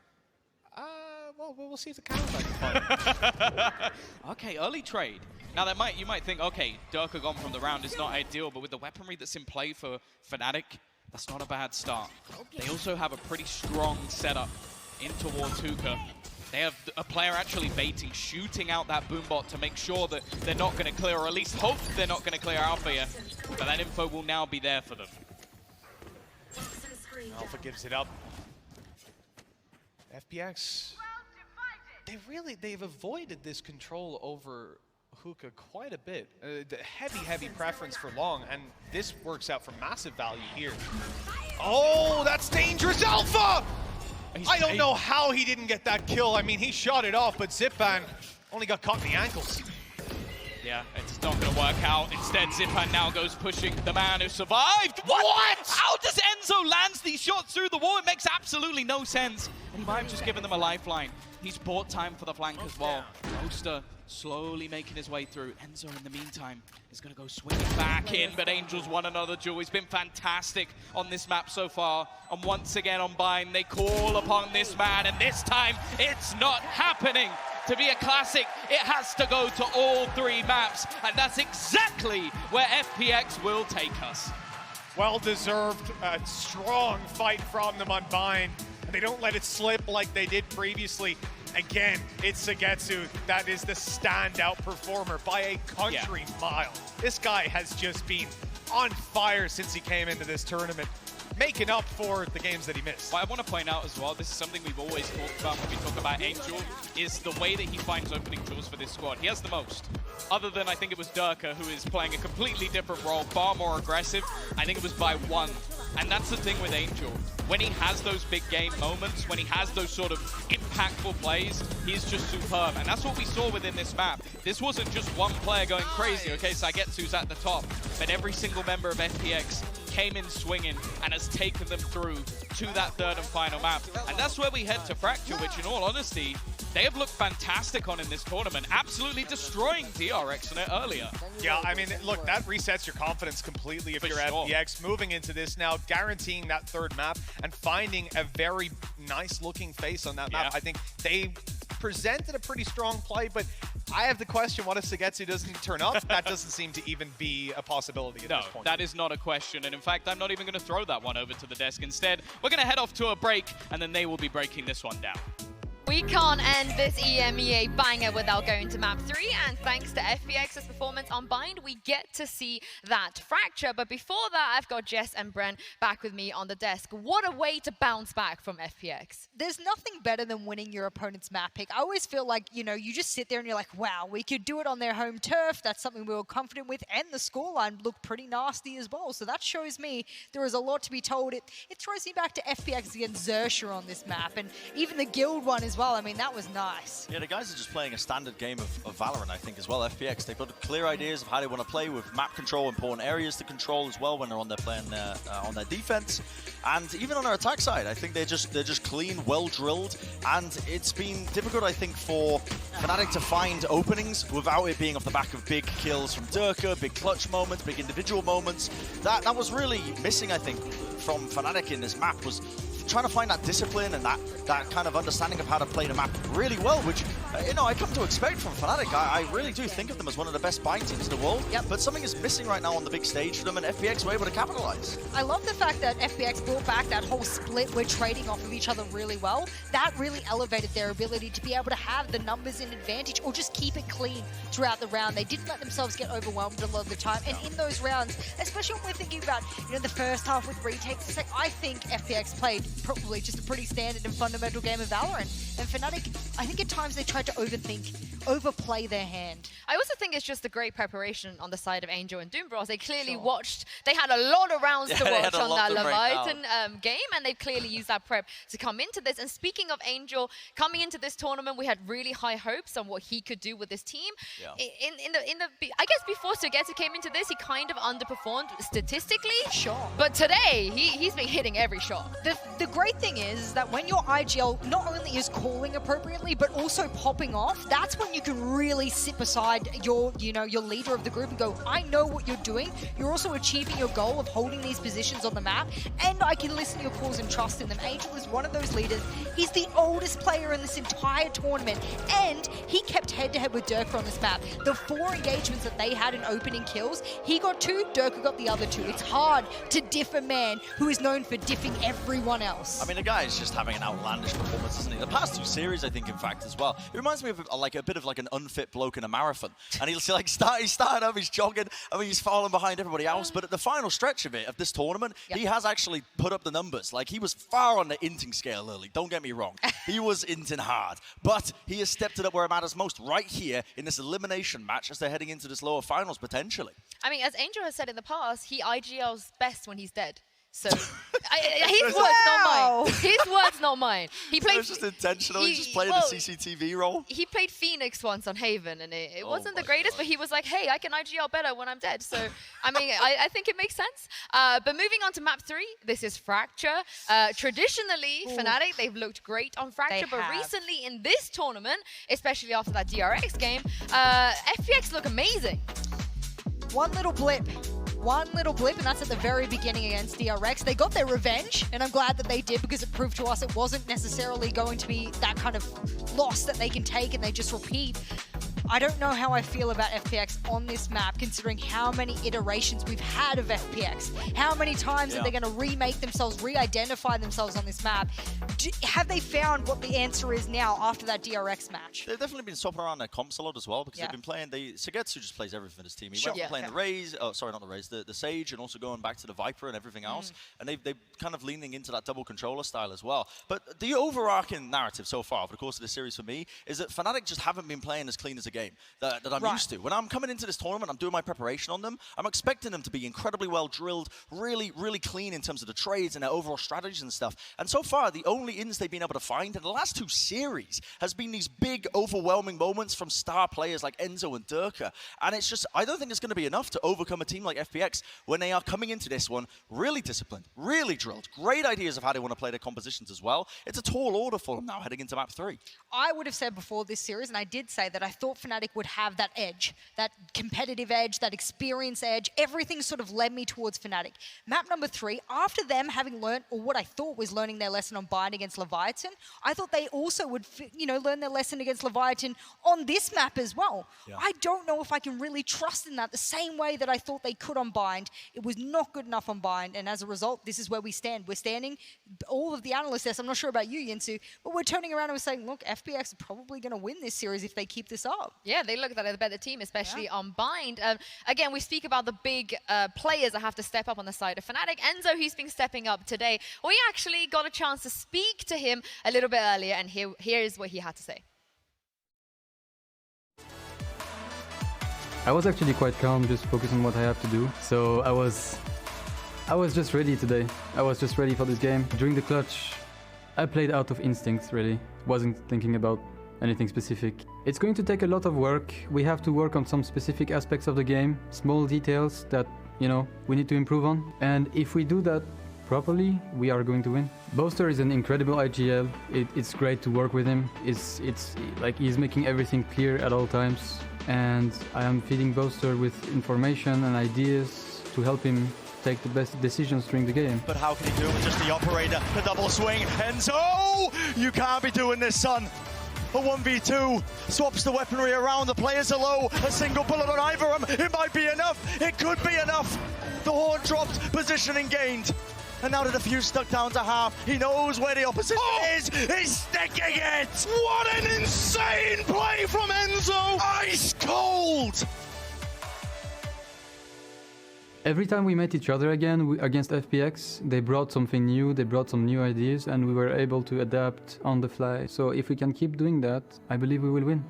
Well, we'll see if the camera can find it. Okay, early trade. Now you might think, okay, Durka gone from the round is not ideal, but with the weaponry that's in play for FNATIC, that's not a bad start. They also have a pretty strong setup in towards Hookah. They have a player actually baiting, shooting out that boombot to make sure that they're not going to clear, or at least hope they're not going to clear Alpha here. But that info will now be there for them. Alpha gives it up. FPX, they've avoided this control over Hookah quite a bit. The heavy preference for long, and this works out for massive value here. Oh, that's dangerous, Alpha! I don't know how he didn't get that kill. I mean, he shot it off, but Zipan only got caught in the ankles. Yeah, it's not going to work out. Instead, Zipan now goes pushing the man who survived. What? How does Enzo land these shots through the wall? It makes absolutely no sense. And he might have just given them a lifeline. He's bought time for the flank as well. Oster slowly making his way through. Enzo, in the meantime, is going to go swinging back in, but Angel's won another duel. He's been fantastic on this map so far. And once again on Bind, they call upon this man, and this time, it's not happening. To be a classic, it has to go to all 3 maps, and that's exactly where FPX will take us. Well-deserved, strong fight from them on Bind. They don't let it slip like they did previously. Again, it's Sagetsu that is the standout performer by a country mile. This guy has just been on fire since he came into this tournament, making up for the games that he missed. What I want to point out as well, this is something we've always talked about when we talk about Angel, is the way that he finds opening tools for this squad. He has the most. Other than, I think it was Durka, who is playing a completely different role, far more aggressive. I think it was by 1. And that's the thing with Angel. When he has those big game moments, when he has those sort of impactful plays, he's just superb. And that's what we saw within this map. This wasn't just one player going crazy. Okay, Sagetsu's at the top, but every single member of FPX came in swinging and has taken them through to that third and final map. And that's where we head to Fracture, which in all honesty, they have looked fantastic on in this tournament, absolutely destroying DRX in it earlier. Yeah, I mean, look, that resets your confidence completely if you're FPX. Moving into this now, guaranteeing that third map and finding a very nice-looking face on that map. I think they presented a pretty strong play, but I have the question, what if Sugetsu doesn't turn up? That doesn't seem to even be a possibility at this point. No, that is not a question. And in fact, I'm not even going to throw that one over to the desk. Instead, we're going to head off to a break, and then they will be breaking this one down. We can't end this EMEA banger without going to map 3, and thanks to FPX's performance on Bind, we get to see that Fracture. But before that, I've got Jess and Bren back with me on the desk. What a way to bounce back from FPX. There's nothing better than winning your opponent's map pick. I always feel like, you know, you just sit there and you're like, wow, we could do it on their home turf. That's something we were confident with, and the scoreline looked pretty nasty as well. So that shows me there is a lot to be told. It throws me back to FPX against Xersha on this map, and even the guild one as well. I mean, that was nice. Yeah, the guys are just playing a standard game of Valorant, I think, as well. FPX, they've got clear ideas of how they want to play with map control, important areas to control as well when they're on their playing on their defense, and even on their attack side. I think they're just clean, well drilled, and it's been difficult, I think, for FNATIC to find openings without it being off the back of big kills from Durka, big clutch moments, big individual moments. That was really missing, I think, from FNATIC in this map, was trying to find that discipline and that kind of understanding of how to play the map really well, which, you know, I come to expect from FNATIC. I really do think of them as one of the best buying teams in the world, but something is missing right now on the big stage for them, and FPX were able to capitalize. I love the fact that FPX brought back that whole split, we're trading off of each other really well. That really elevated their ability to be able to have the numbers in advantage or just keep it clean throughout the round. They didn't let themselves get overwhelmed a lot of the time, and in those rounds, especially when we're thinking about, you know, the first half with retakes, it's like, I think FPX played probably just a pretty standard and fundamental game of Valorant. And FNATIC, I think at times they tried to overplay their hand. I also think it's just a great preparation on the side of Angel and Doombros. They clearly watched, they had a lot of rounds to watch on that Leviathan game, and they've clearly used that prep to come into this. And speaking of Angel, coming into this tournament, we had really high hopes on what he could do with this team. I guess before Sugetsu came into this, he kind of underperformed statistically. But today, he's been hitting every shot. The great thing is that when your IGL not only is calling appropriately, but also popping off, that's when you can really sit beside your leader of the group and go, I know what you're doing. You're also achieving your goal of holding these positions on the map, and I can listen to your calls and trust in them. Angel is one of those leaders. He's the oldest player in this entire tournament, and he kept head-to-head with Durka on this map. The 4 engagements that they had in opening kills, he got 2, Durka got the other 2. It's hard to diff a man who is known for diffing everyone else. I mean, the guy is just having an outlandish performance, isn't he? The past 2 series, I think, in fact, as well. It reminds me of a bit of like an unfit bloke in a marathon. And he started up, he's jogging, I mean, he's falling behind everybody else. But at the final stretch of this tournament, he has actually put up the numbers. Like, he was far on the inting scale early, don't get me wrong. He was inting hard. But he has stepped it up where it matters most, right here in this elimination match as they're heading into this lower finals, potentially. I mean, as Angel has said in the past, he IGLs best when he's dead. So, his words, not mine. His words, not mine. He played. It was just intentional. He just played the CCTV role. He played Phoenix once on Haven, and it wasn't the greatest. But he was like, "Hey, I can IGL better when I'm dead." So, I mean, I think it makes sense. But moving on to map 3, this is Fracture. Traditionally, FNATIC, they've looked great on Fracture, but recently in this tournament, especially after that DRX game, FPX look amazing. One little blip, and that's at the very beginning against DRX. They got their revenge, and I'm glad that they did, because it proved to us it wasn't necessarily going to be that kind of loss that they can take and they just repeat. I don't know how I feel about FPX on this map, considering how many iterations we've had of FPX. How many times are they going to remake themselves, re-identify themselves on this map? Have they found what the answer is now after that DRX match? They've definitely been swapping around their comps a lot as well, because they've been playing, Sugetsu just plays everything in his team. He went from playing the Raze, the Sage, and also going back to the Viper and everything else. And they've kind of leaning into that double controller style as well. But the overarching narrative so far over the course of this series for me is that FNATIC just haven't been playing as clean as a game that I'm used to. When I'm coming into this tournament, I'm doing my preparation on them. I'm expecting them to be incredibly well drilled, really, really clean in terms of the trades and their overall strategies and stuff. And so far, the only ins they've been able to find in the last 2 series has been these big, overwhelming moments from star players like Enzo and Durka. And it's just, I don't think it's going to be enough to overcome a team like FPX when they are coming into this one really disciplined, really drilled. Great ideas of how they want to play their compositions as well. It's a tall order for them now heading into map 3. I would have said before this series, and I did say that I thought FNATIC would have that edge, that competitive edge, that experience edge. Everything sort of led me towards FNATIC. Map number 3, after them having learned, or what I thought was learning their lesson on Bind against Leviathan, I thought they also would, learn their lesson against Leviathan on this map as well. Yeah. I don't know if I can really trust in that the same way that I thought they could on Bind. It was not good enough on Bind, and as a result, this is where we stand. We're standing, all of the analysts there, so I'm not sure about you, Yinsu, but we're turning around and we're saying, look, FPX are probably going to win this series if they keep this up. Yeah, they look like the better team, especially on Bind. Again, we speak about the big players that have to step up on the side of FNATIC. Enzo, he's been stepping up today. We actually got a chance to speak to him a little bit earlier, and here is what he had to say. I was actually quite calm, just focused on what I have to do. So I was just ready today. I was just ready for this game. During the clutch, I played out of instinct, really. Wasn't thinking about anything specific. It's going to take a lot of work. We have to work on some specific aspects of the game, small details that, we need to improve on. And if we do that properly, we are going to win. Boaster is an incredible IGL. It's great to work with him. It's like he's making everything clear at all times. And I am feeding Boaster with information and ideas to help him take the best decisions during the game. But how can he do it with just the operator? The double swing. Enzo! You can't be doing this, son. A 1v2, swaps the weaponry around, the players are low, a single bullet on either of them, it might be enough, it could be enough. The horn dropped, positioning gained. And now that the fuse stuck down to half, he knows where the opposition is, he's sticking it! What an insane play from Enzo! Ice cold! Every time we met each other again against FPX, they brought something new, they brought some new ideas, and we were able to adapt on the fly. So if we can keep doing that, I believe we will win.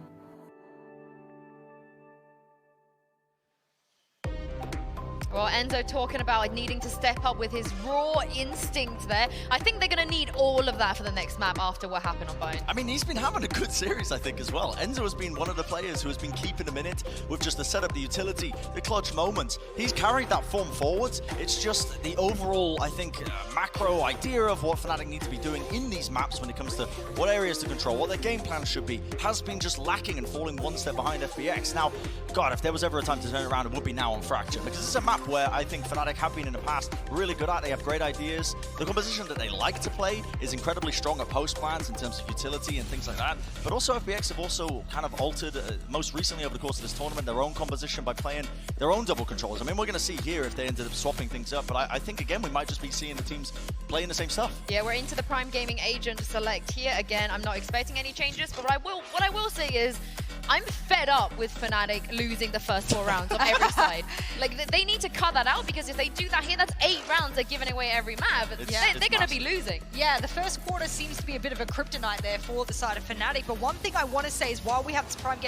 Well, Enzo talking about needing to step up with his raw instinct there. I think they're going to need all of that for the next map after what happened on Bind. I mean, he's been having a good series, I think, as well. Enzo has been one of the players who has been keeping him in it with just the setup, the utility, the clutch moments. He's carried that form forwards. It's just the overall, I think, macro idea of what FNATIC need to be doing in these maps when it comes to what areas to control, what their game plan should be, has been just lacking and falling one step behind FPX. Now, God, if there was ever a time to turn it around, it would be now on Fracture, because it's a map where I think FNATIC have been in the past really good at. They have great ideas. The composition that they like to play is incredibly strong at post plans in terms of utility and things like that. But also FPX have also kind of altered, most recently over the course of this tournament, their own composition by playing their own double controllers. I mean, we're going to see here if they ended up swapping things up, but I think, again, we might just be seeing the teams playing the same stuff. Yeah, we're into the Prime Gaming Agent select here. Again, I'm not expecting any changes, but what I will say is I'm fed up with FNATIC losing the first 4 rounds on every side. Like, they need to cut that out, because if they do that here, that's 8 rounds they're giving away every map. They're going to be losing. Yeah, the first quarter seems to be a bit of a kryptonite there for the side of FNATIC, but one thing I want to say is while we have this Prime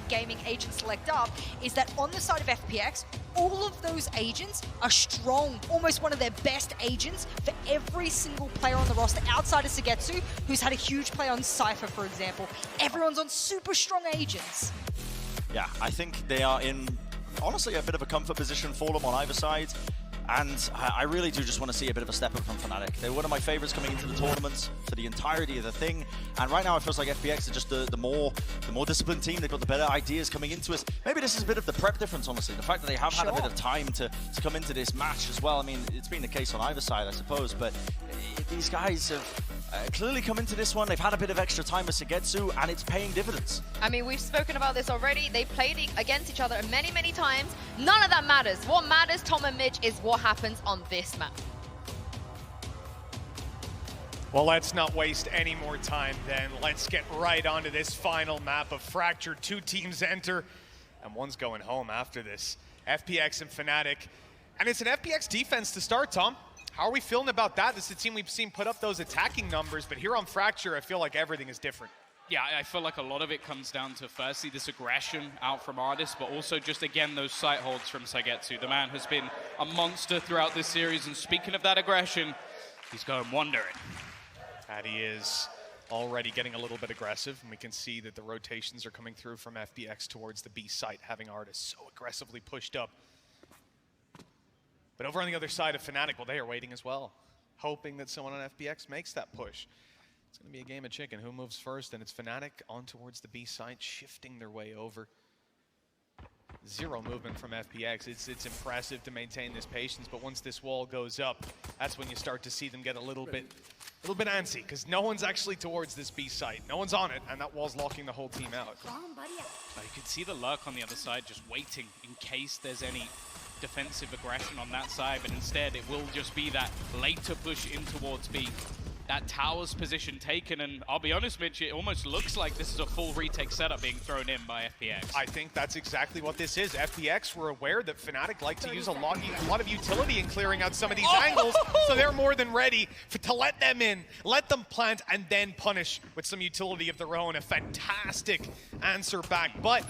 Gaming Agent select up, is that on the side of FPX, all of those agents are strong, almost one of their best agents for every single player on the roster, outside of Sugetsu, who's had a huge play on Cypher, for example. Everyone's on super strong agents. Yeah, I think they are in, honestly, a bit of a comfort position for them on either side. And I really do just want to see a bit of a step up from FNATIC. They're one of my favorites coming into the tournaments for the entirety of the thing. And right now it feels like FPX are just the more disciplined team. They've got the better ideas coming into it. Maybe this is a bit of the prep difference, honestly. The fact that they have had a bit of time to come into this match as well. I mean, it's been the case on either side, I suppose. But these guys have clearly come into this one. They've had a bit of extra time with Sugetsu, and it's paying dividends. I mean, we've spoken about this already. They played against each other many, many times. None of that matters. What matters, Tom and Mitch, is what happens on this map. Well, let's not waste any more time then. Let's get right onto this final map of Fracture. 2 teams enter, and one's going home after this. FPX and FNATIC. And it's an FPX defense to start, Tom. How are we feeling about that? This is a team we've seen put up those attacking numbers, but here on Fracture, I feel like everything is different. Yeah, I feel like a lot of it comes down to, firstly, this aggression out from Artis, but also just, again, those sight holds from Saigetsu. The man has been a monster throughout this series, and speaking of that aggression, he's going wandering. And he is already getting a little bit aggressive, and we can see that the rotations are coming through from FPX towards the B site, having Artis so aggressively pushed up. But over on the other side of FNATIC, well, they are waiting as well, hoping that someone on FPX makes that push. It's going to be a game of chicken. Who moves first? And it's FNATIC on towards the B site, shifting their way over. Zero movement from FPX. It's impressive to maintain this patience, but once this wall goes up, that's when you start to see them get a little bit antsy, because no one's actually towards this B site. No one's on it, and that wall's locking the whole team out. You can see the lurk on the other side just waiting in case there's any defensive aggression on that side, but instead it will just be that later push in towards B. That tower's position taken, and I'll be honest, Mitch, it almost looks like this is a full retake setup being thrown in by FPX. I think that's exactly what this is. FPX were aware that FNATIC like to use a lot of utility in clearing out some of these angles, so they're more than ready to let them in, let them plant, and then punish with some utility of their own. A fantastic answer back, but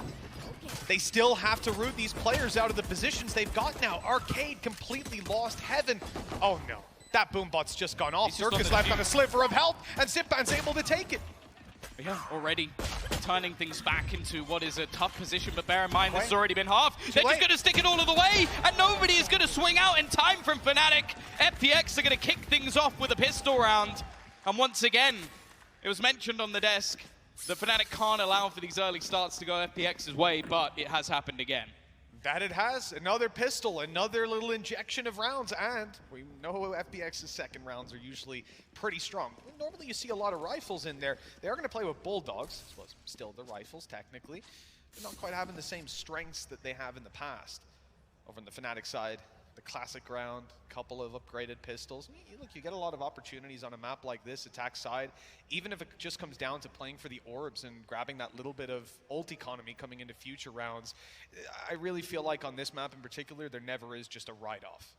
they still have to root these players out of the positions they've got now. Arcade completely lost heaven. Oh no. That boombot's just gone off. Dirka's left on a sliver of health, and Zipan's able to take it. Yeah, already turning things back into what is a tough position, but bear in mind this has already been half. They're just going to stick it all of the way, and nobody is going to swing out in time from FNATIC. FPX are going to kick things off with a pistol round. And once again, it was mentioned on the desk that FNATIC can't allow for these early starts to go FPX's way, but it has happened again. That it has. Another pistol, another little injection of rounds, and we know FPX's second rounds are usually pretty strong. Normally you see a lot of rifles in there. They are going to play with bulldogs, as well as still the rifles technically, but not quite having the same strengths that they have in the past. Over on the FNATIC side, the classic round, couple of upgraded pistols. Look, you get a lot of opportunities on a map like this, attack side, even if it just comes down to playing for the orbs and grabbing that little bit of ult economy coming into future rounds. I really feel like on this map in particular, there never is just a write-off.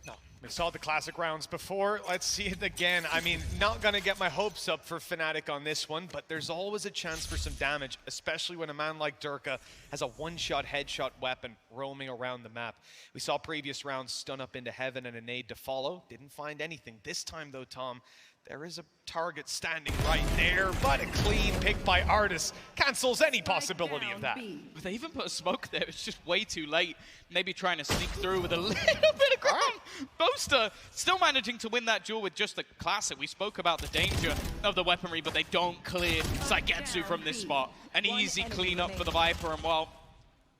No, we saw the classic rounds before. Let's see it again. I mean, not gonna get my hopes up for FNATIC on this one, but there's always a chance for some damage, especially when a man like Dirka has a one-shot headshot weapon roaming around the map. We saw previous rounds stun up into heaven and a nade to follow. Didn't find anything. This time though, Tom, there is a target standing right there, but a clean pick by Artis cancels any possibility of that. But they even put a smoke there. It's just way too late. Maybe trying to sneak through with a little bit of ground. Boaster still managing to win that duel with just the classic. We spoke about the danger of the weaponry, but they don't clear Saigetsu from this spot. An easy cleanup for the Viper, and well,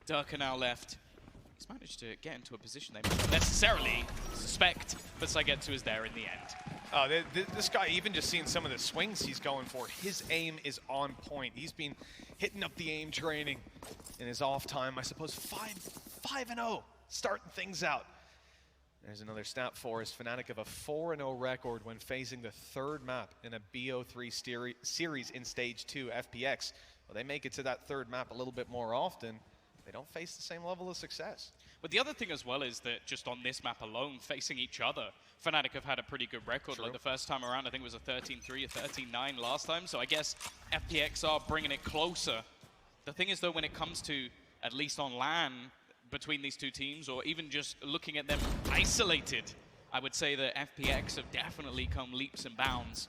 Dirka now left. He's managed to get into a position they don't necessarily suspect, but Saigetsu is there in the end. This guy, even just seeing some of the swings he's going for, his aim is on point. He's been hitting up the aim training in his off time. I suppose 5-0, starting things out. There's another stat for us. FNATIC have a 4-0 record when facing the third map in a BO3 series in Stage 2 FPX. Well, they make it to that third map a little bit more often. They don't face the same level of success. But the other thing as well is that just on this map alone, facing each other, FNATIC have had a pretty good record. True. Like the first time around, I think it was a 13-3, a 13-9 last time. So I guess FPX are bringing it closer. The thing is, though, when it comes to, at least on LAN, between these two teams, or even just looking at them isolated, I would say that FPX have definitely come leaps and bounds,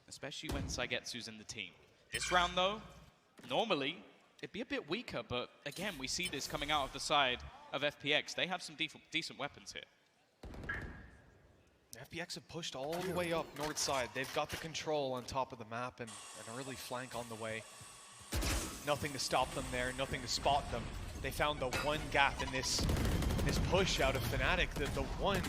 especially when Saigetsu's in the team. This round, though, normally, it'd be a bit weaker, but again, we see this coming out of the side of FPX. They have some decent weapons here. FPX have pushed all the way up north side. They've got the control on top of the map and an early flank on the way. Nothing to stop them there, nothing to spot them. They found the one gap in this push out of FNATIC, the one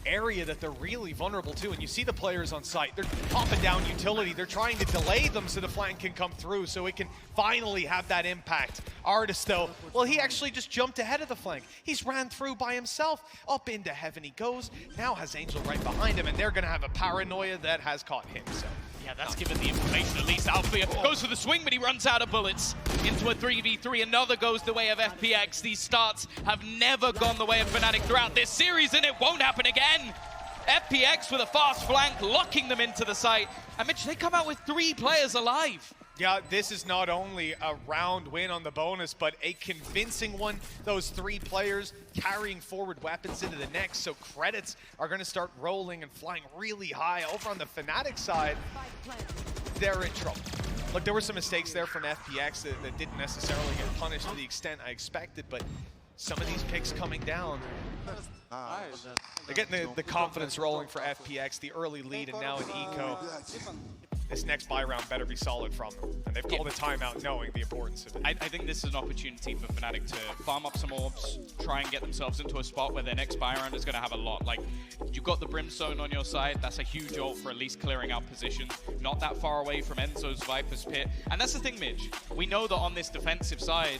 area that they're really vulnerable to, and you see the players on site. They're popping down utility. They're trying to delay them so the flank can come through, so it can finally have that impact. Artis, though, well, he actually just jumped ahead of the flank. He's ran through by himself. Up into heaven he goes. Now has Angel right behind him, and they're going to have a paranoia that has caught him. So yeah, that's given the information. At least Alfia goes for the swing, but he runs out of bullets into a 3v3. Another goes the way of FPX. These starts have never gone the way of FNATIC throughout this series, and it won't happen again. FPX with a fast flank, locking them into the site. And Mitch, they come out with 3 players alive. Yeah, this is not only a round win on the bonus, but a convincing one. Those 3 players carrying forward weapons into the next, so credits are going to start rolling and flying really high. Over on the FNATIC side, they're in trouble. Look, there were some mistakes there from FPX that didn't necessarily get punished to the extent I expected, but some of these picks coming down, they're getting the confidence rolling for FPX, the early lead, and now an eco. This next buy round better be solid from them. And they've called a timeout knowing the importance of it. I think this is an opportunity for FNATIC to farm up some orbs, try and get themselves into a spot where their next buy round is going to have a lot. Like, you've got the Brimstone on your side. That's a huge ult for at least clearing out position. Not that far away from Enzo's Viper's Pit. And that's the thing, Mitch. We know that on this defensive side,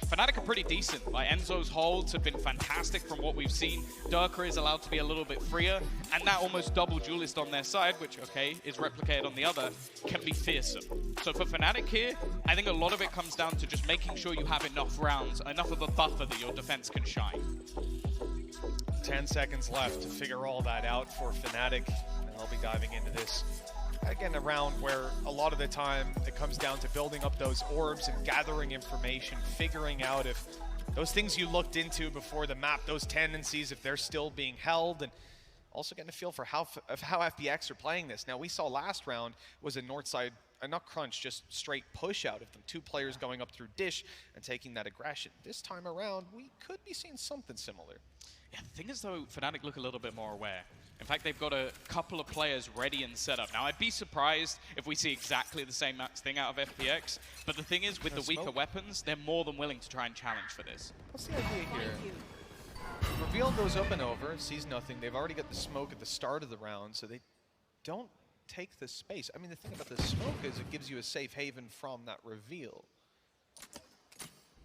FNATIC are pretty decent. Like, Enzo's holds have been fantastic from what we've seen. Durka is allowed to be a little bit freer. And that almost double duelist on their side, which, okay, is replicated on the other, can be fearsome. So for FNATIC here, I think a lot of it comes down to just making sure you have enough rounds, enough of a buffer that your defense can shine. 10 seconds left to figure all that out for FNATIC, and they'll be diving into this. Again, a round where a lot of the time it comes down to building up those orbs and gathering information, figuring out if those things you looked into before the map, those tendencies, if they're still being held, and also getting a feel for how FPX are playing this. Now, we saw last round was a north side, not crunch, just straight push out of them. 2 players going up through dish and taking that aggression. This time around, we could be seeing something similar. Yeah, the thing is, though, FNATIC look a little bit more aware. In fact, they've got a couple of players ready and set up. Now, I'd be surprised if we see exactly the same thing out of FPX, but the thing is, with the weaker weapons, they're more than willing to try and challenge for this. What's the idea here? Reveal goes up and over, sees nothing. They've already got the smoke at the start of the round, so they don't take the space. I mean, the thing about the smoke is it gives you a safe haven from that reveal.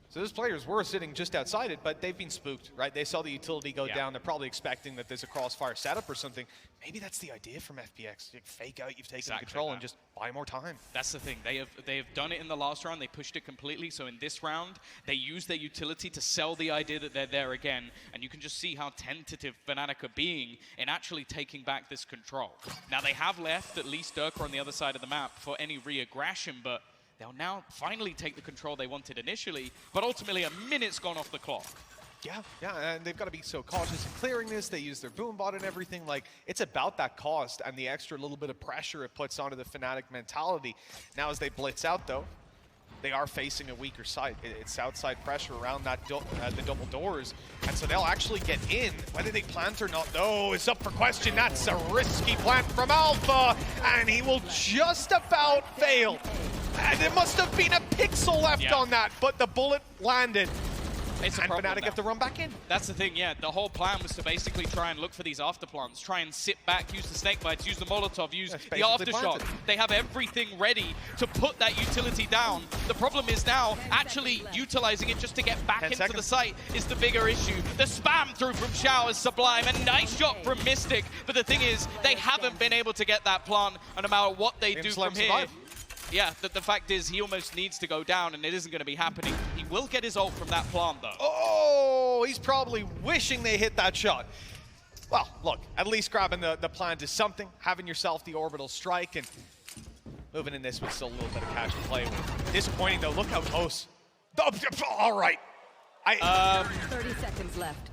So those players were sitting just outside it, but they've been spooked, right? They saw the utility go down. They're probably expecting that there's a crossfire setup or something. Maybe that's the idea from FPX. You fake out, you've taken control, and just buy more time. That's the thing. They have done it in the last round. They pushed it completely. So in this round, they use their utility to sell the idea that they're there again. And you can just see how tentative FNATIC are being in actually taking back this control. Now, they have left at least Durka on the other side of the map for any re-aggression, but they'll now finally take the control they wanted initially, but ultimately a minute's gone off the clock. Yeah, and they've got to be so cautious in clearing this. They use their boom bot and everything. Like, it's about that cost and the extra little bit of pressure it puts onto the FNATIC mentality. Now, as they blitz out, though, they are facing a weaker side. It's outside pressure around that the double doors, and so they'll actually get in. Whether they plant or not, though, is up for question. That's a risky plant from Alpha, and he will just about fail. And there must have been a pixel left on that, but the bullet landed. It's a problem FNATIC now. have to run back in. That's the thing, yeah. The whole plan was to basically try and look for these afterplants, try and sit back, use the snake bites, use the Molotov, use the aftershock. They have everything ready to put that utility down. The problem is now actually utilizing it just to get back into the site is the bigger issue. The spam through from Xiao is sublime. A nice shot from Mystic, but the thing is, they haven't been able to get that plant, and no matter what they do from here. Yeah, the fact is he almost needs to go down, and it isn't going to be happening. He will get his ult from that plant, though. Oh, he's probably wishing they hit that shot. Well, look, at least grabbing the plant is something. Having yourself the orbital strike and moving in this with still a little bit of cash to play with. Disappointing, though. Look how close. All right. 30 seconds left.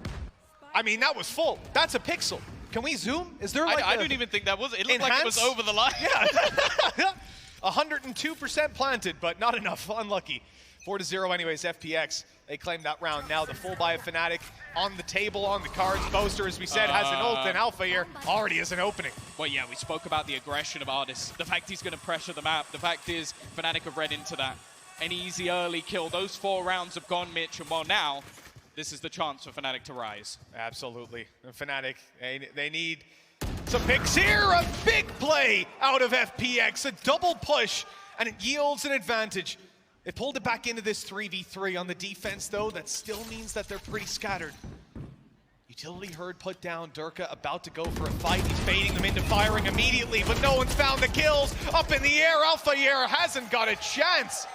I mean, that was full. That's a pixel. Can we zoom? Is there like I don't even think that was. It looked like it was over the line. Yeah. 102% planted, but not enough. Unlucky. 4-0 anyways, FPX. They claim that round. Now the full buy of FNATIC on the table, on the cards. Boaster, as we said, has an ult, and Alpha here already has an opening. Well, yeah, we spoke about the aggression of Artis. The fact he's going to pressure the map. The fact is, FNATIC have read into that. An easy early kill. Those 4 rounds have gone, Mitch, and well, now this is the chance for FNATIC to rise. Absolutely. And FNATIC, they need some picks here. A big play out of FPX. A double push, and it yields an advantage. They pulled it back into this 3v3 on the defense, though. That still means that they're pretty scattered. Utility herd put down. Durka about to go for a fight. He's baiting them into firing immediately, but no one's found the kills. Up in the air, Alpha here hasn't got a chance.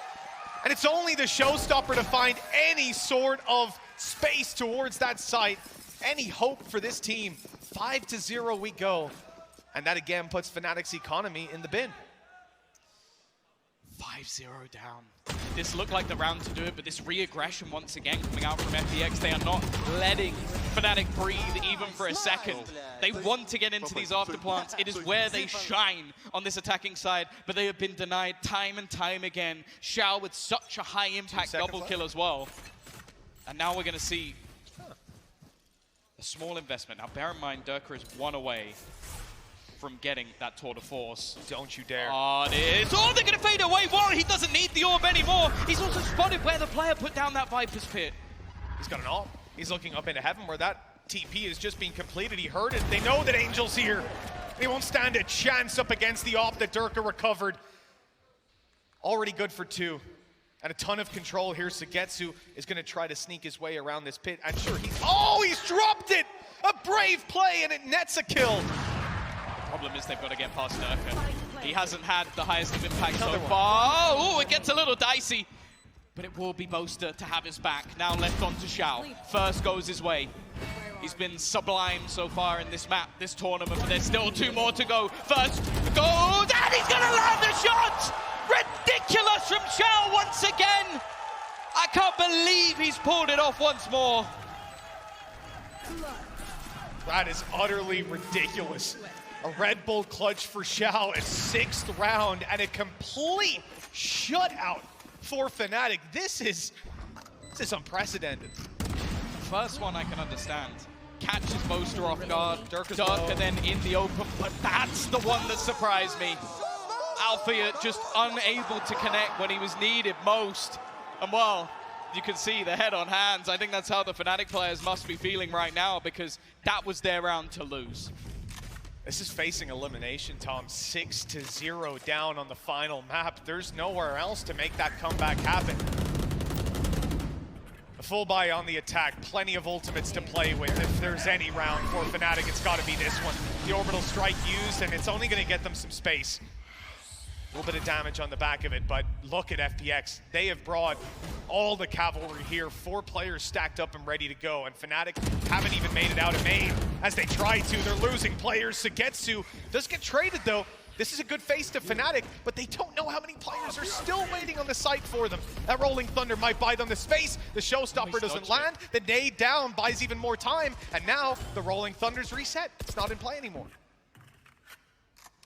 And it's only the showstopper to find any sort of space towards that site. Any hope for this team 5-0 we go. And that again puts FNATIC's economy in the bin. 5-0 down. This looked like the round to do it, but this re-aggression once again coming out from FPX. They are not letting FNATIC breathe even for a second. They want to get into these afterplants. It is where they shine on this attacking side, but they have been denied time and time again. Xiao with such a high impact double kill as well. And now we're going to see a small investment. Now bear in mind, Durka is 1 away from getting that tour de force. Don't you dare. Oh, it is. Oh, they're going to fade away. Warren, he doesn't need the orb anymore. He's also spotted where the player put down that Viper's Pit. He's got an ult. He's looking up into heaven where that TP is just being completed. He heard it. They know that Angel's here. They won't stand a chance up against the op that Durka recovered. Already good for 2. And a ton of control here. Sugetsu is going to try to sneak his way around this pit. I'm sure he's dropped it! A brave play and it nets a kill. Problem is they've got to get past Durka. He hasn't had the highest of impact so far. Oh, it gets a little dicey. But it will be Boaster to have his back. Now left on to Xiao. First goes his way. He's been sublime so far in this map, this tournament, but there's still 2 more to go. First goes, and he's gonna land the shot! Ridiculous from Xiao once again! I can't believe he's pulled it off once more. That is utterly ridiculous. A Red Bull clutch for Xiao, a 6th round, and a complete shutout for FNATIC. This is unprecedented. First one I can understand. Catches Boaster off guard, Durka then in the open, but that's the one that surprised me. Althea just unable to connect when he was needed most. And well, you can see the head on hands. I think that's how the FNATIC players must be feeling right now, because that was their round to lose. This is facing elimination, Tom. 6-0 down on the final map. There's nowhere else to make that comeback happen. A full buy on the attack. Plenty of ultimates to play with. If there's any round for FNATIC, it's got to be this one. The orbital strike used, and it's only going to get them some space. A little bit of damage on the back of it, but look at FPX. They have brought all the cavalry here. 4 players stacked up and ready to go, and FNATIC haven't even made it out of main as they try to. They're losing players. Sugetsu does get traded, though. This is a good face to FNATIC, but they don't know how many players are still waiting on the site for them. That Rolling Thunder might buy them the space. The Showstopper doesn't land. The nade down buys even more time, and now the Rolling Thunder's reset. It's not in play anymore.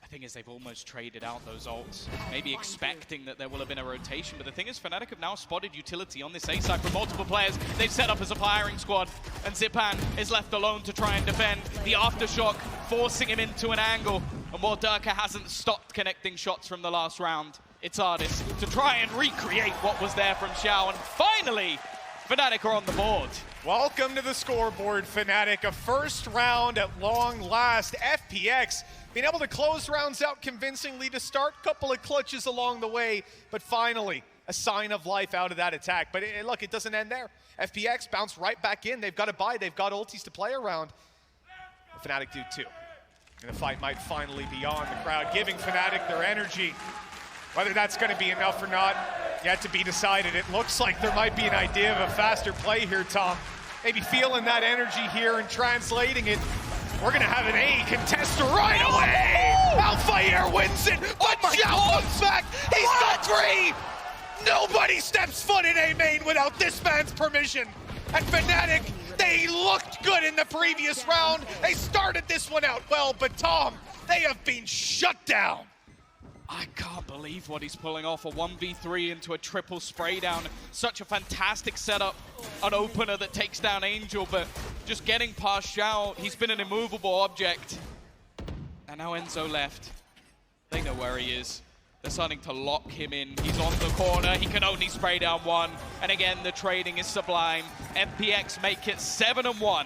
The thing is, they've almost traded out those ults, maybe expecting that there will have been a rotation, but the thing is, FNATIC have now spotted utility on this A side from multiple players. They've set up as a firing squad, and Zipan is left alone to try and defend. The Aftershock forcing him into an angle, and while Durka hasn't stopped connecting shots from the last round, it's Ardis to try and recreate what was there from Xiao, and finally, FNATIC are on the board. Welcome to the scoreboard, FNATIC. A first round at long last. FPX being able to close rounds out convincingly to start. Couple of clutches along the way, but finally a sign of life out of that attack. But look, it doesn't end there. FPX bounce right back in. They've got to buy. They've got ultis to play around. FNATIC do too. And the fight might finally be on. The crowd giving FNATIC their energy. Whether that's going to be enough or not, yet to be decided. It looks like there might be an idea of a faster play here, Tom. Maybe feeling that energy here and translating it. We're going to have an A contest right away! Alpha wins it, but Xiao comes back! He's got 3! Nobody steps foot in A main without this man's permission! And FNATIC, they looked good in the previous round. They started this one out well, but Tom, they have been shut down. I can't believe what he's pulling off, a 1v3 into a triple spray down. Such a fantastic setup, an opener that takes down Angel, but just getting past Xiao, he's been an immovable object. And now Enzo left. They know where he is. They're starting to lock him in. He's on the corner, he can only spray down 1. And again, the trading is sublime. FPX make it 7-1.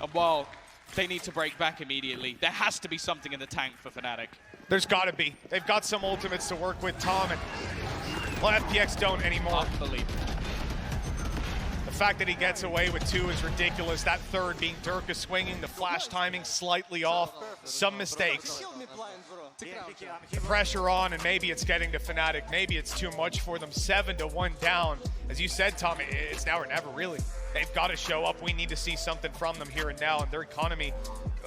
And well, they need to break back immediately. There has to be something in the tank for FNATIC. There's got to be. They've got some ultimates to work with, Tom, and well, FPX don't anymore. Unbelievable. The fact that he gets away with 2 is ridiculous. That third being Durka swinging, the flash timing slightly off, some mistakes. The pressure on, and maybe it's getting to FNATIC. Maybe it's too much for them. 7-1 down. As you said, Tom, it's now or never, really. They've got to show up. We need to see something from them here and now, and their economy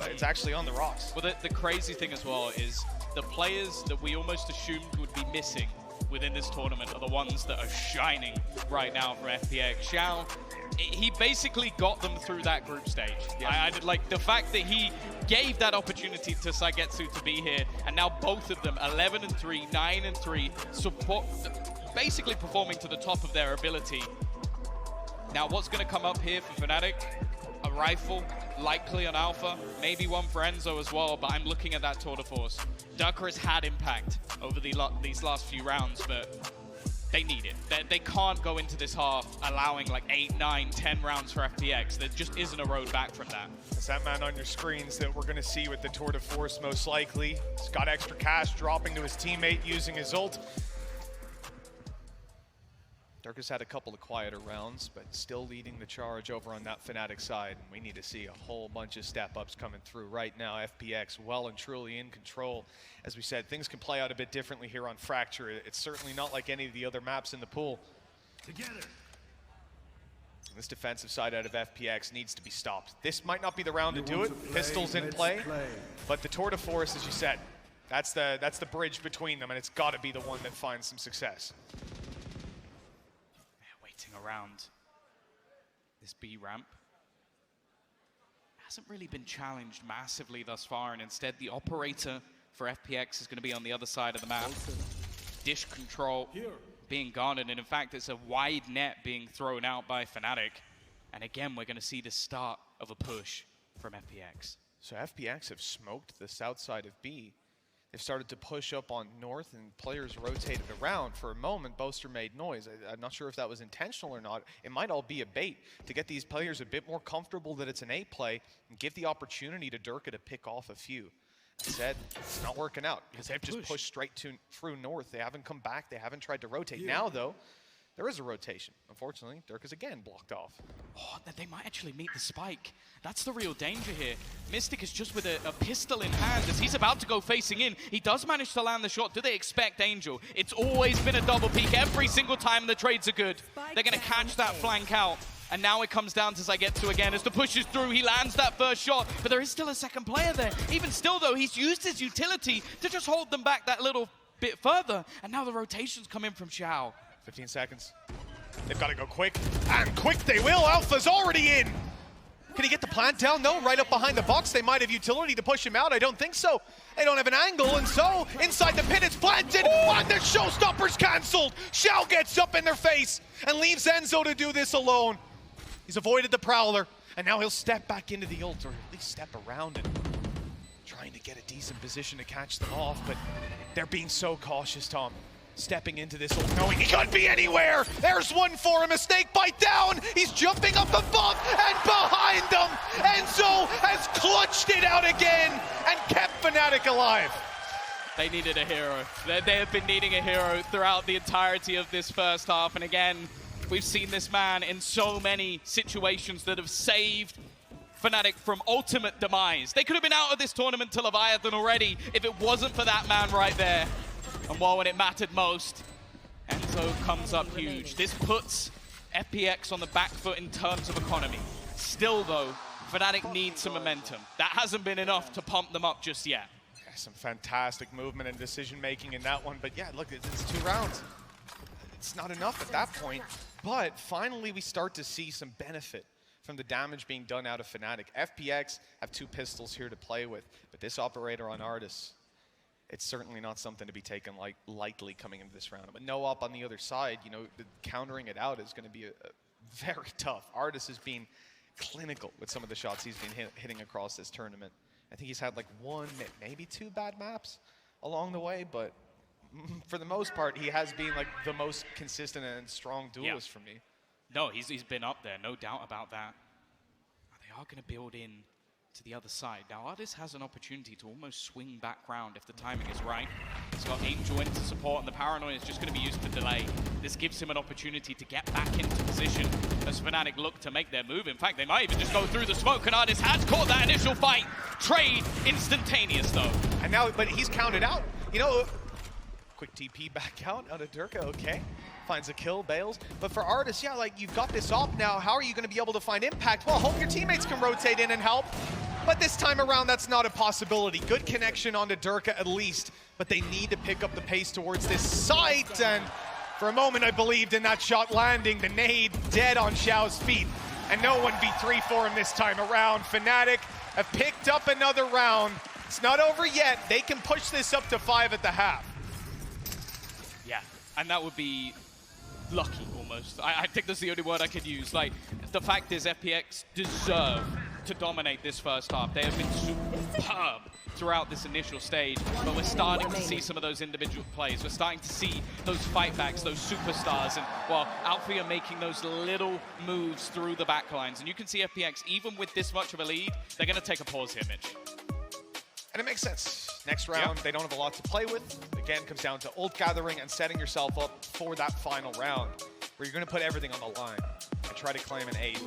it's actually on the rocks. Well, the crazy thing as well is the players that we almost assumed would be missing within this tournament are the ones that are shining right now for FPX. Xiao, he basically got them through that group stage. Yeah. I did like the fact that he gave that opportunity to Saigetsu to be here, and now both of them, 11-3, 9-3, support, basically performing to the top of their ability. Now, what's going to come up here for Fnatic? A rifle, likely on Alpha, maybe one for Enzo as well, but I'm looking at that tour de force. Durka has had impact over these last few rounds, but they need it. They can't go into this half allowing like 8, 9, 10 rounds for FPX. There just isn't a road back from that. It's that man on your screens that we're going to see with the tour de force most likely. He's got extra cash dropping to his teammate using his ult. Durka's had a couple of quieter rounds, but still leading the charge over on that Fnatic side. And we need to see a whole bunch of step-ups coming through right now. FPX well and truly in control. As we said, things can play out a bit differently here on Fracture. It's certainly not like any of the other maps in the pool. Together. This defensive side out of FPX needs to be stopped. This might not be the round to do it. Pistols in play. But the tour de force, as you said, that's the bridge between them, and it's got to be the one that finds some success. Around this B ramp hasn't really been challenged massively thus far, and instead the operator for FPX is going to be on the other side of the map. Dish control being garnered, and in fact it's a wide net being thrown out by Fnatic, and again we're going to see the start of a push from FPX. So FPX have smoked the south side of B. They've started to push up on north, and players rotated around. For a moment, Boaster made noise. I'm not sure if that was intentional or not. It might all be a bait to get these players a bit more comfortable that it's an A play and give the opportunity to Durka to pick off a few. That said, it's not working out because they've just pushed straight through north. They haven't come back. They haven't tried to rotate. Now, though, there is a rotation. Unfortunately, Durka's again blocked off. Oh, they might actually meet the spike. That's the real danger here. Mystic is just with a pistol in hand as he's about to go facing in. He does manage to land the shot. Do they expect Angel? It's always been a double peek every single time the trades are good. They're going to catch that flank out. And now it comes down to Saigetsu again as the push is through. He lands that first shot, but there is still a second player there. Even still, though, he's used his utility to just hold them back that little bit further. And now the rotations come in from Xiao. 15 seconds. They've got to go quick, and quick they will. Alpha's already in. Can he get the plant down? No, right up behind the box. They might have utility to push him out. I don't think so. They don't have an angle, and so inside the pit it's planted, and the showstopper's canceled. Xiao gets up in their face and leaves Enzo to do this alone. He's avoided the Prowler, and now he'll step back into the ult, or at least step around it, trying to get a decent position to catch them off, but they're being so cautious, Tom. Stepping into this ult, knowing he could be anywhere. There's one for him, a snake bite down. He's jumping up above and behind them. Enzo has clutched it out again and kept Fnatic alive. They needed a hero. They have been needing a hero throughout the entirety of this first half. And again, we've seen this man in so many situations that have saved Fnatic from ultimate demise. They could have been out of this tournament to Leviathan already if it wasn't for that man right there. And while when it mattered most, Enzo comes up huge. This puts FPX on the back foot in terms of economy. Still though, Fnatic needs some momentum. That hasn't been enough to pump them up just yet. Yeah, some fantastic movement and decision making in that one, but yeah, look, it's 2 rounds. It's not enough at that point, but finally we start to see some benefit from the damage being done out of Fnatic. FPX have 2 pistols here to play with, but this operator on Artis, it's certainly not something to be taken lightly coming into this round. But no op on the other side, you know, countering it out is going to be very tough. Artis has been clinical with some of the shots he's been hitting across this tournament. I think he's had like 1, maybe 2 bad maps along the way, but for the most part, he has been like the most consistent and strong duelist for me. No, he's been up there, no doubt about that. They are going to build in to the other side. Now, Artis has an opportunity to almost swing back round if the timing is right. He's got Angel in to support, and the Paranoia is just going to be used to delay. This gives him an opportunity to get back into position as Fnatic look to make their move. In fact, they might even just go through the smoke, and Artis has caught that initial fight. Trade instantaneous, though. And now, but he's counted out. You know, quick TP back out of Durka, okay. Finds a kill, bails. But for Artis, yeah, like, you've got this op now. How are you going to be able to find impact? Well, hope your teammates can rotate in and help. But this time around, that's not a possibility. Good connection onto Durka at least, but they need to pick up the pace towards this site. And for a moment, I believed in that shot landing. The nade dead on Xiao's feet. And no 1v3 for him this time around. FNATIC have picked up another round. It's not over yet. They can push this up to 5 at the half. Yeah, and that would be lucky almost. I think that's the only word I could use. Like, the fact is FPX deserve to dominate this first half. They have been superb throughout this initial stage, but we're starting to see some of those individual plays. We're starting to see those fightbacks, those superstars, and well, Alfie are making those little moves through the backlines. And you can see FPX, even with this much of a lead, they're going to take a pause here, Mitch. And it makes sense. Next round, they don't have a lot to play with. Again, comes down to ult gathering and setting yourself up for that final round, where you're going to put everything on the line and try to claim an 8.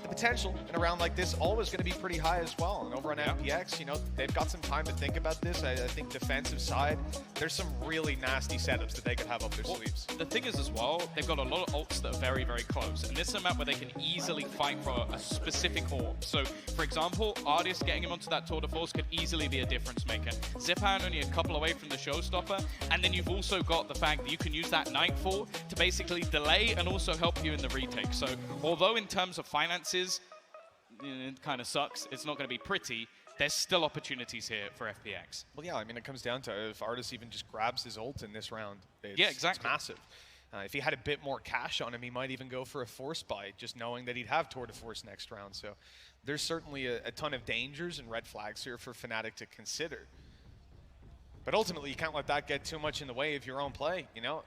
The potential in a round like this always going to be pretty high as well. And over on FPX, you know, they've got some time to think about this. I think defensive side, there's some really nasty setups that they could have up their sleeves. The thing is as well, they've got a lot of ults that are very, very close. And this is a map where they can easily fight for a specific orb. So, for example, Artist getting him onto that tour de force could easily be a difference maker. Zipan only a couple away from the showstopper. And then you've also got the fact that you can use that Nightfall to basically delay and also help you in the retake. So, although in terms of finances, it kind of sucks, it's not going to be pretty, there's still opportunities here for FPX. Well, yeah, I mean, it comes down to if Artis even just grabs his ult in this round, yeah, exactly. It's massive. If he had a bit more cash on him, he might even go for a force buy, just knowing that he'd have Tour de Force next round. So there's certainly a ton of dangers and red flags here for FNATIC to consider. But ultimately, you can't let that get too much in the way of your own play, you know?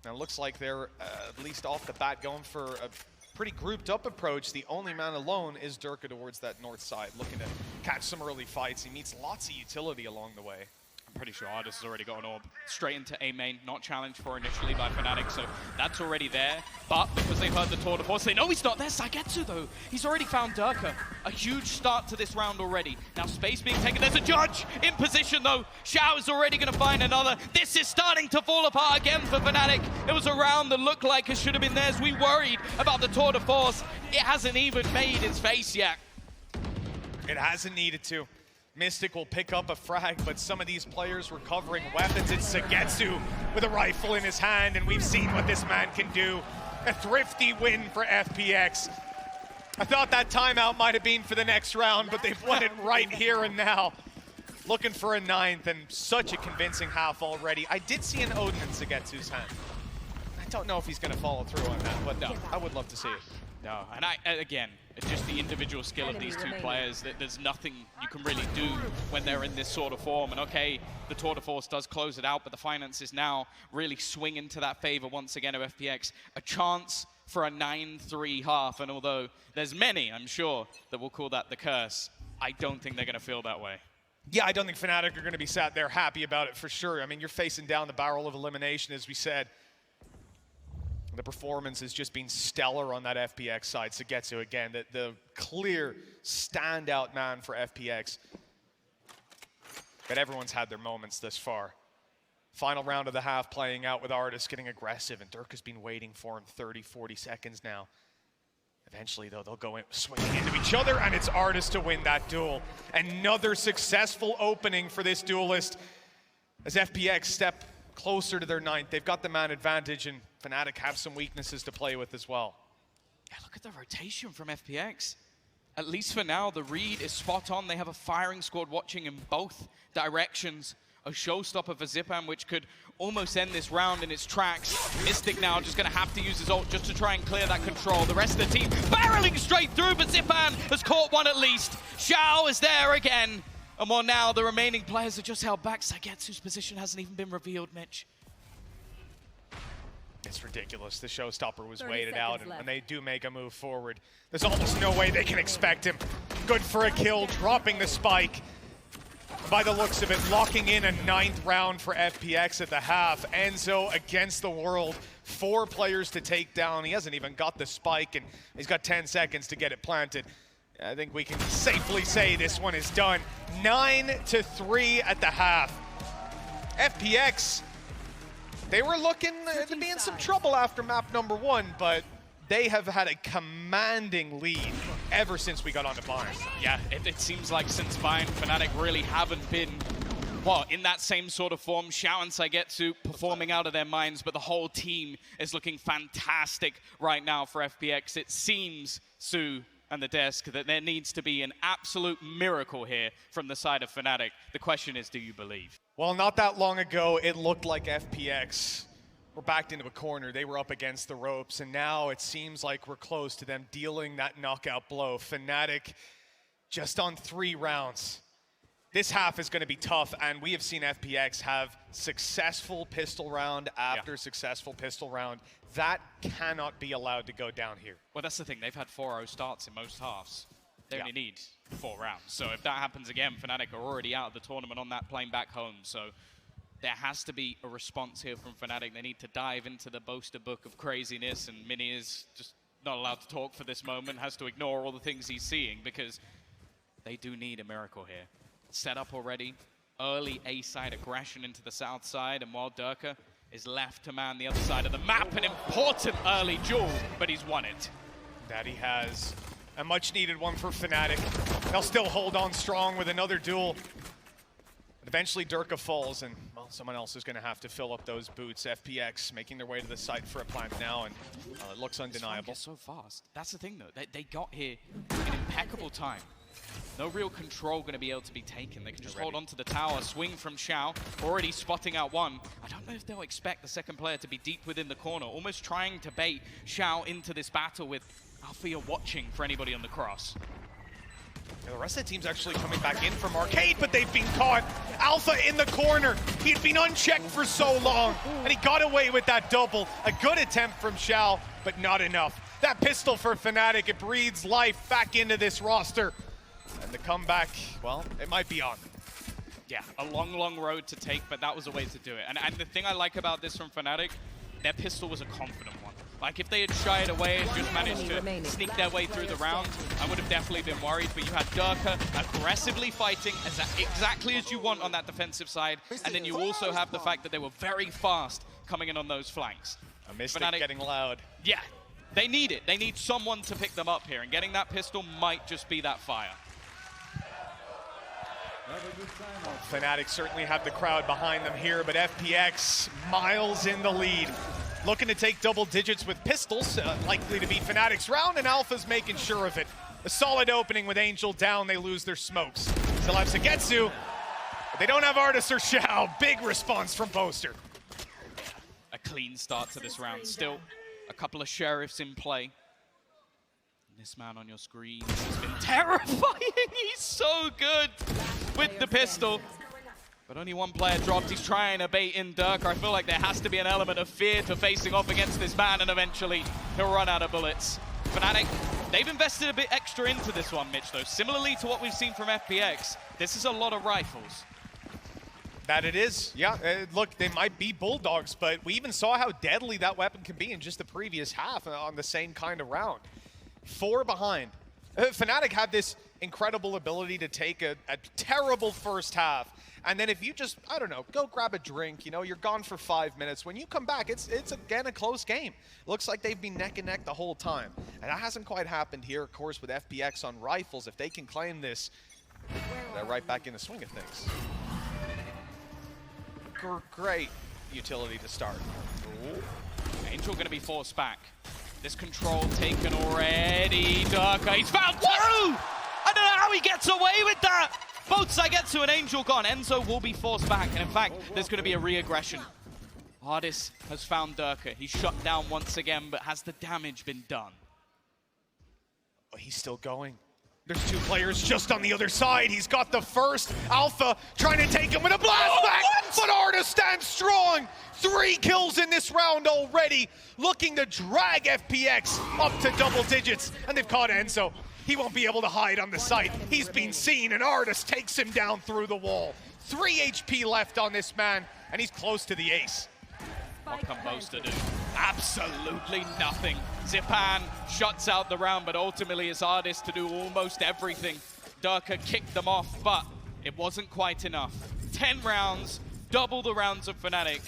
Now, it looks like they're at least off the bat going for a pretty grouped up approach. The only man alone is Durka towards that north side, looking to catch some early fights. He meets lots of utility along the way. I'm pretty sure Artis has already got an orb straight into A main, not challenged for initially by FNATIC, so that's already there. But because they've heard the tour de force, they know he's not there. Sagetsu though, he's already found Durka. A huge start to this round already. Now space being taken, there's a judge in position though. Xiao is already going to find another. This is starting to fall apart again for FNATIC. It was a round that looked like it should have been theirs. We worried about the tour de force. It hasn't even made its face yet. It hasn't needed to. Mystic will pick up a frag, but some of these players recovering weapons. It's Sagetsu with a rifle in his hand, and we've seen what this man can do. A thrifty win for FPX. I thought that timeout might have been for the next round, but they've won it right here and now. Looking for a 9th, and such a convincing half already. I did see an Odin in Sagetsu's hand. I don't know if he's going to follow through on that, but no, I would love to see it. No, and again, it's just the individual skill of these two players. There's nothing you can really do when they're in this sort of form. And okay, the Tour de Force does close it out, but the finances now really swing into that favor once again of FPX. A chance for a 9-3 half, and although there's many, I'm sure, that will call that the curse, I don't think they're going to feel that way. Yeah, I don't think FNATIC are going to be sat there happy about it for sure. I mean, you're facing down the barrel of elimination, as we said. The performance has just been stellar on that FPX side. Sagetsu, again, the clear standout man for FPX. But everyone's had their moments thus far. Final round of the half playing out with Artis getting aggressive, and Durka's been waiting for him 30, 40 seconds now. Eventually, though, they'll go in, swinging into each other, and it's Artis to win that duel. Another successful opening for this duelist as FPX step closer to their 9th. They've got the man advantage, and FNATIC have some weaknesses to play with as well. Yeah, look at the rotation from FPX. At least for now, the read is spot on. They have a firing squad watching in both directions. A showstopper for Zipan, which could almost end this round in its tracks. Mystic now just going to have to use his ult just to try and clear that control. The rest of the team barreling straight through, but Zipan has caught one at least. Xiao is there again. And well, now the remaining players are just held back. Sagetsu's position hasn't even been revealed, Mitch. It's ridiculous. The showstopper was waited out, and when they do make a move forward, there's almost no way they can expect him. Good for a kill, dropping the spike. By the looks of it, locking in a 9th round for FPX at the half. Enzo against the world. 4 players to take down. He hasn't even got the spike, and he's got 10 seconds to get it planted. I think we can safely say this one is done. 9-3 at the half. FPX, they were looking to be in some trouble after map number 1, but they have had a commanding lead ever since we got onto Bayern. Yeah, it seems like since Bayern, Fnatic really haven't been, well, in that same sort of form. Xiao and Saigetsu performing out of their minds, but the whole team is looking fantastic right now for FPX. It seems, Sue and the desk, that there needs to be an absolute miracle here from the side of Fnatic. The question is, do you believe? Well, not that long ago, it looked like FPX were backed into a corner. They were up against the ropes, and now it seems like we're close to them dealing that knockout blow. Fnatic just on 3 rounds. This half is going to be tough, and we have seen FPX have successful pistol round after successful pistol round. That cannot be allowed to go down here. Well, that's the thing. They've had 4-0 starts in most halves. They only need 4 rounds. So if that happens again, Fnatic are already out of the tournament on that plane back home. So there has to be a response here from Fnatic. They need to dive into the Boaster book of craziness, and Mini is just not allowed to talk for this moment, has to ignore all the things he's seeing, because they do need a miracle here. Set up already, early A-side aggression into the south side, and while Durka is left to man the other side of the map, an important early duel, but he's won it. That he has. A much-needed one for Fnatic. They'll still hold on strong with another duel. But eventually Durka falls, and, well, someone else is going to have to fill up those boots. FPX making their way to the site for a plant now, and it looks undeniable. So fast. That's the thing, though. They got here in impeccable time. No real control going to be able to be taken. They can just hold on to the tower, swing from Xiao, already spotting out one. I don't know if they'll expect the second player to be deep within the corner, almost trying to bait Xiao into this battle with Althea watching for anybody on the cross. Yeah, the rest of the team's actually coming back in from Arcade, but they've been caught. Alpha in the corner. He'd been unchecked for so long, and he got away with that double. A good attempt from Xiao, but not enough. That pistol for Fnatic, it breathes life back into this roster. And the comeback, well, it might be on. Yeah, a long, long road to take, but that was a way to do it. And the thing I like about this from Fnatic, their pistol was a confident one. Like, if they had shied away and just managed to sneak their way through the round, I would have definitely been worried. But you had Durka aggressively fighting exactly as you want on that defensive side. And then you also have the fact that they were very fast coming in on those flanks. A Mystic getting loud. Yeah, they need it. They need someone to pick them up here. And getting that pistol might just be that fire. Fnatic certainly have the crowd behind them here, but FPX miles in the lead. Looking to take double digits with pistols, likely to be Fnatic's round, and Alpha's making sure of it. A solid opening with Angel down, they lose their smokes. Still have Saigetsu, but they don't have Artis or Xiao. Big response from Boaster. A clean start to this round. Still a couple of sheriffs in play. This man on your screen has been terrifying. He's so good with the pistol. But only one player dropped. He's trying to bait in Durka. I feel like there has to be an element of fear to facing off against this man, and eventually he'll run out of bullets. Fnatic, they've invested a bit extra into this one, Mitch, though. Similarly to what we've seen from FPX, this is a lot of rifles. That it is. Yeah, look, they might be Bulldogs, but we even saw how deadly that weapon can be in just the previous half on the same kind of round. 4 behind. Fnatic had this incredible ability to take a terrible first half, and then if you just, I don't know, go grab a drink, you know, you're gone for 5 minutes. When you come back, it's again a close game. Looks like they've been neck and neck the whole time, and that hasn't quite happened here, of course, with FPX on rifles. If they can claim this, they're right back in the swing of things. Great utility to start. Ooh. Angel going to be forced back. This control taken already. Durka, he's found two! I don't know how he gets away with that! Both Saigetsu and Angel gone. Enzo will be forced back, and in fact, there's going to be a re-aggression. Artis has found Durka. He's shut down once again, but has the damage been done? Oh, he's still going. There's 2 players just on the other side. He's got the first. Alpha trying to take him with a blast back, but Artis stands strong. 3 kills in this round already, looking to drag FPX up to double digits, and they've caught Enzo. He won't be able to hide on the site. He's been seen, and Artis takes him down through the wall. 3 HP left on this man, and he's close to the ace. What can Boaster do? Absolutely nothing. Zipan shuts out the round, but ultimately it's Artis to do almost everything. Durka kicked them off, but it wasn't quite enough. 10 rounds, double the rounds of Fnatic.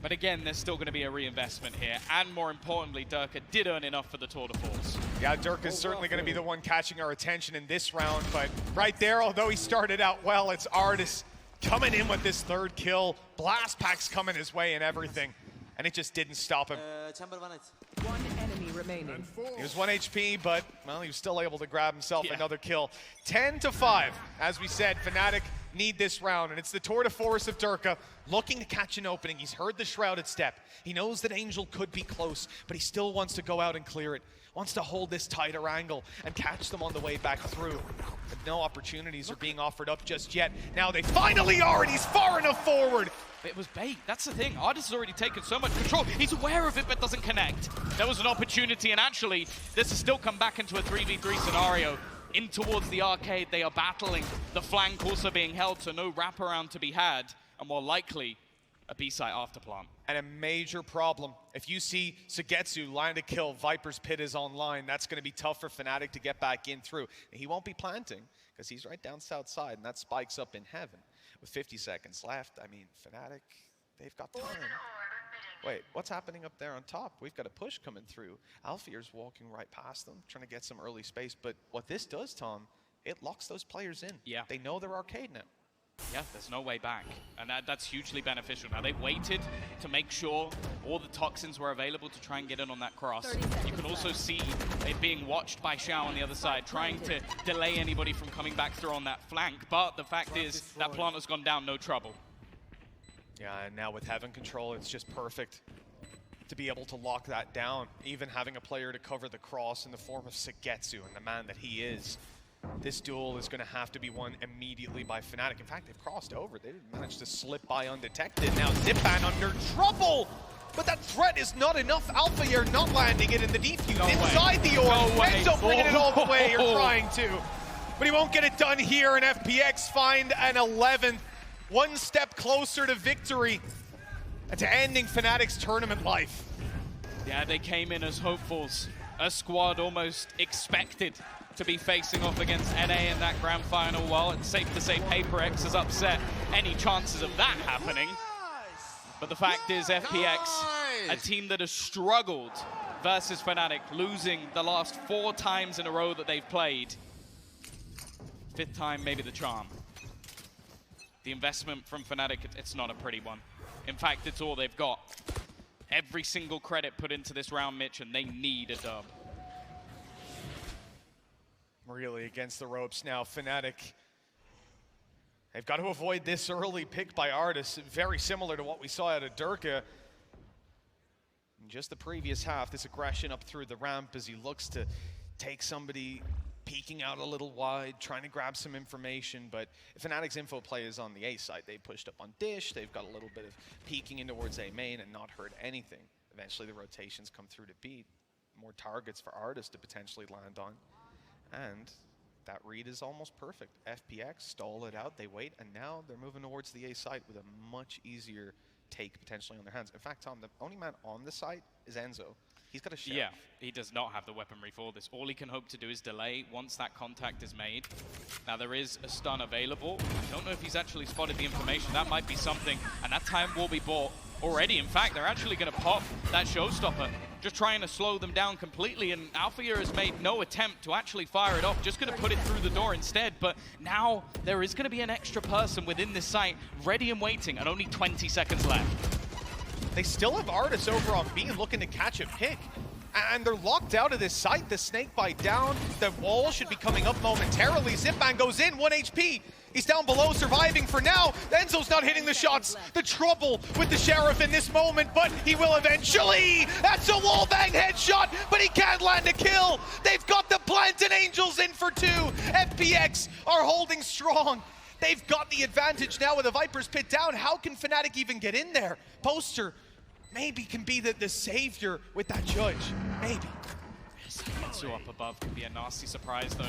But again, there's still going to be a reinvestment here. And more importantly, Durka did earn enough for the tour de force. Yeah, Durka is certainly going to be the one catching our attention in this round. But right there, although he started out well, it's Artis coming in with this third kill. Blast packs coming his way and everything. And it just didn't stop him. One enemy remaining. He was 1 HP, but, well, he was still able to grab himself another kill. 10-5. As we said, FNATIC need this round, and it's the tour de force of Durka looking to catch an opening. He's heard the shrouded step. He knows that Angel could be close, but he still wants to go out and clear it. Wants to hold this tighter angle and catch them on the way back through. But no opportunities are being offered up just yet. Now they finally are, and he's far enough forward. It was bait. That's the thing. Artis has already taken so much control. He's aware of it, but doesn't connect. There was an opportunity, and actually, this has still come back into a 3v3 scenario. In towards the arcade, they are battling. The flank also being held, so no wraparound to be had. And more likely, a B-site after plant. And a major problem. If you see Sugetsu line to kill, Viper's Pit is online. That's going to be tough for FNATIC to get back in through. And he won't be planting, because he's right down south side, and that spikes up in heaven. With 50 seconds left, I mean, FNATIC, they've got time. Wait, what's happening up there on top? We've got a push coming through. Alfier's walking right past them, trying to get some early space. But what this does, Tom, it locks those players in. Yeah. They know they're arcade now. Yeah, there's no way back. And that's hugely beneficial. Now, they've waited to make sure all the toxins were available to try and get in on that cross. You can also see it being watched by Xiao on the other side, trying to delay anybody from coming back through on that flank. But the fact is, that plant has gone down, no trouble. Yeah, and now with Heaven control, it's just perfect to be able to lock that down. Even having a player to cover the cross in the form of Sugetsu and the man that he is. This duel is going to have to be won immediately by FNATIC. In fact, they've crossed over. They managed to slip by undetected. Now Zipan under trouble! But that threat is not enough. Alphayer not landing it in the defuse inside the orb. Enzo bringing it all the way. You're trying to. But he won't get it done here, and FPX find an 11th. One step closer to victory and to ending FNATIC's tournament life. Yeah, they came in as hopefuls. A squad almost expected to be facing off against NA in that grand final. Well, it's safe to say FPX has upset any chances of that happening. But the fact is, FPX, a team that has struggled versus FNATIC, losing the last 4 times in a row that they've played. 5th time, maybe the charm. The investment from FNATIC, it's not a pretty one. In fact, it's all they've got. Every single credit put into this round, Mitch, and they need a dub. Really against the ropes now. FNATIC, they've got to avoid this early pick by Artis. Very similar to what we saw out of Durka in just the previous half. This aggression up through the ramp as he looks to take somebody peeking out a little wide, trying to grab some information. But FNATIC's info play is on the A side. They pushed up on Dish. They've got a little bit of peeking in towards A main and not heard anything. Eventually the rotations come through to beat. More targets for Artis to potentially land on. And that read is almost perfect. FPX stall it out, they wait, and now they're moving towards the A site with a much easier take potentially on their hands. In fact, Tom, the only man on the site is Enzo. He's got a sheriff. Yeah, he does not have the weaponry for this. All he can hope to do is delay once that contact is made. Now there is a stun available. I don't know if he's actually spotted the information. That might be something, and that time will be bought already. In fact, they're actually going to pop that showstopper, just trying to slow them down completely, and Alphayer has made no attempt to actually fire it off, just going to put it through the door instead. But now there is going to be an extra person within this site ready and waiting, and only 20 seconds left. They still have Artis over on B looking to catch a pick. And they're locked out of this site. The snake bite down. The wall should be coming up momentarily. Zipan goes in, 1 HP. He's down below, surviving for now. Enzo's not hitting the shots. The trouble with the Sheriff in this moment, but he will eventually. That's a wallbang headshot, but he can't land a kill. They've got the plant and Angels in for 2. FPX are holding strong. They've got the advantage now with the Viper's Pit down. How can FNATIC even get in there? Poster maybe can be the savior with that judge. Maybe. Enzo up above could be a nasty surprise though.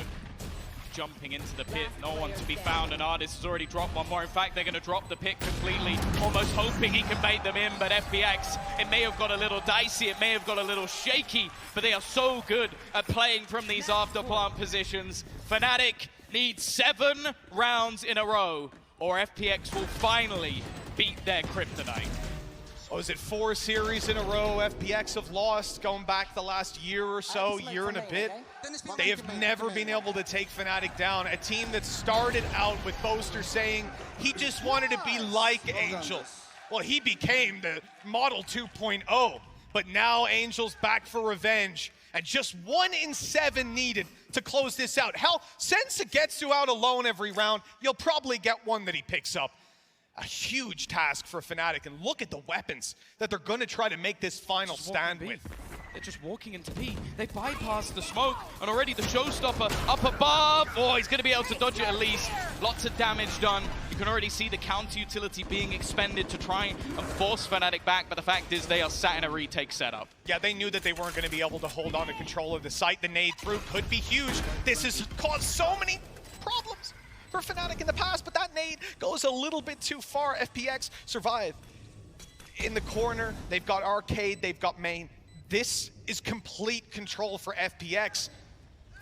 Jumping into the pit, no one to be found, and Artis has already dropped one more. In fact, they're going to drop the pit completely, almost hoping he can bait them in, but FPX, it may have got a little dicey, it may have got a little shaky, but they are so good at playing from these after plant positions. FNATIC needs 7 rounds in a row, or FPX will finally beat their kryptonite. is it 4 series in a row FPX have lost, going back the last year or so, year and a bit? They have never been able to take FNATIC down. A team that started out with Boaster saying he just wanted to be like Angel. Well, he became the Model 2.0, but now Angel's back for revenge. And just 1 in 7 needed to close this out. Hell, send Sugetsu out alone every round. You'll probably get one that he picks up. A huge task for FNATIC, and look at the weapons that they're going to try to make this final stand with. They're just walking into B. They bypassed the smoke, and already the showstopper up above. Oh, he's going to be able to dodge it at least. Lots of damage done. You can already see the counter utility being expended to try and force FNATIC back, but the fact is they are sat in a retake setup. Yeah, they knew that they weren't going to be able to hold on to control of the site. The nade through could be huge. This has caused so many problems for FNATIC in the past, but that nade goes a little bit too far. FPX survive. In the corner, they've got Arcade, they've got Main. This is complete control for FPX.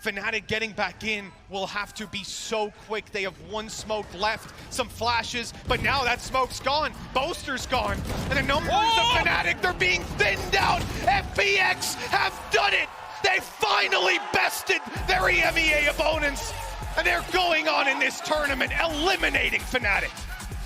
FNATIC getting back in will have to be so quick. They have 1 smoke left, some flashes, but now that smoke's gone. Boaster's gone, and the numbers of FNATIC, they're being thinned out. FPX have done it. They finally bested their EMEA opponents, and they're going on in this tournament, eliminating FNATIC.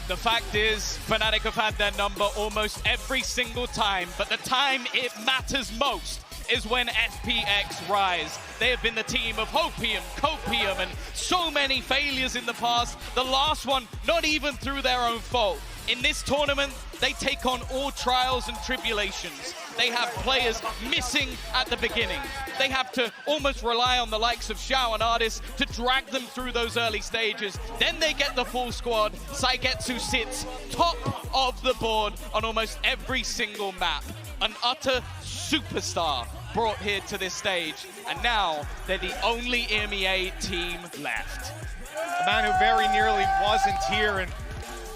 The fact is, FNATIC have had their number almost every single time, but the time it matters most is when FPX rise. They have been the team of Hopium, Copium, and so many failures in the past. The last one, not even through their own fault. In this tournament, they take on all trials and tribulations. They have players missing at the beginning. They have to almost rely on the likes of Xiao and Artis to drag them through those early stages. Then they get the full squad. Saigetsu sits top of the board on almost every single map. An utter superstar brought here to this stage. And now they're the only EMEA team left. A man who very nearly wasn't here, and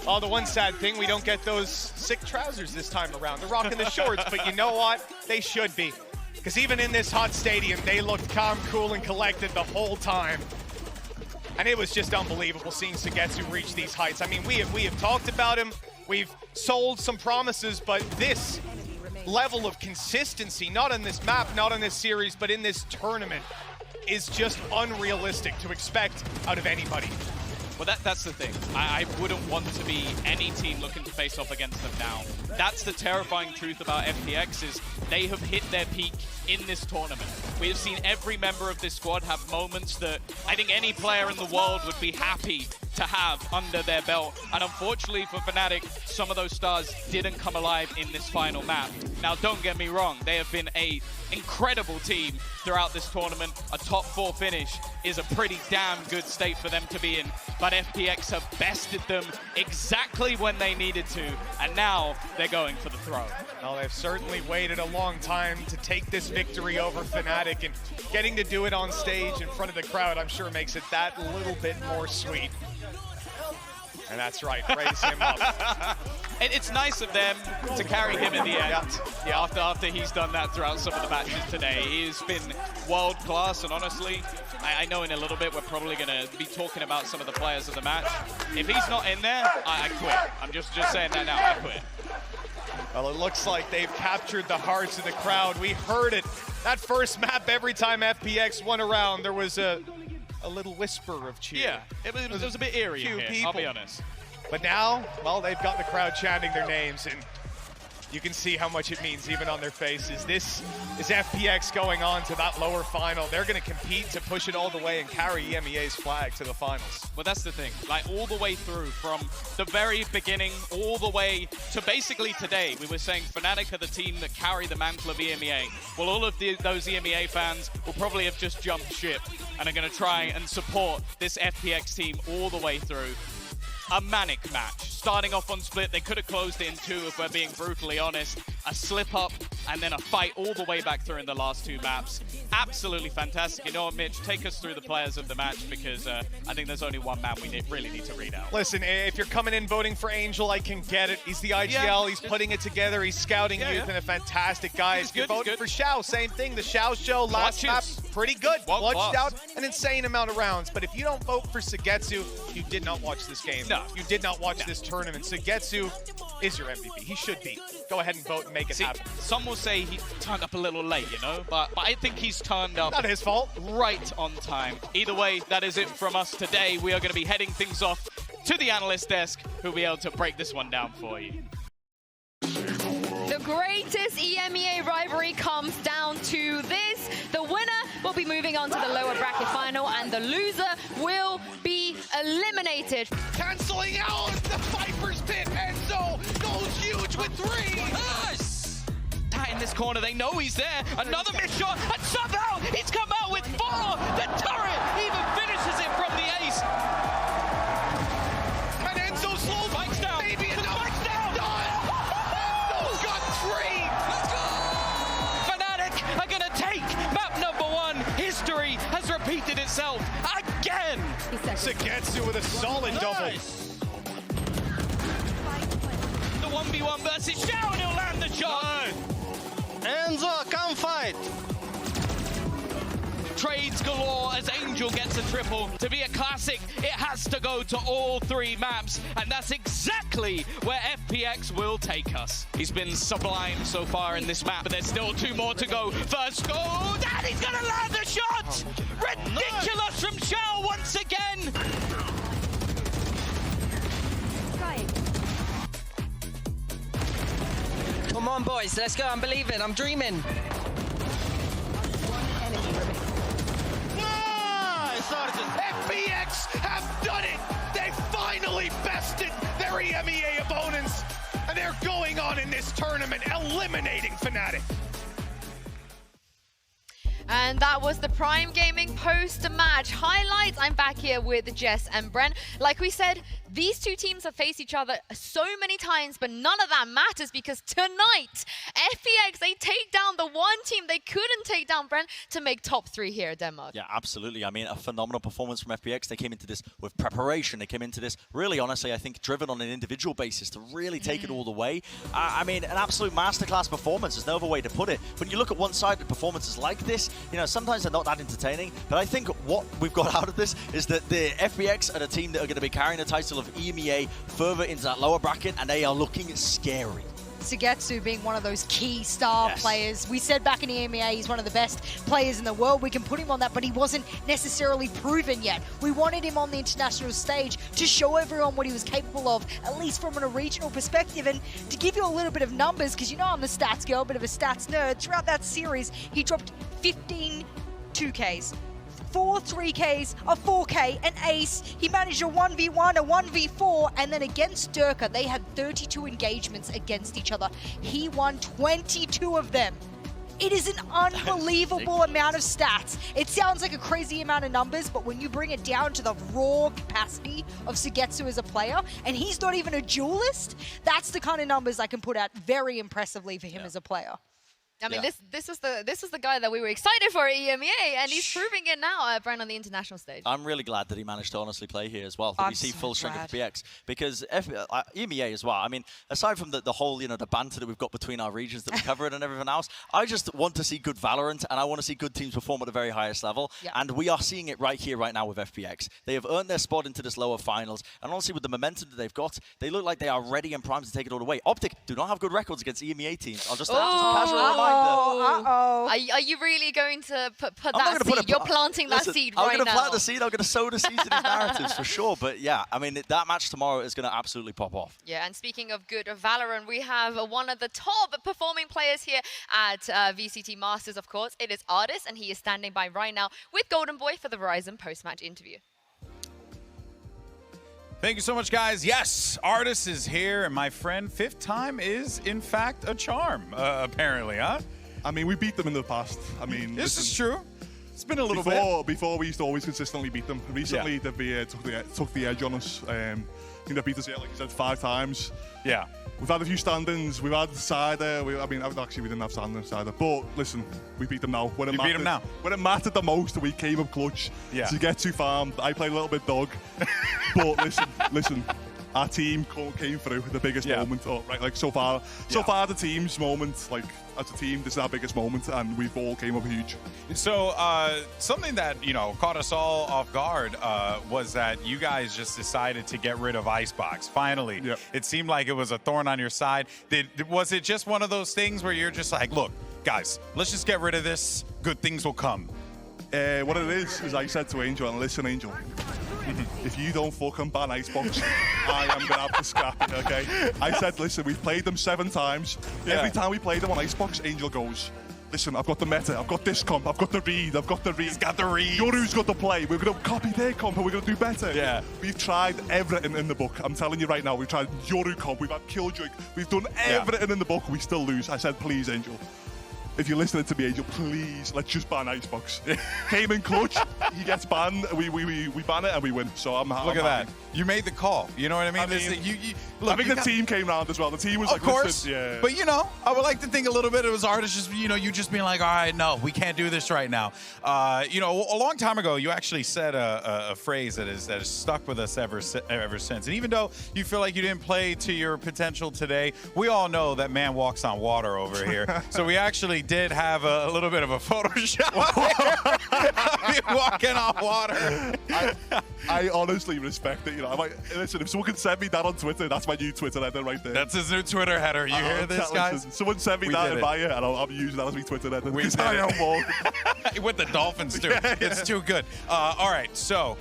oh, the one sad thing, we don't get those sick trousers this time around. They're rocking the shorts, but you know what? They should be. Because even in this hot stadium, they looked calm, cool, and collected the whole time. And it was just unbelievable seeing Sugetsu reach these heights. I mean, we have talked about him. We've sold some promises, but this level of consistency, not on this map, not on this series, but in this tournament, is just unrealistic to expect out of anybody. Well, that's the thing. I wouldn't want to be any team looking to face off against them now. That's the terrifying truth about FPX, is they have hit their peak in this tournament. We have seen every member of this squad have moments that I think any player in the world would be happy to have under their belt. And unfortunately for FNATIC, some of those stars didn't come alive in this final map. Now, don't get me wrong, they have been an incredible team throughout this tournament. A top 4 finish is a pretty damn good state for them to be in. But FPX have bested them exactly when they needed to, and now they're going for the throne. Well, they've certainly waited a long time to take this victory over FNATIC, and getting to do it on stage in front of the crowd, I'm sure makes it that little bit more sweet. And that's right, raise him up. It's nice of them to carry him in the end. Yeah, after he's done that throughout some of the matches today. He's been world class, and honestly, I know in a little bit we're probably going to be talking about some of the players of the match. If he's not in there, I quit. I'm just saying that now, I quit. Well, it looks like they've captured the hearts of the crowd. We heard it. That first map, every time FPX won around, there was a little whisper of cheer. Yeah, it was a bit eerie in here, I'll be honest. But now, well, they've got the crowd chanting their names, and you can see how much it means even on their faces. This is FPX going on to that lower final. They're going to compete to push it all the way and carry EMEA's flag to the finals. Well, that's the thing. Like, all the way through, from the very beginning, all the way to basically today, we were saying FNATIC are the team that carry the mantle of EMEA. Well, all of those EMEA fans will probably have just jumped ship and are going to try and support this FPX team all the way through. A manic match. Starting off on split, they could have closed it in 2 if we're being brutally honest. A slip up and then a fight all the way back through in the last 2 maps. Absolutely fantastic. You know what, Mitch? Take us through the players of the match, because I think there's only one man we really need to read out. Listen, if you're coming in voting for Angel, I can get it. He's the IGL, he's putting it together, he's scouting youth and a fantastic guy. If you're voting for Xiao, same thing. The Xiao show last map, pretty good. One Clutched plus. out an insane amount of rounds. But if you don't vote for Sugetsu, you did not watch this game. No. You did not watch this tournament. Sugetsu is your MVP. He should be. Go ahead and vote and make it See, happen. some will say he turned up a little late, you know, but I think he's turned up Not his fault. right on time. Either way, that is it from us today. We are going to be heading things off to the analyst desk, who'll be able to break this one down for you. The greatest EMEA rivalry comes down to this. The winner will be moving on to the lower bracket final, and the loser will be eliminated. Canceling out the Viper's pit. Enzo goes huge with 3. Yes! That in this corner, they know he's there. Another missed shot, and somehow he's come out with 4. The turret even finishes it from the ace. And Enzo slows Spikes down. Maybe enough. Spikes down. Enzo's got 3. Let's go! FNATIC are gonna take map number 1. History has repeated itself again. Sugetsu with a solid double. The 1v1 versus Xiao, and he'll land the shot. Enzo, come fight! Trades galore as Angel gets a triple. To be a classic, it has to go to all 3 maps, and that's exactly where FPX will take us. He's been sublime so far in this map, but there's still 2 more to go. First goal, and he's gonna land the shot! Ridiculous from Xiao once again! Come on, boys, let's go. I'm believing. I'm dreaming. FPX have done it! They finally bested their EMEA opponents, and they're going on in this tournament, eliminating FNATIC. And that was the Prime Gaming post-match highlights. I'm back here with Jess and Bren. Like we said, these 2 teams have faced each other so many times, but none of that matters because tonight, FPX, they take down the one team they couldn't take down, Bren, to make top 3 here at Denmark. Yeah, absolutely. I mean, a phenomenal performance from FPX. They came into this with preparation. They came into this really, honestly, I think, driven on an individual basis to really take it all the way. I mean, an absolute masterclass performance. There's no other way to put it. When you look at one-sided performances like this, you know, sometimes they're not that entertaining, but I think what we've got out of this is that the FPX are the team that are going to be carrying the title of EMEA further into that lower bracket, and they are looking scary. Sugetsu being one of those key star players. We said back in EMEA he's one of the best players in the world. We can put him on that, but he wasn't necessarily proven yet. We wanted him on the international stage to show everyone what he was capable of, at least from a regional perspective. And to give you a little bit of numbers, because you know I'm the stats girl, a bit of a stats nerd, throughout that series, he dropped 15 2Ks. 4 3Ks, a 4K, an ace. He managed a 1v1, a 1v4, and then against Durka, they had 32 engagements against each other. He won 22 of them. It is an unbelievable amount of stats. It sounds like a crazy amount of numbers, but when you bring it down to the raw capacity of Sugetsu as a player, and he's not even a duelist, that's the kind of numbers I can put out very impressively for him as a player. I mean, this was the guy that we were excited for at EMEA, and he's proving it now, Brian, on the international stage. I'm really glad that he managed to honestly play here as well. That we see full strength of FPX, because EMEA as well. I mean, aside from the whole, you know, the banter that we've got between our regions that we covered and everything else, I just want to see good Valorant, and I want to see good teams perform at the very highest level. And we are seeing it right here, right now with FPX. They have earned their spot into this lower finals, and honestly, with the momentum that they've got, they look like they are ready and primed to take it all away. Optic do not have good records against EMEA teams. I'll just a casual reminder. Are you really going to put that seed? You're planting that seed right now. I'm going to plant the seed. I'm going to sow the seeds in these narratives for sure. But yeah, I mean, that match tomorrow is going to absolutely pop off. Yeah, and speaking of good Valorant, we have one of the top performing players here at VCT Masters, of course. It is Artis, and he is standing by right now with Golden Boy for the Verizon post-match interview. Thank you so much, guys. Yes, Artis is here, and my friend, 5th time is, in fact, a charm, apparently, huh? I mean, we beat them in the past. I mean, this is true. It's been a little bit. Before we used to always consistently beat them. Recently, they've took the edge on us. I think they beat us, like you said, 5 times. Yeah. We've had a few stand-ins. We've had Cider. I mean, actually, we didn't have Cider. But listen, we beat them now. When it beat them now. When it mattered the most, we came up clutch. Yeah. To get too farmed. I played a little bit dog. But listen. our team came through the biggest moment, like so far the team's moment, like as a team, this is our biggest moment, and we've all came up huge. So something that caught us all off guard was that you guys just decided to get rid of Icebox. Finally, it seemed like it was a thorn on your side. Was it just one of those things where you're just like, look, guys, let's just get rid of this. Good things will come. What it is I said to Angel, and listen, Angel, if you don't fucking ban Icebox, I am gonna have to scrap it, okay? I said, listen, we've played them 7 times. Every time we play them on Icebox, Angel goes, listen, I've got the meta, I've got this comp, I've got the read, He's got the read. Yoru's got the play. We're gonna copy their comp and we're gonna do better. Yeah. We've tried everything in the book. I'm telling you right now, we've tried Yoru comp, we've had Killjoy, we've done everything in the book, we still lose. I said, please, Angel. If you're listening to me, Angel, please, let's just ban Icebox. Came in clutch, he gets banned, we ban it and we win. So I'm happy. Look at that. You made the call. You know what I mean? Look, I think the team came round as well. The team was of course. Yeah. But I would like to think a little bit it was artists just, you just being like, all right, no, we can't do this right now. A long time ago, you actually said a phrase that is stuck with us ever since. And even though you feel like you didn't play to your potential today, we all know that man walks on water over here. So we actually did have a little bit of a Photoshop walking on water. I honestly respect it. Listen, if someone can send me that on Twitter, that's my new Twitter header right there. That's his new Twitter header. You hear this, guys? Someone send me that and buy it, and I'll be using that as my Twitter header. Because I am walking. With the Dolphins, too. It's too good. All right, so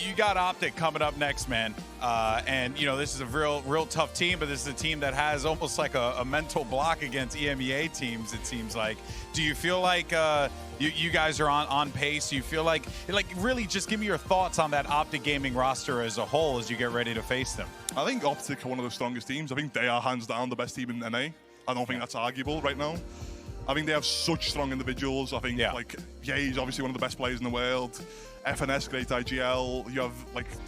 you got Optic coming up next, man. And, this is a real tough team, but this is a team that has almost like a mental block against EMEA teams, it seems like. Do you feel like you guys are on pace? Do you feel like really just give me your thoughts on that Optic Gaming roster as a whole as you get ready to face them? I think Optic are one of the strongest teams. I think they are hands down the best team in NA. I don't think that's arguable right now. I think they have such strong individuals. I think he's obviously one of the best players in the world. FNS, great IGL. You have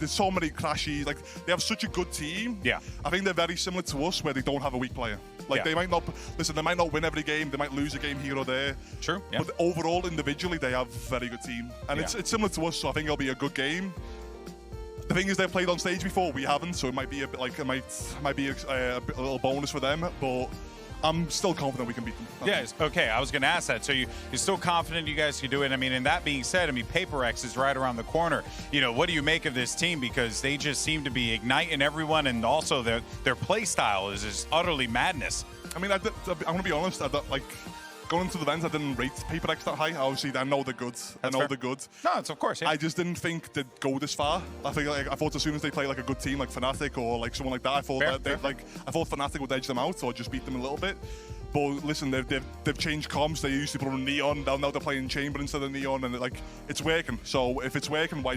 there's so many crashes. They have such a good team. Yeah. I think they're very similar to us, where they don't have a weak player. They might not they might not win every game. They might lose a game here or there. True. Yeah. But overall, individually, they have a very good team, and it's similar to us. So I think it'll be a good game. The thing is, they've played on stage before. We haven't, so it might be a bit might be a little bonus for them. But I'm still confident we can beat them. Yes, okay, I was going to ask that. So you're still confident you guys can do it? I mean, and that being said, PaperX is right around the corner. What do you make of this team? Because they just seem to be igniting everyone, and also their play style is just utterly madness. I mean, I'm going to be honest, going into the event, I didn't rate PaperX that high. Obviously, I know they're good. They're good. No, it's of course, yeah. I just didn't think they'd go this far. I thought as soon as they play a good team like FNATIC or someone like that, I thought I thought FNATIC would edge them out or just beat them a little bit. But listen, they've changed comms. They used to put on Neon. Now they're playing Chamber instead of Neon, and it's working. So if it's working, why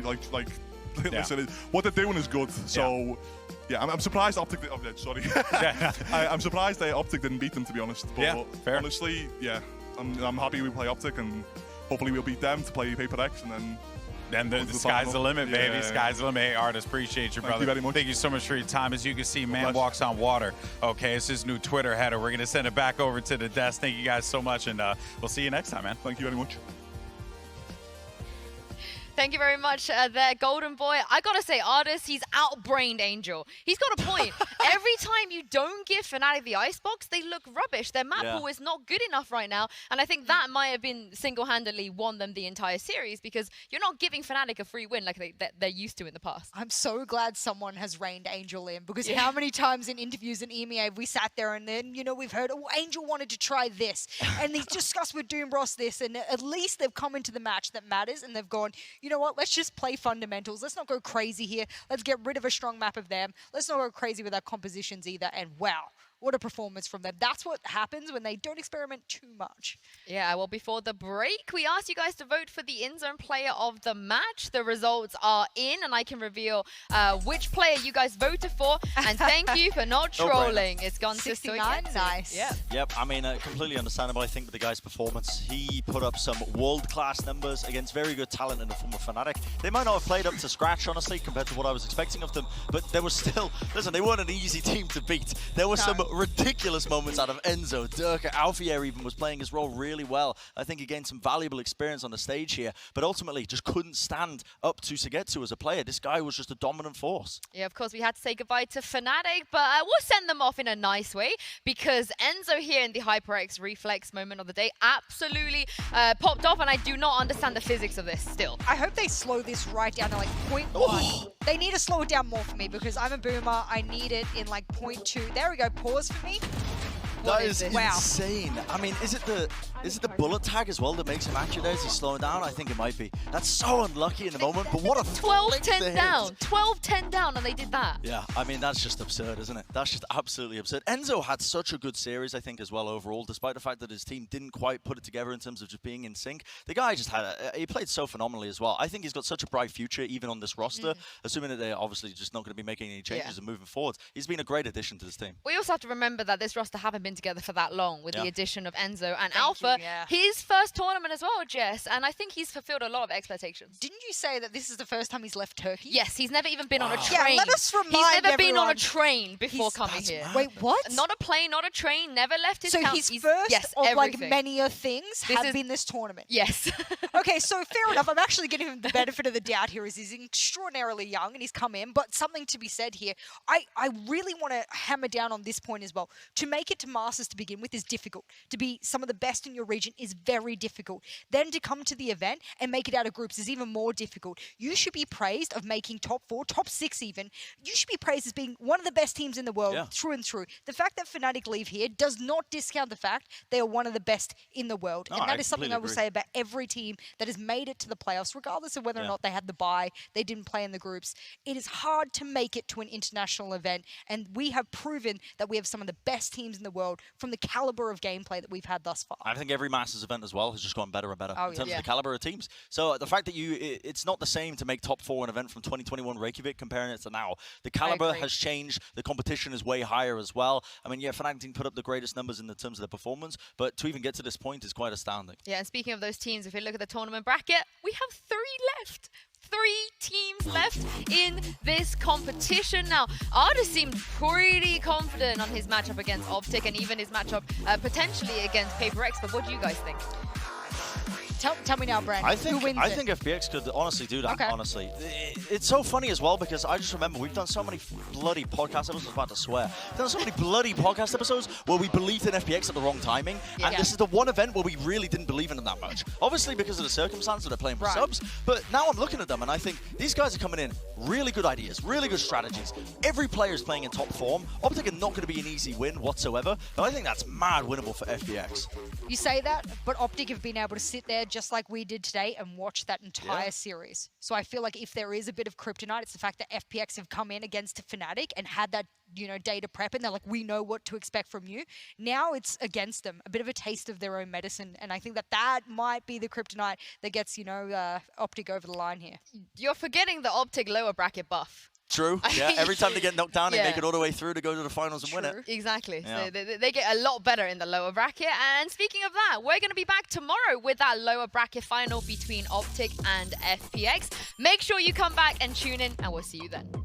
listen, what they're doing is good. So. Yeah, I'm surprised Optic. Sorry, I'm surprised Optic didn't beat them, to be honest. But honestly, I'm happy we play Optic, and hopefully we'll beat them to play PaperX, and then the sky's the limit, baby. Yeah. Sky's the limit. Hey, Artist, appreciate you, brother. Thank you very much. Thank you so much for your time. As you can see, man walks on water. Okay, it's his new Twitter header. We're gonna send it back over to the desk. Thank you guys so much, and we'll see you next time, man. Thank you very much. Thank you very much there, Golden Boy. I gotta say, Artist, he's outbrained Angel. He's got a point. Every time you don't give Fnatic the Icebox, they look rubbish. Their map pool is not good enough right now. And I think that might have been single-handedly won them the entire series, because you're not giving Fnatic a free win like they're used to in the past. I'm so glad someone has reined Angel in, because how many times in interviews in EMEA have we sat there and then, we've heard, oh, Angel wanted to try this. And he's discussed with Doombros this, and at least they've come into the match that matters, and they've gone, you know what, let's just play fundamentals. Let's not go crazy here. Let's get rid of a strong map of them. Let's not go crazy with our compositions either. And wow, what a performance from them. That's what happens when they don't experiment too much. Yeah, well, before the break, we asked you guys to vote for the in-zone player of the match. The results are in, and I can reveal which player you guys voted for. And thank you for not trolling. It's gone to 69. Nice. Yeah. Yep, completely understandable, I think, with the guy's performance. He put up some world-class numbers against very good talent in the form of FNATIC. They might not have played up to scratch, honestly, compared to what I was expecting of them, but there was still, listen, they weren't an easy team to beat. There were some ridiculous moments out of Enzo, Durka, Alfier even was playing his role really well. I think he gained some valuable experience on the stage here, but ultimately just couldn't stand up to Sugetsu as a player. This guy was just a dominant force. Yeah, of course, we had to say goodbye to FNATIC, but we'll send them off in a nice way because Enzo here in the HyperX reflex moment of the day absolutely popped off, and I do not understand the physics of this still. I hope they slow this right down to like 0.1. They need to slow it down more for me because I'm a boomer. I need it in like 0.2. There we go. Pause for me. That is insane. I mean, is it the bullet tag as well that makes him accurate as he's slowing down? I think it might be. That's so unlucky in the moment, but what a 12-10 down. 12-10 down, and they did that. Yeah, I mean, that's just absurd, isn't it? That's just absolutely absurd. Enzo had such a good series, I think, as well overall, despite the fact that his team didn't quite put it together in terms of just being in sync. The guy just had he played so phenomenally as well. I think he's got such a bright future, even on this roster, assuming that they're obviously just not going to be making any changes and moving forward. He's been a great addition to this team. We also have to remember that this roster haven't been together for that long with the addition of Enzo and Alpha. His first tournament as well, Jess, and I think he's fulfilled a lot of expectations. Didn't you say that this is the first time he's left Turkey? Yes, he's never even been on a train. Yeah, let us remind He's never everyone. been on a train before coming here. Wait, what? Not a plane, not a train, never left his So town. his first of like everything. many things have been this tournament. Yes. Okay, so fair enough. I'm actually giving him the benefit of the doubt here as he's extraordinarily young and he's come in, but something to be said here. I really want to hammer down on this point as well. To make it to Masters to begin with is difficult. To be some of the best in your region is very difficult. Then to come to the event and make it out of groups is even more difficult. You should be praised of making top 4, top 6 even. You should be praised as being one of the best teams in the world through and through. The fact that FNATIC leave here does not discount the fact they are one of the best in the world. And that is something I will say about every team that has made it to the playoffs, regardless of whether or not they had the bye, they didn't play in the groups. It is hard to make it to an international event, and we have proven that we have some of the best teams in the world from the caliber of gameplay that we've had thus far. I think every Masters event as well has just gotten better and better in terms of yeah. the caliber of teams. So the fact that it's not the same to make top 4 an event from 2021 Reykjavik comparing it to now. The caliber has changed. The competition is way higher as well. I mean, yeah, FNATIC didn't put up the greatest numbers in the terms of their performance, but to even get to this point is quite astounding. Yeah, and speaking of those teams, if you look at the tournament bracket, we have 3 left. 3 teams left in this competition. Now, Artis seemed pretty confident on his matchup against Optic and even his matchup potentially against FPX, but what do you guys think? Tell me now, Brad. I think who wins FPX could honestly do that. Okay. Honestly, it's so funny as well because I just remember we've done so many bloody podcast episodes. I was about to swear. We've done so many bloody podcast episodes where we believed in FPX at the wrong timing, and this is the one event where we really didn't believe in them that much. Obviously because of the circumstances, they're playing for subs. But now I'm looking at them and I think these guys are coming in really good ideas, really good strategies. Every player is playing in top form. Optic are not going to be an easy win whatsoever, but I think that's mad winnable for FPX. You say that, but Optic have been able to sit there just like we did today and watch that entire series. So I feel like if there is a bit of kryptonite, it's the fact that FPX have come in against FNATIC and had that, day to prep, and they're like, we know what to expect from you. Now it's against them, a bit of a taste of their own medicine, and I think that might be the kryptonite that gets, Optic over the line here. You're forgetting the Optic lower bracket buff. True. Yeah. Every time they get knocked down, they make it all the way through to go to the finals and win it. Exactly. Yeah. So they get a lot better in the lower bracket. And speaking of that, we're going to be back tomorrow with that lower bracket final between Optic and FPX. Make sure you come back and tune in, and we'll see you then.